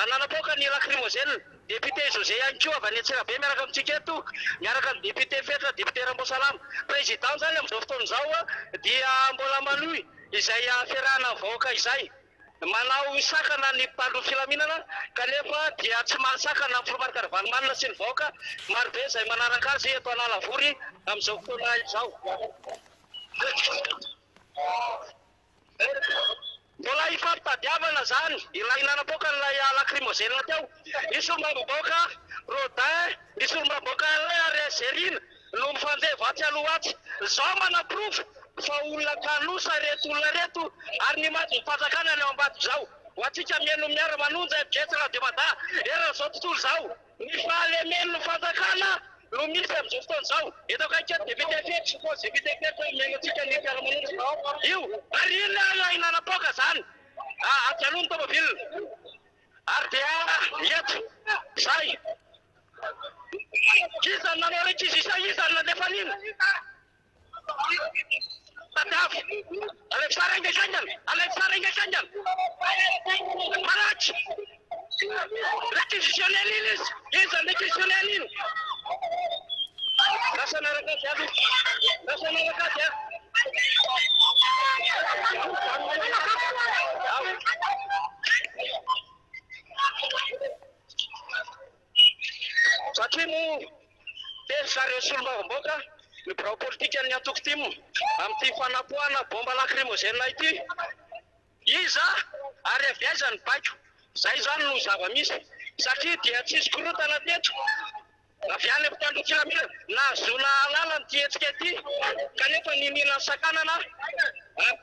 nanapoka ny lacrymogène député José Anko avy any Antsirabe miaraka amintsika eto miaraka amin'ny député Fetra député Rambosalama président zany amin'izao fotoana izao dia mbola manohy izay fiarahana vahoaka izay manao sakana ny mpitandro filaminana kanefa dia tsy mahasakana ny filomarika Vanomanina sy ny vahoaka marobe izay manaraka azy eto Analavory amin'izao fotoana izao. Mbola ifampitadiavana zany ilaina napoka ilay lacrymogène teo isy olom-bahoaka Rodin isy olom-bahoaka Zerina no mifandeha vatsy aloha atsy zao manaprofo fa olona kanosa reto olona reto ary ny maty mifanjakana ny ao ambadika zao ho atsika mieno miara-manonja Biasara de Mada era zao tontolo zao ny fahalemeno ny fanjakana no misy amin'izao fotoana izao eto akaiky député Fetra député Fetra miainatsika ny fiara-manonja io ary ina ilaina napoka zany ajalony tomobile ary dia eto zay izany nanao reky izy isa izany nandefa nino Tadavy Alexandre Ingasangan Marachi réquisitionnel izy réquisitionnel iny rasana rakasy satria mo tesare solombavamboaka ny birao politika ny Antokotimo amin'ity fanapoana bomba lacrymogène ity iza ary aviazany baiko zay zany no zava-misy satria dia tsisy korotana teto avy any mpitandro filaminana na zona lalany ty hetsika ity kanefa ny mihinany sakanana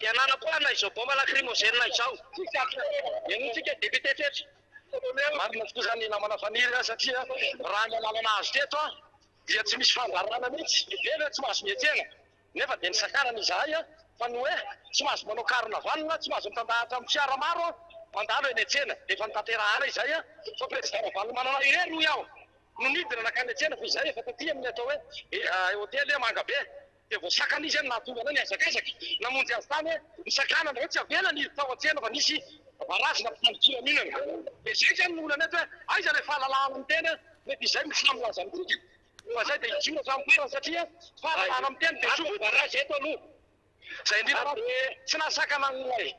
dia nanapoana izao bomba lacrymogène izao enotsika député Fetra marina tokoa zany namana faniry satria raha ny alalana azy teto dia tsy misy fandarana mihitsy ively tsy mahazo mietsena nefa dia ny sakanana izahay fa ny hoe tsy mahazo manao karona vanona tsy mahazo mitandahatra amin'ny fiara maro mandalo eny an-tsena efa nitanterahana izay fa président Vanomanana irery no iaho no nidina nakany an-tsena fa izay efa taty amin'ny atao hoe hôtely Mangabe dia voasakana izy nahatongana ny azakazaka namonjy azy tany ny sakanana hoe tsy avelany tao an-tsena fa nisy varazina mpitandro filaminana dia zay zany no olana eto hoe aiza ilay fahalalahana amin'ny tena mety izay misy milaza amintsika fa zay dia izona famokarana satria fahalalahana amin'ny tena dia soa barazy eto aloha zay indrindra tsy nahasakana n'ilay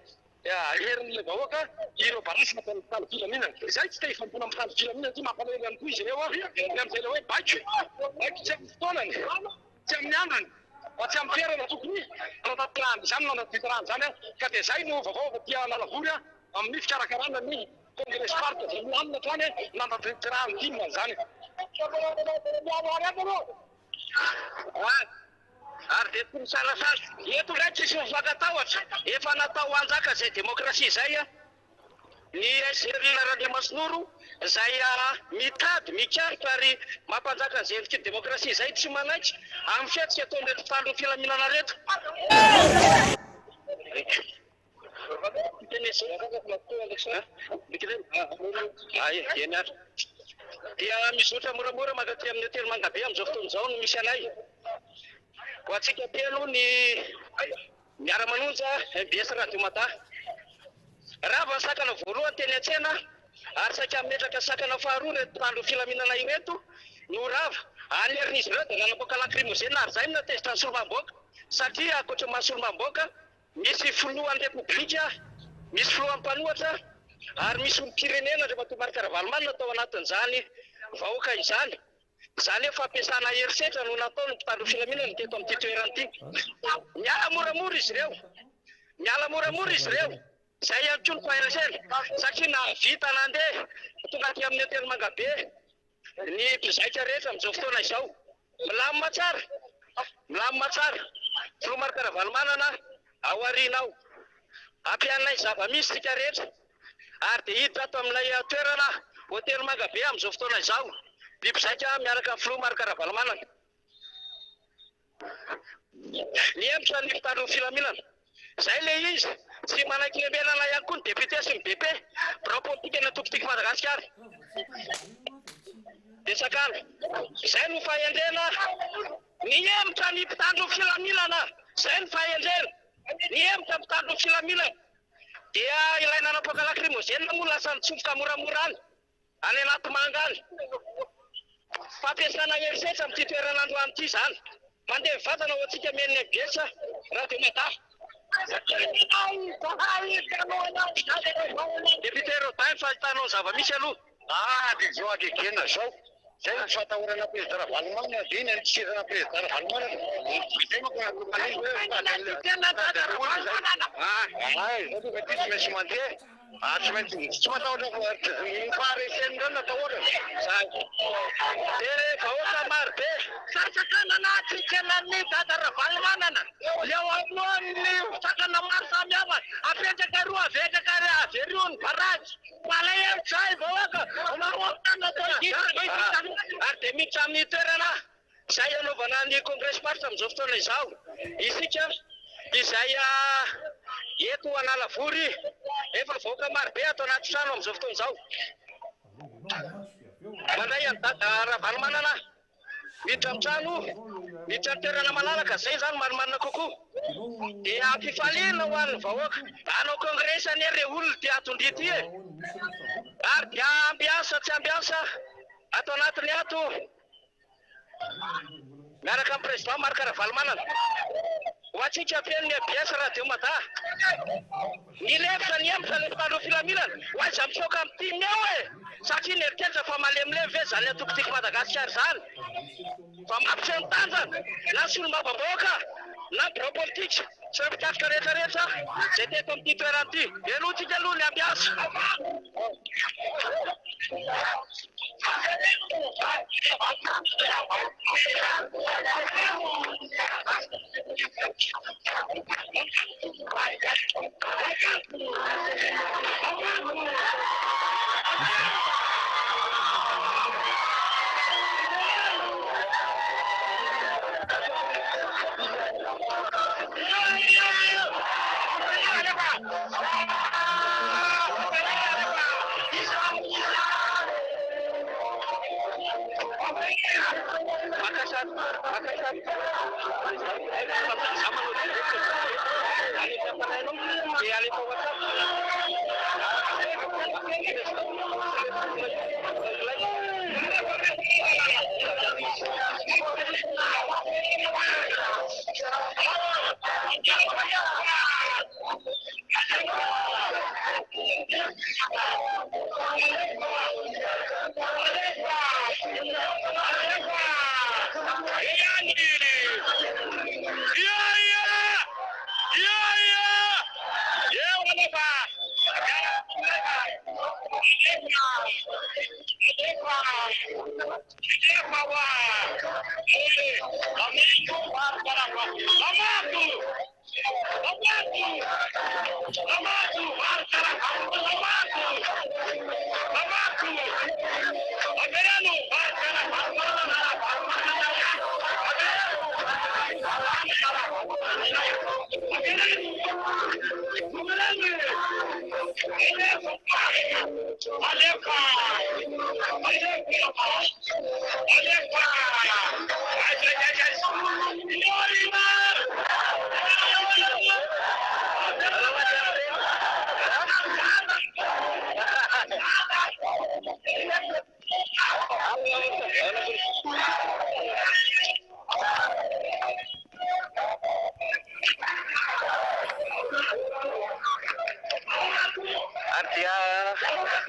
herin'ilay vahoaka ireo barasina tany mpitandro filaminana zay tsy te hifampona mpitandro filaminana ty mampalahelo ihany koa izy ireo ny amin'izay le hoe baiko tsy amin'ny fotoanany tsy amin'ny androny
fa tsy amin'ny toerana tokony natatrahany zany nanaditrahany zany ka dia zay no vaovao dia nalavory amin'ny fikarakarana ny congrès party zay milamina trany nanaditrahany tinina zany ary dia tony salasasy eto ndray tsisy mifakatahotra efa natao anjaka zay démocratie zay ny SRR Masinoro zay mitady mikarika ary mampanjaka zay endrika démocratie zay tsy manaitra amin'ny fiatsika ataony reto mpitandro ny filaminana reto dia mizotra moramora mankaty amin'ny hotely Mangabe amin'izao fotoan'izao no misy anay ho atsika telo ny miara-manonja MBS Radio Mata rava sakana voalohany teny an-tsena ary saika metraka sakana faharoa reto mpitandro ny filaminana ireto no rava anerin'izy ireo dia nanaboaka lacrymogène ary zay natezitra ny solomamboaka satria ankoatra mahasolomamboaka misy filohan'ny repoblika misy filohan'ny mpanohatra ary misy olom-pirenena rehefa tomarika Ravalomanina natao anatin'izany vahoaka izany zany hoe fampiasana herisetra no natao ny mpitandro filaminana teto amin'ity toerana ity miala moramora izy ireo miala moramora izy ireo zay ihany koa ny coercn satria na vita nandeha tonga aty amin'ny hotely Mangabe ny mpizaika rehetra amin'izao fotoana izao milamina tsara filomarika Ravalomanana ao arinao ampianay zava-misy sika rehetra ary dia hiditra ato amin'ilay toerana hotely Mangabe amin'izao fotoana izao ny mpizaika miaraka amin'ny filomarika Ravalomanana ny hemitra ny mpitandro ny filaminana zay le izy tsy manaiky ny menana ihany koa ny député sy ny BP biro politika eny Tokotiko Madagasikara dia sakana zay no fahendrena ny hemitra ny mpitandro ny filaminana zay no fahendrena ny hemitra mpitandro ny filaminana dia ilaina anapoaka lacrymogène moa lasa nitsofoka moramora any anaty manga any fampiasana herisetra amin'ity toerana androany ity zany mandeha vatana ho antsika men'ny MBS Radio Mata député Rodin fahitanao zava-misy aloha dia zao agegena zao zay ny fatahorana président Ravalomanana dia ny antsirana président Ravalomanana tsy maintsy mandeha tsy maintsy tsy matahotra faharesenindreo natahotra dia vahoaka marobe sasakana anatikena dada Ravalomanana leo alohan'ny sakana maro samihafa apetraka roa avetraka averio ny baraky malahevitra zay vahoaka ary dia miditra amin'ny toerana izay anaovana ny congrès party amin'izao fotoana izao isika izay eto Analavory efa vahoaka marobe atao anaty trano amin'izao fotoana izao mandray any dada Ravalomanana miditra amin'ny trano miditra ny toerana malalaka zay zany marimarina kokoa dia ampifaliana ho an'ny vahoaka anao congrès any re olona dia atondrity ary dia ambiasa tsy ambiasa atao anatiny ato miaraka amin'ny président Marc Ravalomanana ho atsika feno ny MBS Radio Mata ny lefitra ny hemitra ny mpitandro filaminana ho aiza misoka amin'ny tiny eo satria ny eritreritra fa malemilemy ve zany Tokotiko Madagasikara zany fa mampitse ny tanjana na solombavam-bahoaka na biro politika sy ireo mpikafika rehetrarehetra zay teto amin'ity toerana ity enotsika aloha ny ambiasa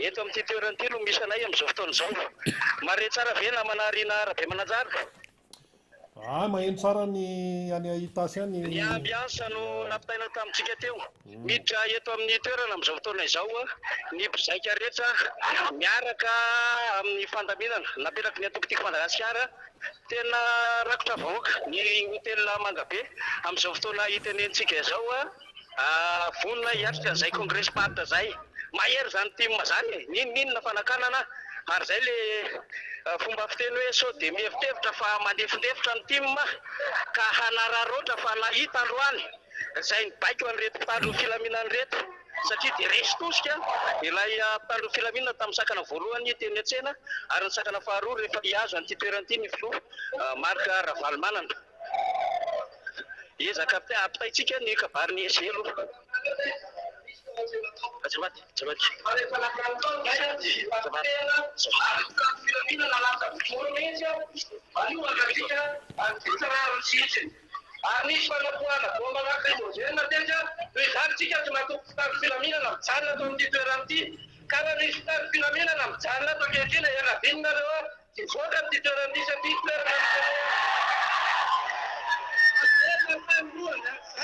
Eto amin'ity toerana ity no misy anay amin'izao fotoana izao. Mare tsara ve namana Rina Rabe Manajara?
Maheno tsara ny any Itasy any.
Ny ambiansa no nampitaina tamintsika teo. Miditra eto amin'ny toerana amin'izao fotoana izao ny mpizaika rehetra miaraka amin'ny fandaminana napetraky ny atokotiko Madagasikara tena rakotra vahoaka ny hotely Mangabe amin'izao fotoana itenentsika izao vonona hiatrika an'izay congrès parta zay. Mahery zany team zany ninona fanakanana ary zay le fomba fiteny hoe sao de mihevitevitra fa mandefindefitra ny team ka hanararoatra fa nahita androany zay nibaiko an'ireto mpitandro filaminana reto satria de resy tosika ilay mpitandro filaminana tamin'ny sakana voalohany teny an-tsena ary ny sakana faharoa rehefa hiazo an'ity toerana ity ny filoha Marc Ravalomanana. Iza kapten apitaitsika ny kabariny eselo. Jabat. Anis panapuana bomba lacrimogène deja izantsika tsy mahatoky fitary filaminana mijanona ato amin'ity toerana ity kara nisy fitary filaminana mijanona ato ankehitriny ianadinina reo mivoaka amin'ity toerana ity satria toerana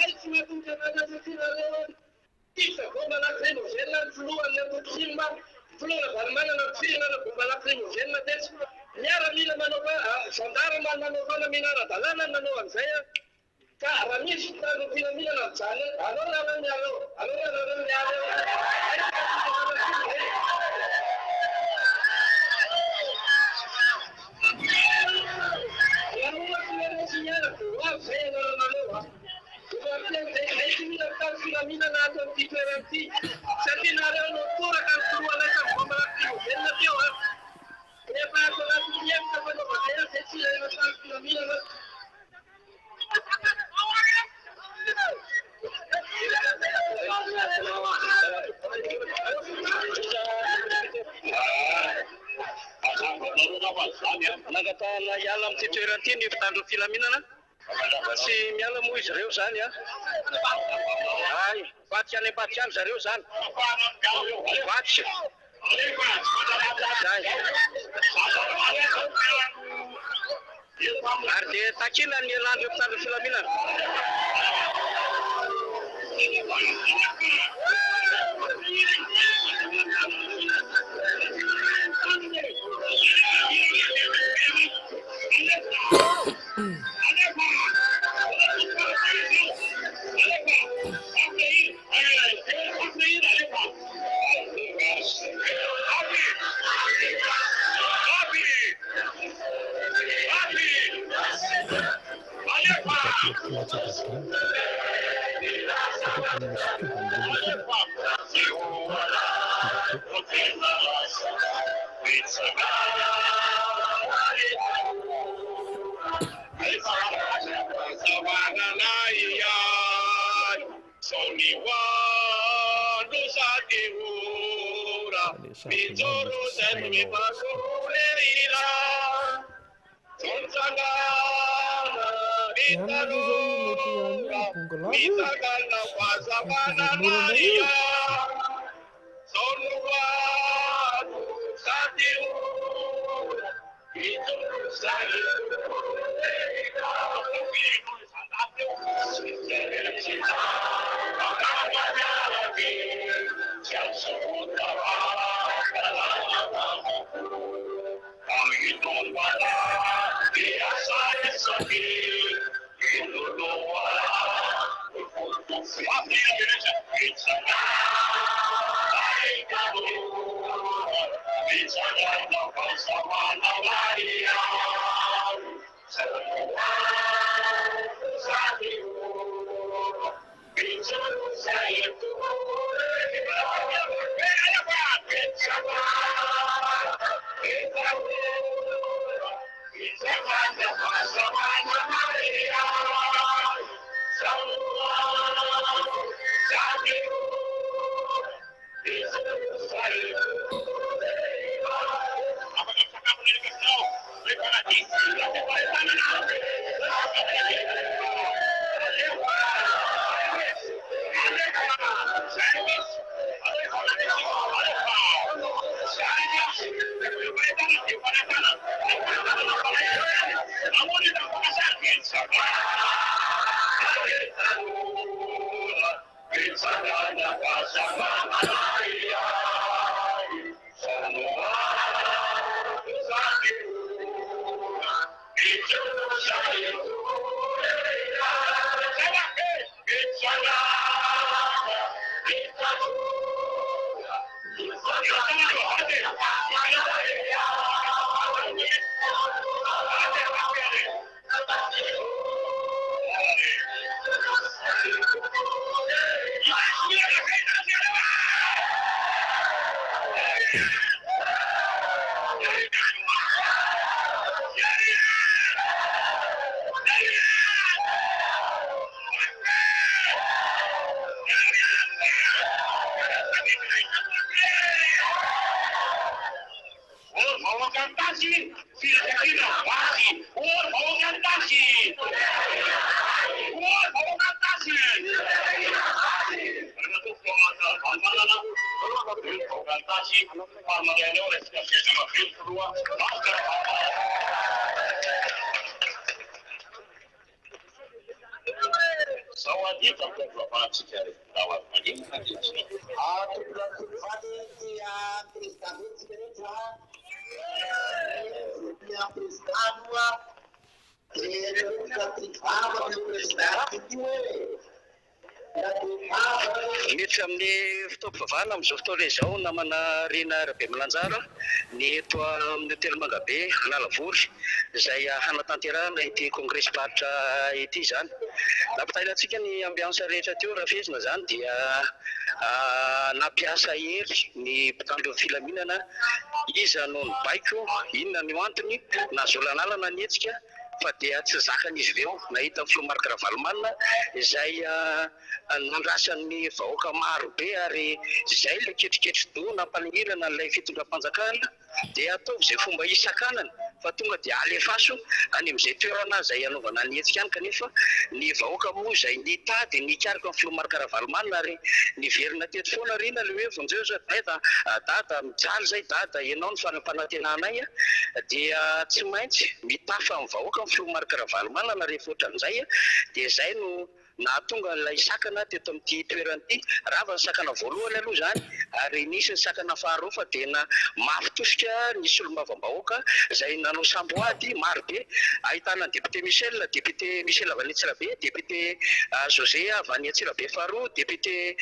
ay tsy mahatoky anatsatirareo isa bomba lacrimogène ny filohan'ny atokotsilma filohana Valomanana fihinana bomba lacrimogène tesy miaramila manao gendarme manao minara-dalàna manao an'izay ka raha misy fitandro filaminana mijany alao nareo mialao alao nareo mialao filaminana ato amin'ity toerana ity satria nareo no toraka ny filohanay tamin'ny bomba lacrimogène teo rehefa ato anaty miemika fanaovana zay tsy ilaina tany filaminana. Nagatana hiala amin'ity toerana ity ny mpitandro filaminana sy miala moa izy ireo zany ay vatsy any am-batsy any zareo zany vatsy ary de takina ny elandro mpitandro filaminana. Miditra amin'ny fitaovana amin'izao fotoana izao namana Rina Rabe Malanjara ny eto amin'ny Telomangabe Analavory izay hanatanterahana ity kongresy-paritra ity zany. Nampitahirantsika ny ambiansa rehetra teo raha fezina zany dia nampiasa hery ny mpitandro filaminana iza no ny baiko inona ny antony nazolanalana ny etsika fa dia tsy zakan'izy ireo nahita Filomark Ravalomanina izay nandrasan'ny vahoaka maro be ary izay ilay ketriketrido nampaningirana ilay fitondram-panjakana dia ataovy izay fomba isan-kanana fa tonga dia alefaso any amin'izay toerana izay anaovana ny hetsika any kanefa ny vahoaka moa izay nitady nikarika amin'ny Filomark Ravalomanina ary niverina teto foana Rina le hoe vonjeo zao dada mijaly zay dada ianao ny fanampanantenanay dia tsy maintsy mitafa amin'ny vahoaka amin'ny Filomark Ravalomanina rehefa ohatran'izay dia izay no nahatonga ilay sakana teto amin'ity toerana ity rava ny sakana voalohany aloha zany ary nisy ny sakana faharoa fa tena mafy tosika nisy olom-bavam-bahoaka izay nanao samboady maro be ahitana député Michel avy any Antsirabe, député José avy any Antsirabe faharoa, député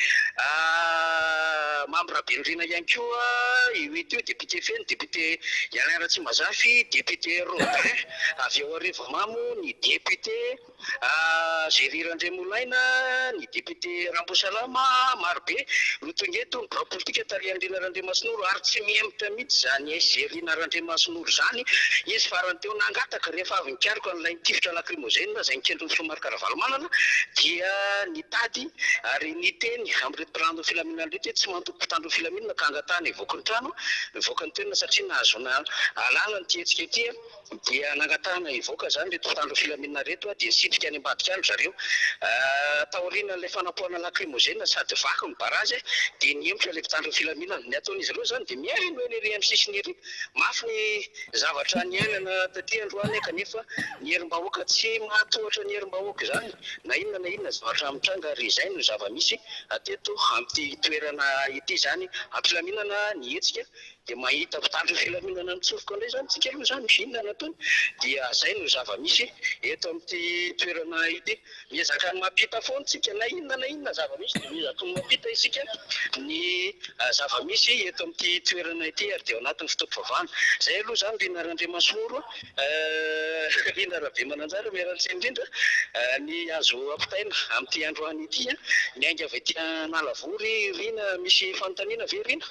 Mambra Benrina ihany koa ito député Feno, député Yanara Tsimazafy, député Rodin avy eo Arivamamo, ny député Gérirandré Moulaina, ny député Rambosalama maro be no tonga eto ny bara politika Tariandrina Randriamasinoro ary tsy mihemitra mihitsy zany Zerina Randriamasinoro zany izy farany teo nangataka rehefa avy nikariko an'ilay tifitra lacrymogène izay nikendron'ny Filomark Ravalomanina dia nitady ary niteny amin'ny mpitandro filaminana rehetra tsy mantoky mpitandro filaminana ka angatahana hivoaka ny trano hivoaka ny toerana satria nahazona alala ny tietsika ety dia nangatahana hivoaka zany reto mpitandro filaminana reto dia sitrika any ambadika any zareo taoriana ilay fanapohana lacrymogène sady vaky ny barazy dia niempotra ilay mpitandro filaminana ny ataon'izy ireo zany dia miaino eny ery amin'ny sisiny ery mafy ny zavatra niainana taty androany kanefa ny herim-bahoaka tsy mahatohatra ny herim-bahoaka zany na inona zavatra mitranga ary izay no zava-misy ateto amin'ity toerana ity zany ampilaminana ny hetsika dia mahita mpitandro filaminana mitsofoka indray zany tsika aloha zany mihinana nataony dia izay no zava-misy eto amin'ity toerana ity miezaka ny mampita foana tsika na inona zava-misy dia miezaka ny mampita isika ny zava-misy eto amin'ity toerana ity ary dia ao anatin'ny fotoam-pivavahana izay aloha zany Rina Randriamasinoro Rina Rabe Malanjara miarahaba indrindra ny azo ampitaina amin'ity androany ity miainga avy ety Analavory Rina misy fanontaniana ve Rina?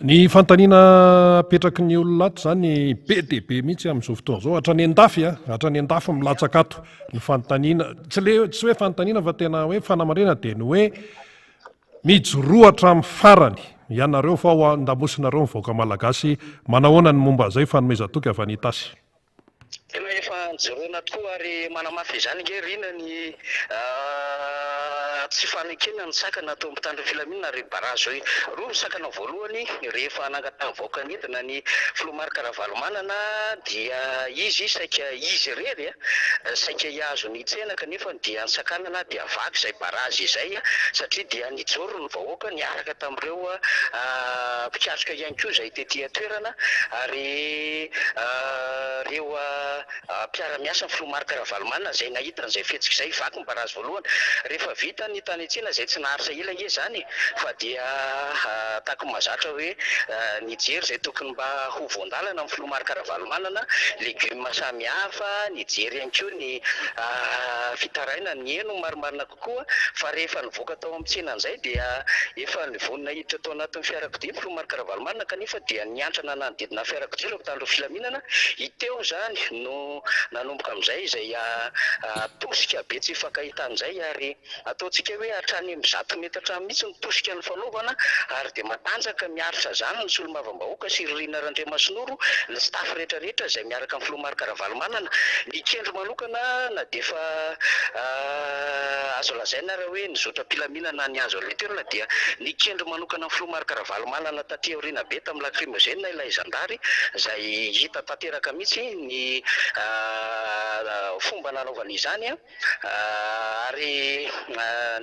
Ny fantaniana apetraky ny ololaty zany be dia be mihitsy amin'izao fotoana zao, hatrany an-dafy milatsakato ny fantaniana, tsy hoe fantaniana fa tena hoe fanamarena dia ny hoe mijoroatra amin'ny farany ianareo fa ao andamosinareo mivoaka malagasy, manahoana ny momba izay fanomezatoky avy any tasy.
Tena efa nijoroana tokoa ary manamafy izany ngerina ny tsy fanekena ny sakana atao mpitandro filaminana ary barazo roa ny sakana voalohany rehefa nangatana voaka nidina ny Filomary Karavalomanana dia izy saika izy rery saika hiazo ny tsena kanefa dia nisakanana dia vaky izay barazy izay satria dia nijoro ny vahoaka niaraka tamin'ireo mpikatroka ihany koa izay tetỳ toerana ary reo mpiara-miasa ny Filomary Karavalomanana izay nahita an'izay fihetsika izay vaky ny barazy voalohany rehefa vita ny tany an-tsena izay tsy naharitra ela izy zany fa dia tahaka mahazatra hoe nijery izay tokony mba ho voandalana amin'ny Filomary Karavalomanana legioma samihafa, nijery ihany koa ny fitaraina ny heno marimarina kokoa fa rehefa nivoaka tao amin'ny tsena izay dia efa nivonina hiditra tao anatin'ny fiarakodia ny Filomary Karavalomanana kanefa dia niantrana nanodidina fiarakodia ireo mpitandro filaminana hiteo zany no nanomboka amin'izay izay tosika be tsy hifankahitan'izay ary ataontsika hoe hatrany 100 metatra hatrany mihitsy ny tosika ny fanaovana ary dia matanjaka miaritra zany ny solomavam-bahoaka sy Ririna Randriamasinoro ny staff rehetrarehetra izay miaraka amin'ny Filomary Karavalomanana ny kendro manokana na dia efa azo lazaina raha hoe nizotra mpilaminana ny azo toerana dia ny kendro manokana amin'ny Filomary Karavalomanana taty aoriana be tamin'ny lacrymogène ilay zandary izay hita tanteraka mihitsy ny fomba nanaovana izany ary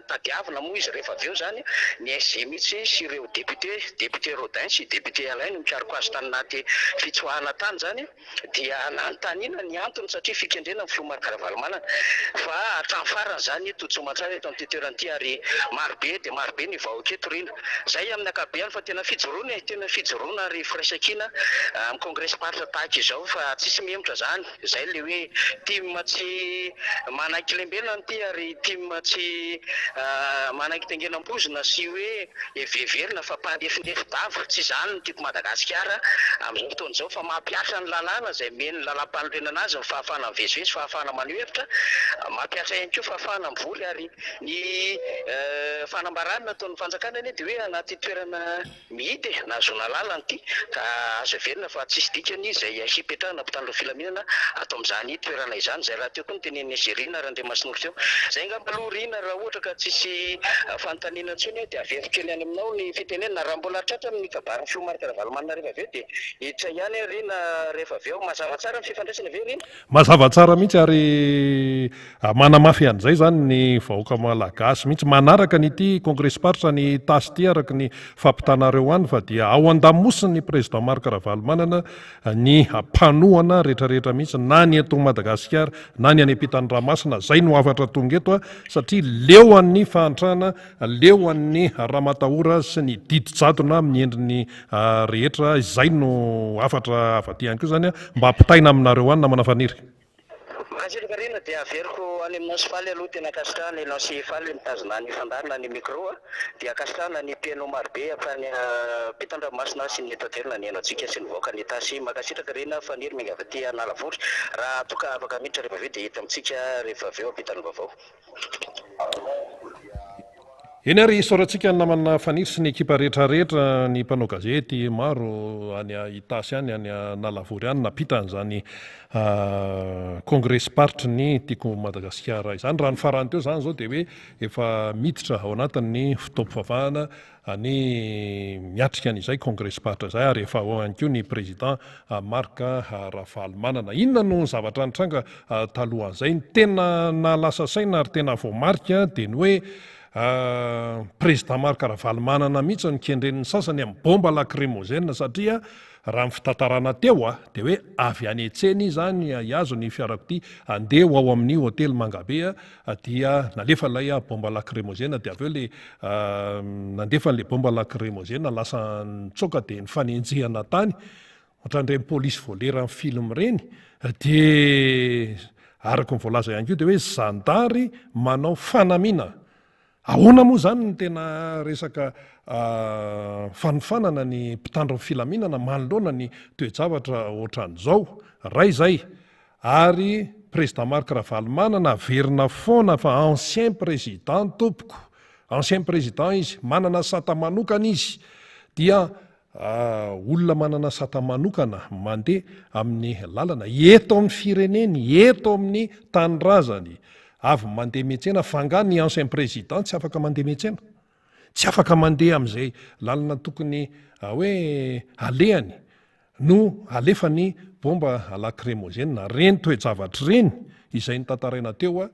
tadiavina moa izy rehefa avy eo zany ny SG mihitsy sy ireo député Rodin sy député Alain mikariko azy tany anaty fitsoahana tany zany dia nanontaniana ny antony satria fikendrena ny Filomary Karavalomanana fa hatramin'ny farany zany totsomatsara eto amin'ity toerana ity ary marobe dia marobe ny vahoaka eto rina zay amin'ny ankabehany fa tena fijoroana ary firaisankina amin'ny congrès party tahaka izao fa tsisy memotra zany zay le hoe team tsy manaiky lembelona ty ary team tsy manaiky tengenam-bozona sy hoe everina fa mpandefinefy dava tsy zany ny tiako Madagasikara amin'izao fotoana izao fa mampiatra ny lalàna izay meny ny lalam-panorenana azy ny fahafahana mivezivezy fahafahana maneho hevitra mampiatra ihany koa fahafahana mivory ary ny fanambarana nataon'ny fanjakana anie dia hoe anaty toerana mihidy nazona lalana ity ka azo everina fa tsisy dikany izay hipetrahana mpitandro filaminana atao amin'izany toerana izany zay raha teo koa ny tenen'ny Ririna Randriamasinoro teo zay ngamba aloha Rina raha ohatra ka tsisy fanontaniana intsony dia averiko kely any aminao ny fitenenana raha mbola tratra amin'ny kabarin'ny Filomary Karavalomanana rehefa avy eo dia hiditra ihany Rina rehefa avy eo mazava tsara ny fifandraisana avy eo Rina
mazava tsara mihitsy ary manamafy an'izay zany ny vahoaka malagasy mihitsy manaraka nyity congrès party ny tasy ity araka ny fampitanareo any fa dia ao an-damosiny ny président Mary Karavalomanana ny mpanohana rehetrarehetra mihitsy na ny eto Madagasikara na ny any ampitan-dranomasina zay no afatra tonga eto satria leo an'ny fahantrana leo an'ny ramatahora sy ny didi-jadona amin'ny endriny rehetra izay no afatra avaty ihany koa zany mba hampitaina aminareo any na manafaniry
Makasiraka Rina dia averiko any aminao sy faly aloha tena akasitrahana ianao sy faly mitazona ny fandarina ny micro dia akasitrahana ny piano marobe afany ampitan-dranomasina sy ny eto an-toerana ny hainao-tsika sy ny voaka ny tasy makasitraka Rina faniry mianga avy aty Analavory raha toka afaka miditra rehefa avy eo dia hita amintsika rehefa avy eo ampitan'ny vaovao.
Eny ary isaorantsika ny namana faniry sy ny ekipa rehetrarehetra ny mpanao gazety maro any Itasy any any Analavory any napita an'izany congrès party ny tiako Madagasikara izany raha ny farany teo zany zao dia hoe efa miditra ao anatin'ny fitaom-pivavahana ny miatrika an'izay congrès party izay ary efa ao ihany koa ny président Marc Ravalomanana. Inona no zavatra nitranga talohan'izay ny tena nalasa saina ary tena voamarika dia ny hoe président Mary Karavalomanana mihitsy ny kendren'ny sasany amin'ny bomba lacrymogène satria raha ny fitantarana teo dia hoe avy any an-tsena izany iazo ny fiarakodia andeha ao amin'ny hôtely Mangabe dia nalefa ilay bomba lacrymogène dia avy eo le nandefa n'le bomba lacrymogène lasa nitsoaka dia nifanenjehana tany ohatran'ireny polisy voalera amin'ny film ireny dia araka ny voalaza ihany koa dia hoe zandary manao fanamiana ahoana moa zany ny tena resaka fanofanana ny mpitandro ny filaminana manoloana ny toejavatra ohatran'izao ray zay ary président Marc Ravalomanana averina foana fa ancien président tompoko ancien président izy manana sata manokana izy dia olona manana sata manokana mandeha amin'ny lalana eto amin'ny fireneny eto amin'ny tanyrazany avy mandeha metsena fanga ny ancien président tsy afaka mandeha metsena tsy afaka mandeha amin'izay lalana tokony hoe alehany no alefa ny bomba lacrymogène reny toejavatra reny izay ny tantaraina teo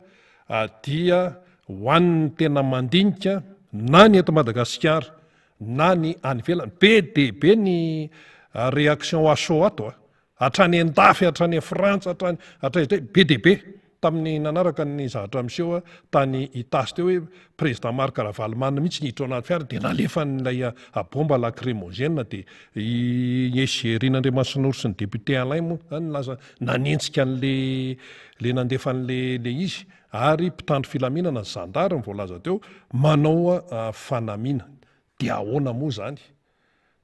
dia hoan'ny tena mandinika na ny eto Madagasikara na ny any ivelany be dia be ny réaction à chaud ato hatrany an-dafy hatrany Frantsa hatrany be dia be tamin'ny nanaraka ny zavatra miseho tany itasy teo hoe président Marc Ravalomanana mihitsy niditra ao anaty fiara dia nalefa n'ilay bomba lacrymogène dia Erin'Andriamanitra Noro sy ny député Alain moa zany laza nanentsika le nandefa n'le izy ary mpitandro filaminana zandary voalaza teo manao fanamina dia ahoana moa zany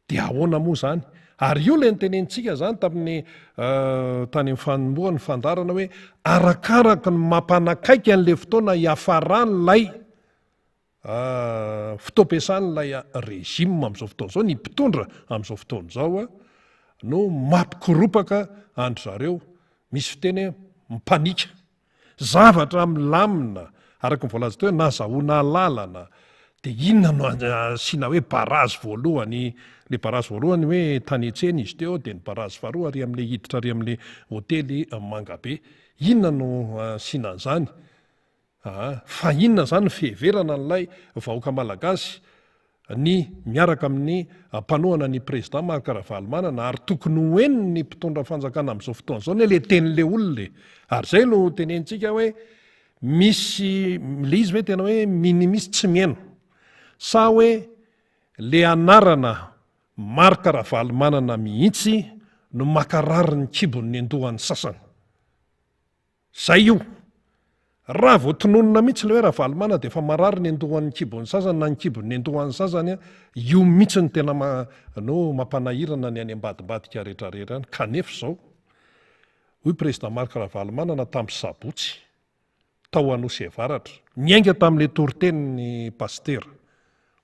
dia ahoana moa zany ary io le nitenentsika zany tamin'ny tany amin'ny fanombohany fandarana hoe arakaraka ny mampanakaiky an'le fotoana hiafaran'lay fitoampiasan'lay régime amin'izao fotoana izao ny mpitondra amin'izao fotoana izao no mampikorapaka andry zareo misy fiteny mipanika zavatra milamina araka ny voalaza teo hoe nazahoana lalana dia inona no asiana hoe barazy voalohany le barazy voalohany hoe tanetsena izy teo dia ny barazy faharoa ary amin'le hiditra ary amin'le hôtely Mangabe inona no asiana an'izany fa inona zany fiheverana n'ilay vahoaka malagasy ny miaraka amin'ny mpanohana ny président Marc Ravalomanana ary tokony hoeny ny mpitondra fanjakana amin'izao fotoana izao ny le tenin'le olona ary zay no tenentsika hoe misy le izy hoe tena hoe minimisy tsy miaino sa hoe le anarana Marc Ravalomanana mihitsy no makarary ny kibon'ny andohan'ny sasany zay io raha voatononona mihitsy le hoe Ravalomanana dia efa marary ny andohan'ny kibon'ny sasany na ny kibon'ny andohan'ny sasany io mihitsy ny tena no mampanahirana ny any ambadimbadika rehetrarehetra any kanefa izao hoy président Marc Ravalomanana tamin'ny sabotsy tao Anosy Avaratra niainga tamin'le toritenin'ny Pasteur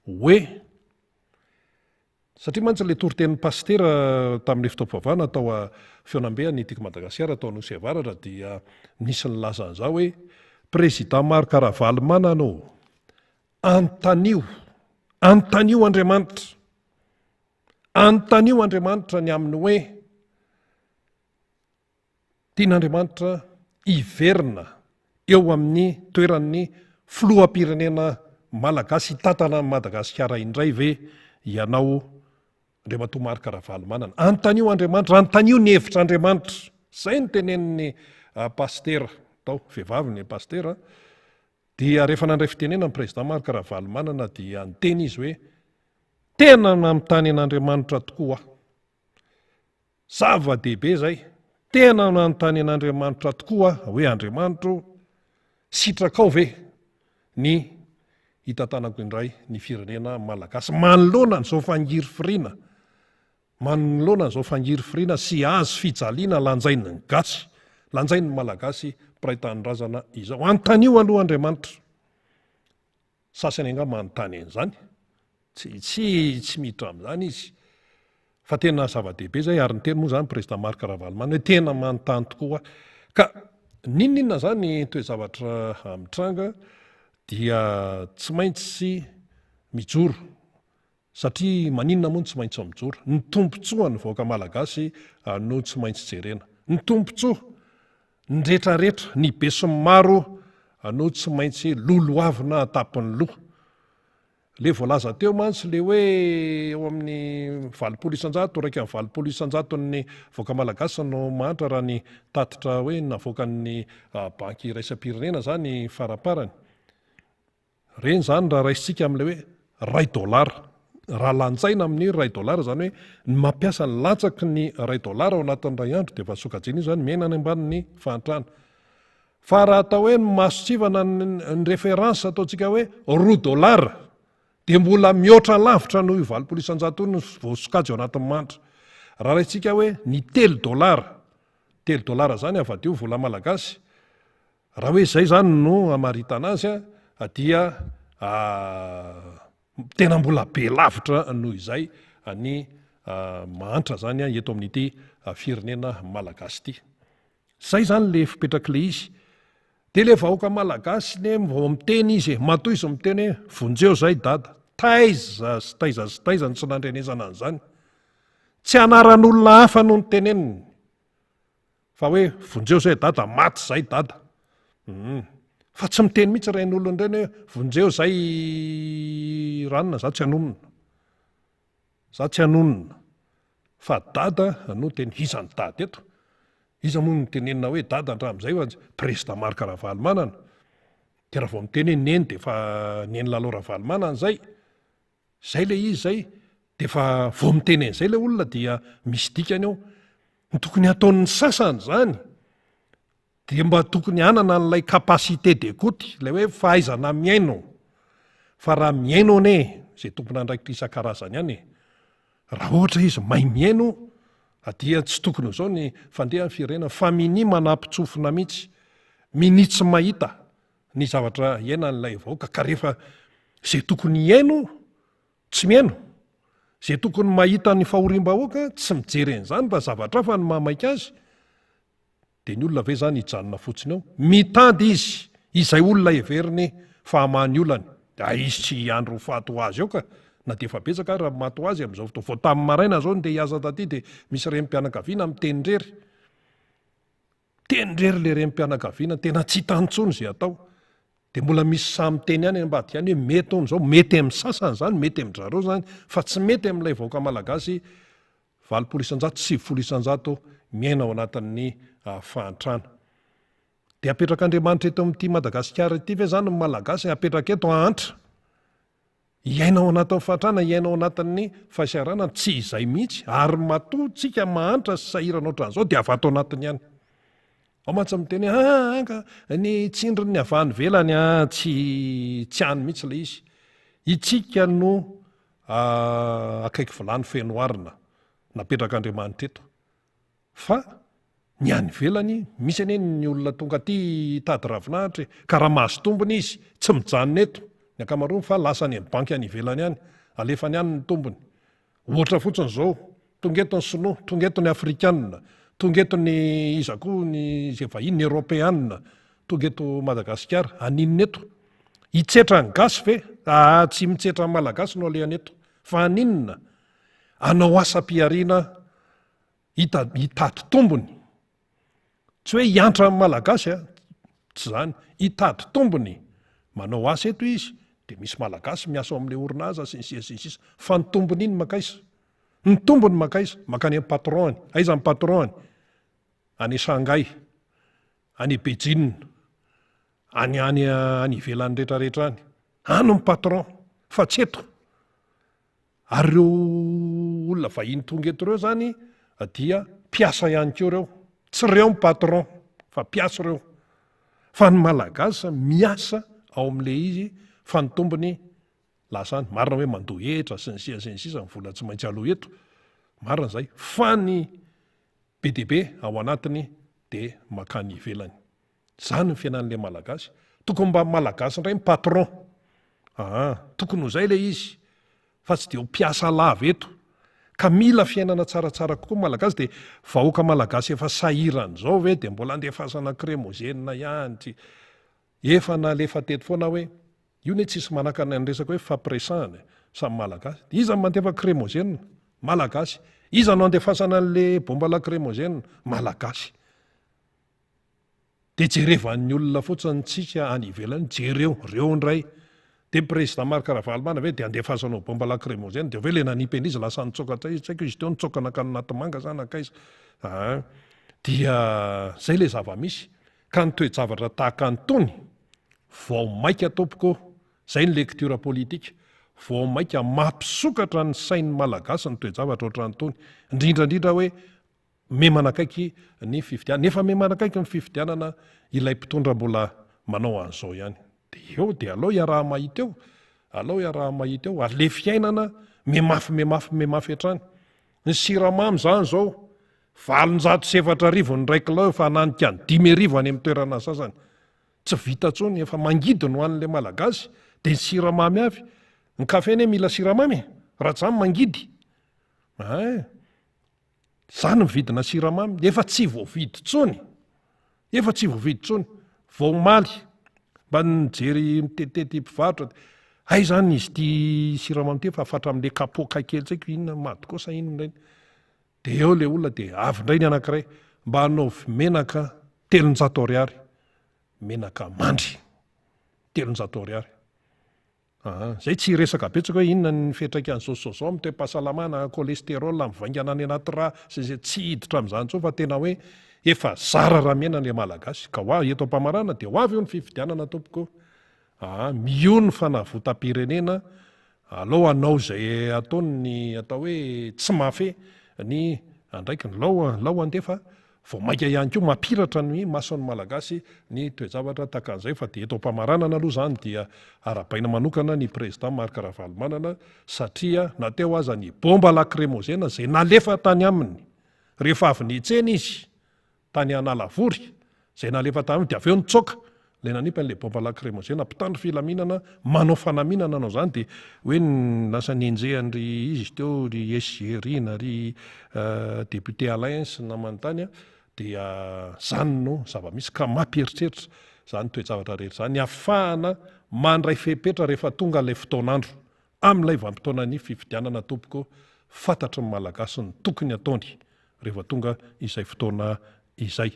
hoe satria mantsy le toritenin'ny Pasteur tamin'le fitaom-pivavahana tao feonambehan'ny Tika Madagasikara tao Anosy Avaratra dia nisy ny lazan'izao hoe président Marc Ravalomanana antanio Andriamanitra ny aminy hoe tian'Andriamanitra iverina eo amin'ny toeran'ny filoham-pirenena malagasy tantana Madagasikara indray ve ianao Andriamatoa Marc Ravalomanana antanio Andriamanitra antanio ny hevitr'Andriamanitra zay ny tenen'ny Pasteur tao vehivavy ny Pasteur dia rehefa nandray fitenena ny président Marc Ravalomanana dia niteny izy hoe tena nanontany an'Andriamanitra tokoa zava-dehibe zay tena nanontany an'Andriamanitra tokoa hoe Andriamanitro sitrakao ve ny hitantanako indray ny firenena malagasy manoloana n'izao fangiry firiana sy azo fijaliana lanjainy ny gasy lanjainy ny malagasy mpiray-tany razana izao antanio aloha Andriamanitra sasany anga manontany an'izany tsy miditra amin'izany izy fa tena zava-dehibe zay ary ny teny moa zany président Marc Ravalomanana hoe tena manontany tokoa ka ninona zany toe-zavatra mitranga dia tsy maintsy mijoro satria maninona moa tsy maintsy mijoro ny tombontsoa ny vahoaka malagasy no tsy maintsy jerena ny tombontsoa ny rehetrarehetra ny be sy maro no tsy maintsy loloavina tapin'ny loha le voalaza teo mantsy le hoe eo amin'ny 20 isanjato raika amin'ny 20 isanjato ny vahoaka malagasy no mahatra raha ny tatitra hoe navoakan'ny banky iraisam-pirenena zany faraparany reny zany raha raisitsika amin'le hoe $1 raha lanjaina amin'ny $1 zany hoe ny mampiasa ny latsaky ny $1 ao anatin'ny ray andro dia efa sokajiana io zany miaina any ambanin'ny fahantrana fa raha atao hoe masotsivana ny référence ataontsika hoe $10 dia mbola mihoatra lavitra noho $valopolo isanjato ny voasokajy ao anatin'ny manitra. Raha raintsika hoe ny $10 zany avadio vola malagasy, raha hoe izay zany no amaritana azy dia tena mbola be lavitra noho izay ny manitra zany eto amin'ity firenena malagasy ity. Zay zany le fipetraka le izy. Dia le vahoaka malagasy ne vao miteny izy matoy izy miteny hoe vonjeo zay dada, taiza sy taiza ny tsy nandrenesana an'izany. Tsy anaran'olona hafa no niteneniny fa hoe vonjeo zay dada, maty zay dada. Fa tsy miteny mihitsy ren'olona ireny hoe vonjeo zay ranona, za tsy anonona, fa dada no teny izany dada eto. Iza moa nitenenina hoe dada andramizay ho président Marc Ravalomanana. Dia raha vao miteny hoe neny dia fa neny lalao Ravalomanana zay. Zay le izy zay, dia fa vao miteny an'izay le olona dia misy dikany ao. Ny tokony ataon'ny sasany zany dia mba tokony hanana n'ilay capacité d'écoute, ilay hoe fahaizana miaino. Fa raha miaino ane, izay tompony andraikitra isan-karazany ihany. Raha ohatra izy mahay miaino, dia tsy tokony ho zao ny fandeha amin'ny firenena fa mini manampitsofina mihitsy, minitsy mahita ny zavatra iainan'ilay vahoaka. Ka rehefa izay tokony iaino tsy miaino, izay tokony mahita ny fahoriam-bahoaka tsy mijery an'izany mba zavatra fa ny mahamaika azy, dia ny olona ve zany hijanona fotsiny ao mitady izy izay olona heveriny fahamany olany. Izy tsy andro fato azy ao ka na dia efa betsaka raha mato azy amin'izao fotoana. Vao tamin'ny maraina zao ny dia hiasa taty dia misy renim-pianakaviana mitendrery le renim-pianakaviana, tena tsy hitantsony izay atao. Dia mbola misy samy teny ihany ambadika ihany hoe mety on'izao, mety amin'ny sasany zany, mety amin'ny zareo zany, fa tsy mety amin'ilay vahoaka malagasy 20 isanjato, 70 isanjato miaina ao anatin'ny fahantrana. Dia apetraka Andriamanitra eto amin'ity Madagasikara ity ve zany ny malagasy apetraka eto ahantra, iaina ao anatin'ny fahantrana, iaina ao anatin'ny fahasiarana? Tsy izay mihitsy, ary matoa tsika mahantra sy sahirana ohatran'izao dia avy ato anatiny ihany. Ao mantsy miteny ny tsindriny avy any velany tsy hany mihitsy le izy. Itsika no akaiky vilany fenoarina napetraka-Andriamanitra eto. Fa ny any velany misy anie ny olona tonga aty hitady ravinahitra ka raha mahazo tombony izy tsy mijanona eto ny ankamaroany fa lasa any amin'ny banky any ivelany any, alefany any ny tombony. Ohatra fotsiny zao, tonga eto ny sinoa, tonga eto ny afrikanina, tonga eto ny izako ny izay vahiny ny européanina, tonga eto Madagasikara, aninona eto? Hitsetra ny gasy ve? Tsy mitsetra ny malagasy no alehany eto. Fa aninona? Anao asa-piariana hitady tombony. Tsy hoe hiantra amin'ny malagasy, tsy zany. Hitady tombony. Manao asa eto izy, dia misy malagasy miasa ao amin'ilay orinasa sy ny sisa. Fa ny tombony iny makaisa? Ny tombony makaisa? Makany amin'ny patron. Aiza ny patron? Any Shanghai, any Beijing, any ivelany rehetrarehetra any. Ano ny patron, fa tsy eto. Ary ireo olona vahiny tonga eto ireo zany dia mpiasa ihany koa ireo. Tsy ireo ny patron, fa mpiasa ireo. Fa ny malagasy miasa ao amin'ilay izy, fa ny tombony lasa any. Marina hoe mandoa hetra sy ny sisa, ny vola tsy maintsy aloha eto. Marina izay. Fa ny be dia be ao anatiny dia makany ivelany. Zany ny fiainan'ilay malagasy. Tokony mba malagasy indray ny patron. Tokony ho izay le izy. Fa tsy dia ho mpiasa lava eto. Ka mila fiainana tsaratsara kokoa malagasy. Dia vahoaka malagasy efa sahirana zao ve dia mbola andefasana kremozena ihany. Efa nalefa teto foana hoe io ne tsisy manakana ny resaka hoe fampiresahana samy malagasy. Iza no mandefa kremozena? Malagasy. Iza no andefasana an'le bomba lacrymogène? Malagasy. Dia jerevan'ny olona fotsiny tsika any ivelany, jereo indray. Dia président Marc Ravalomanana ve dia andefasanao bomba lacrymogène, dia ve le nanipy an'izy lasa nitsokatra izy, tsy haiko izy teo nitsokana ka nanaty manga zany akaiza. Dia zay le zava-misy. Ka ny toe-javatra tahaka antony vao maika tompoko, zay ny lecture politique, vao maika mampisokatra ny sain'ny malagasy ny toe-javatra ohatran'itony. Indrindrandrindra hoe me manakaiky ny fifidianana nefa me manakaiky ny fifidianana ilay mpitondra mbola manao an'izao ihany de eo de alao iaraha mahita eo alao iaraha mahita eo ale fiainana memafy hatrany ny siramamy zany zao 700 rivo ny ray kilao efa nanika ny 5 rivo any amin'ny toerana sasany tsy vita tsony efa mangidy no an'le malagasy de ny siramamy avy ny kafeny mila siramamy raha tsy zany mangidy zany mividina siramamy efa tsy voavidy tsony voamaly mba nijery mitetitety mpivarotra ay zany izy ty siramamy ty fa afatra amin'le kapoka kely tsaiko inona mady kosa ino reny de eo le olona de avy indray ny anankiray mba hanao menaka 300 ariary menaka mandry 300 ariary zay tsy resaka betsaka hoe inona ny fetraka an'zao am'toe-pahasalamana cholesterol mivaingana any anaty raha zay tsy hiditra amin'izany tsao fa tena hoe efa zara raha mena le malagasy ka ho eto am-pamarana de ho avy eo ny fifidianana tompoko mio ny fanavotam-pirenena alao anao zay ataony atao hoe tsy mafe ny andraiky lao andefa vao maika ihany koa mampiratra ny mason'ny malagasy ny toejavatra taka an'izay fa de eto am-pamaranana aloha zany dia arabaina manokana ny président Marc Ravalomanana satria nateo aza ny bomba lacrymogène zay nalefa tany aminy rehefa avy nitsena izy tany Analavory zay nalefa tany aminy de aveo nitsoka le nanipa an'le bomba lacrymogène mpitandro filaminana manao fanaminana anao zany de hoe lasa nenjehan'ry izy teo ry SGR na ry député Alain sy namanontany dia zany no zava-misy ka mampieritreritra zany toejavatra rehetra zany afahana mandray fepetra rehefa tonga ilay fotoanandro amin'ilay vanim-potoana ny fifidianana tompoko fantatry ny malagasy ny tokony ataony rehefa tonga izay fotoana izay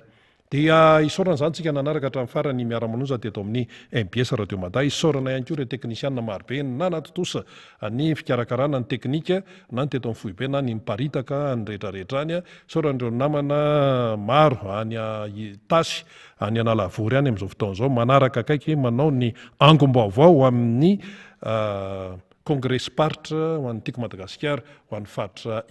dia isaorana zany tsika nanaraka hatramin'ny farany miara-manonja teto amin'ny MBS Radio Mada isaorana ihany koa ireo teknisianina marobe nanatotosa ny fikarakarana ny teknika na ny teto amin'ny foibe na ny miparitaka ny rehetrarehetrany isaoran'ireo namana maro any tasy any Analavory any amin'izao fotoan'izao manaraka akaiky manao ny angom-baovao amin'ny congrès partre ho an'ny tiako Madagasikara ho an'ny faritra